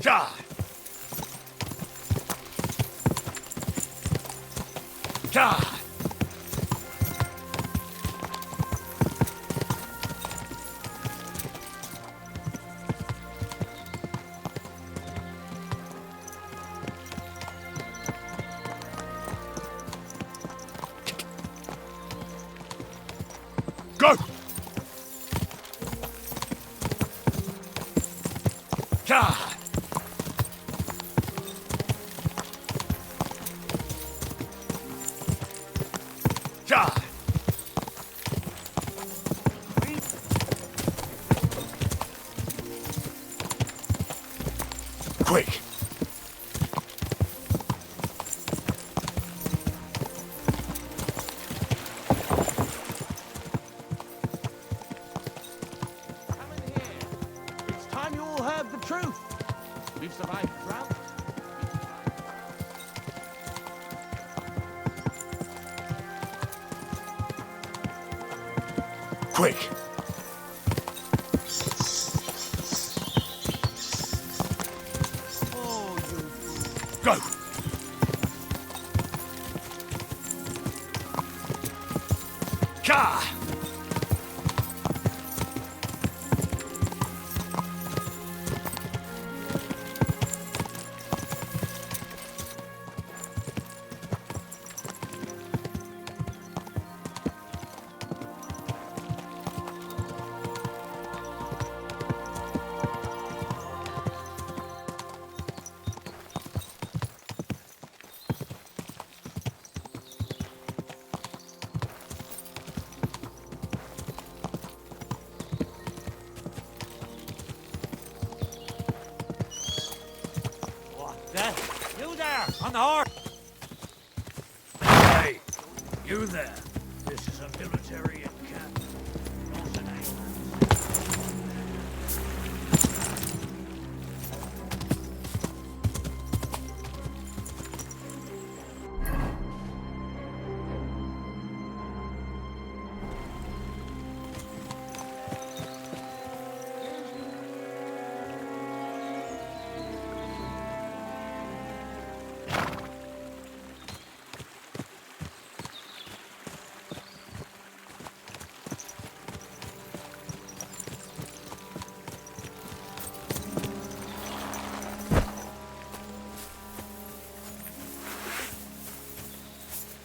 Ja! Ja! Go! Ja! Ja! Quick! It's time you all heard the truth. We've survived drought. Quick! Go! Ja! You there, on the horse! Hey, you there. This is a military encampment, not an island.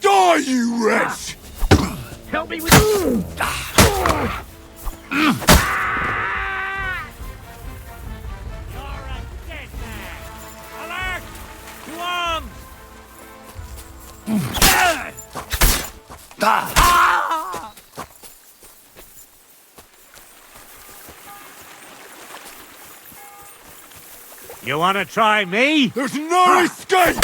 Die, you wretch! Help me with... Alert! To arms! You want to try me? There's no escape!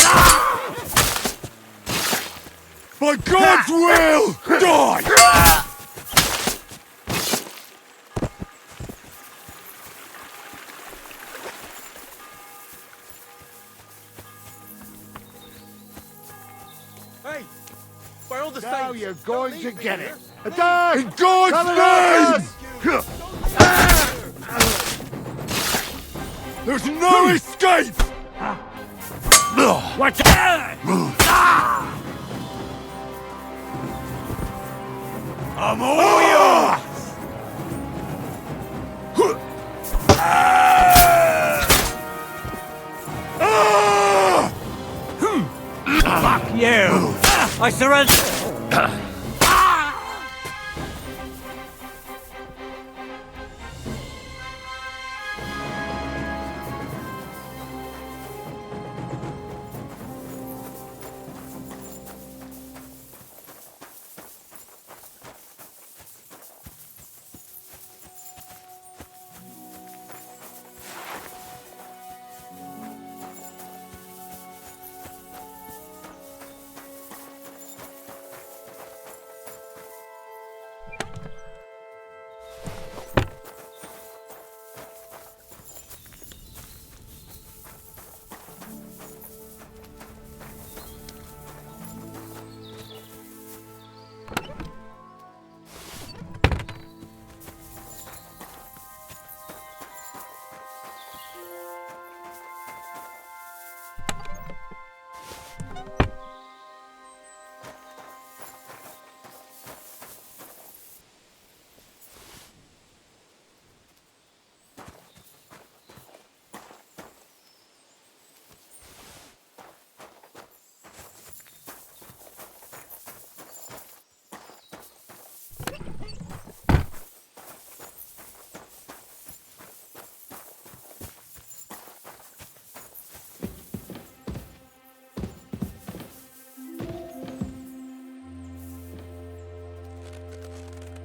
By God's will, die! Hey, by all the Now saints, you're going to get it. here. Attack! In God's name! There's no escape! Watch out! I'm all yours! Fuck you! I surrender!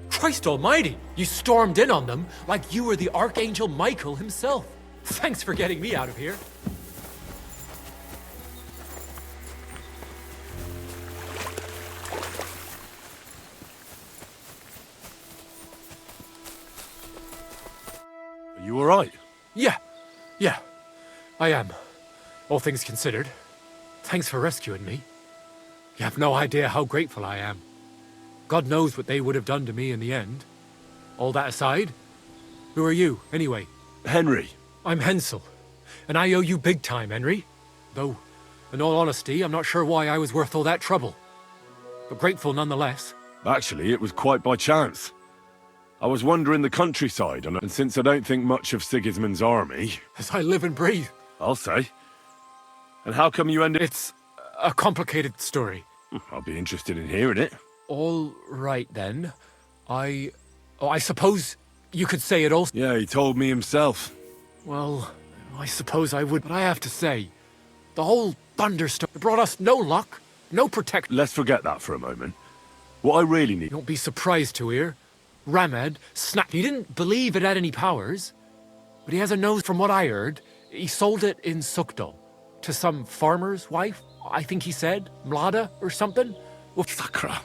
Christ almighty! You stormed in on them like you were the Archangel Michael himself. Thanks for getting me out of here. Are you alright? Yeah. I am. All things considered. Thanks for rescuing me. You have no idea how grateful I am. God knows what they would have done to me in the end. All that aside, who are you, anyway? Henry. I'm Hensel, and I owe you big time, Henry. Though, in all honesty, I'm not sure why I was worth all that trouble. But grateful nonetheless. Actually, it was quite by chance. I was wandering the countryside, and since I don't think much of Sigismund's army... As I live and breathe. I'll say. And how come you ended... It's a complicated story. I'll be interested in hearing it. All right, then. I suppose you could say it also... Yeah, he told me himself. Well, I suppose I would, but I have to say, the whole thunderstorm brought us no luck, no protection. Let's forget that for a moment. What I really need... Don't be surprised to hear. Ramed snapped. He didn't believe it had any powers, but he has a nose from what I heard. He sold it in Sukdal. to some farmer's wife, I think he said, Mlada or something. Well, Sakra.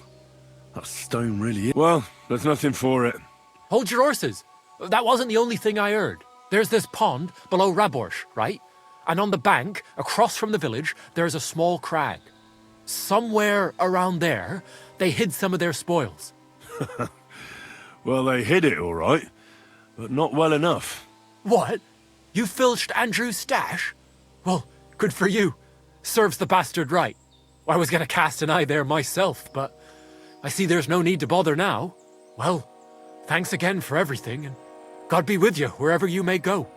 That stone really is. Well, there's nothing for it. hold your horses. That wasn't the only thing I heard. There's this pond below Raborsh, right? And on the bank, across from the village, there's a small crag. Somewhere around there, they hid some of their spoils. Well, they hid it all right, but not well enough. What? You filched Andrew's stash? Well, good for you. Serves the bastard right. I was gonna cast an eye there myself, but I see there's no need to bother now. Well, thanks again for everything, and God be with you wherever you may go.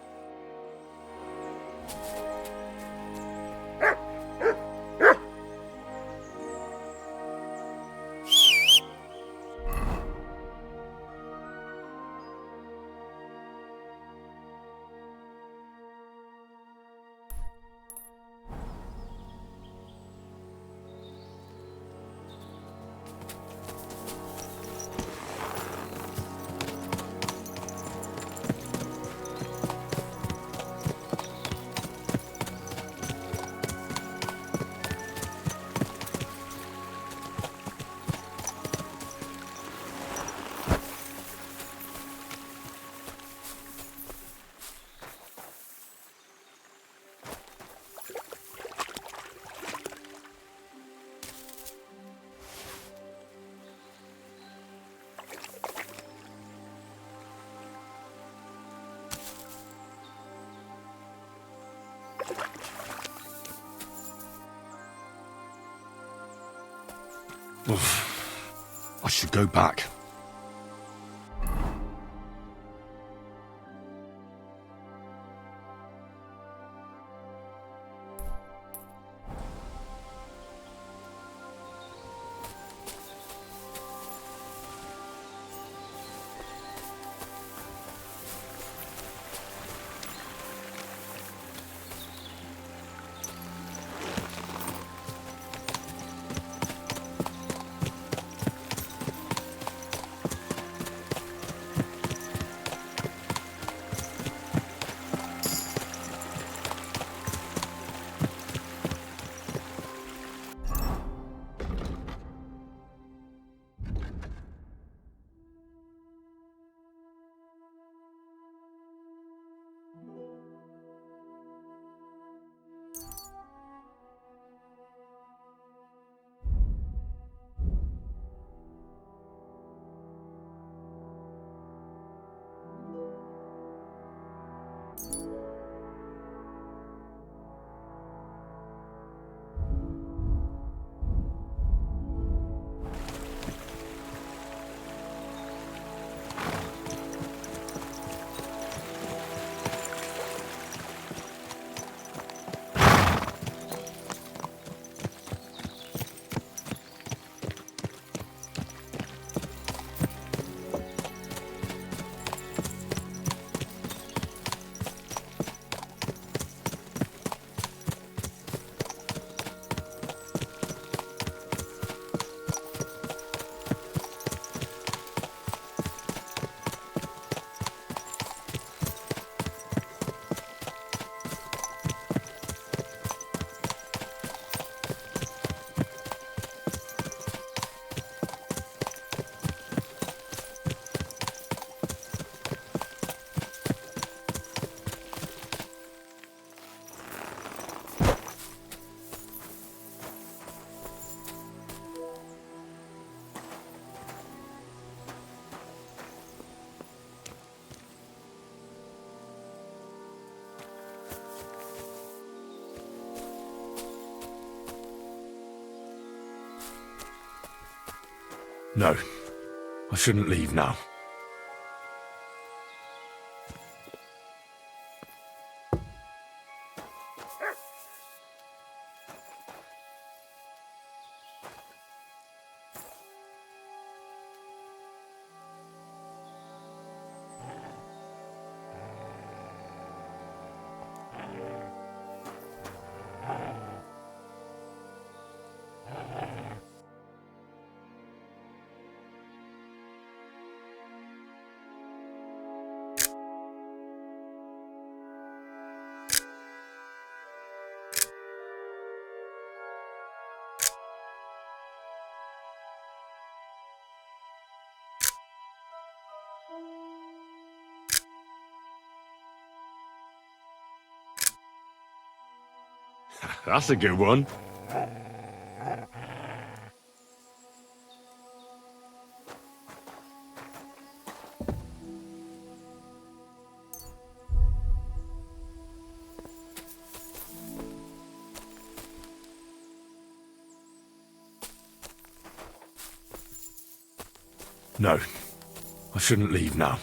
I should go back. No, I shouldn't leave now. That's a good one. No, I shouldn't leave now.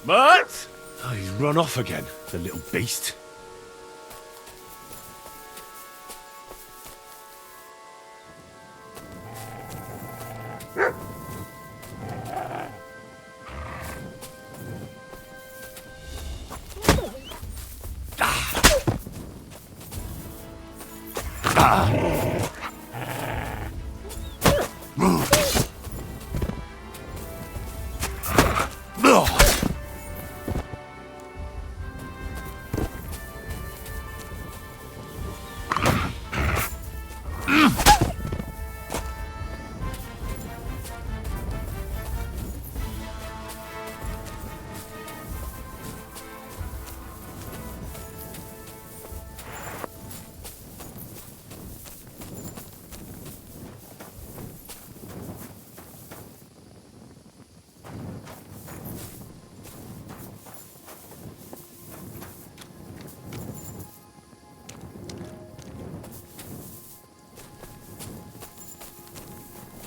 But Oh, he's run off again, the little beast.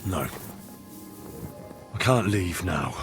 No. I can't leave now.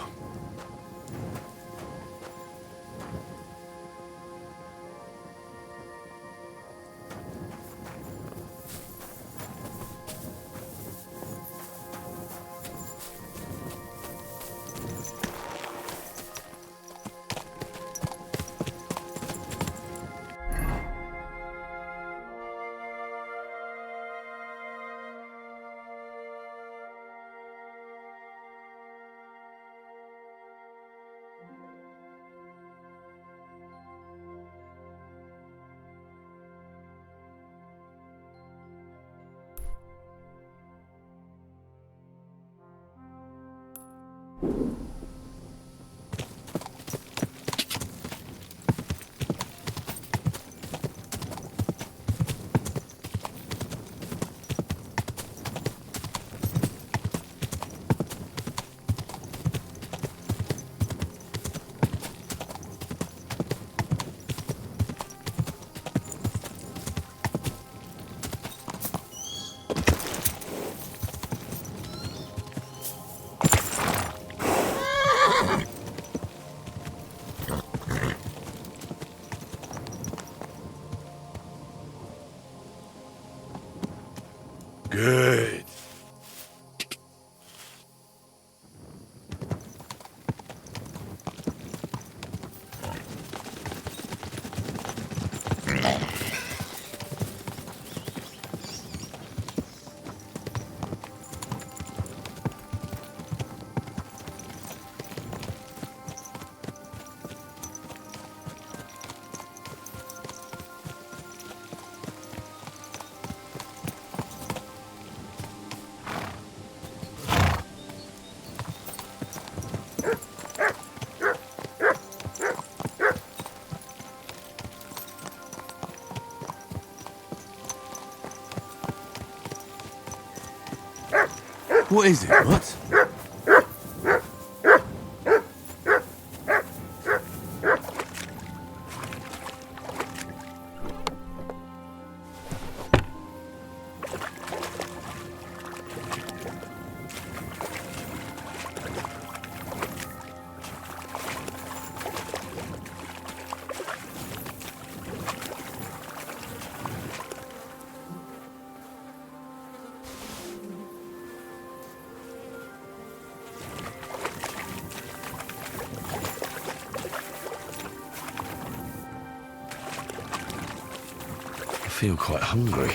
Good. What is it? What? feel quite hungry.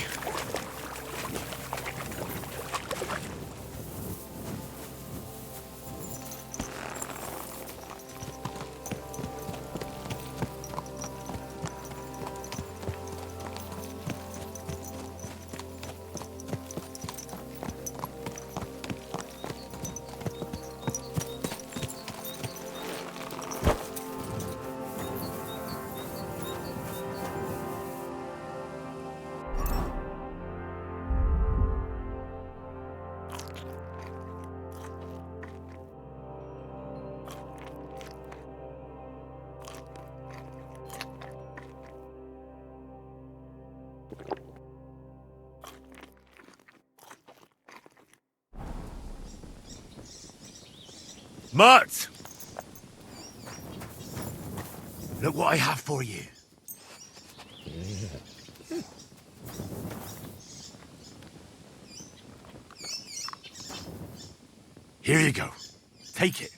Mutt! Look what I have for you. Here you go. Take it.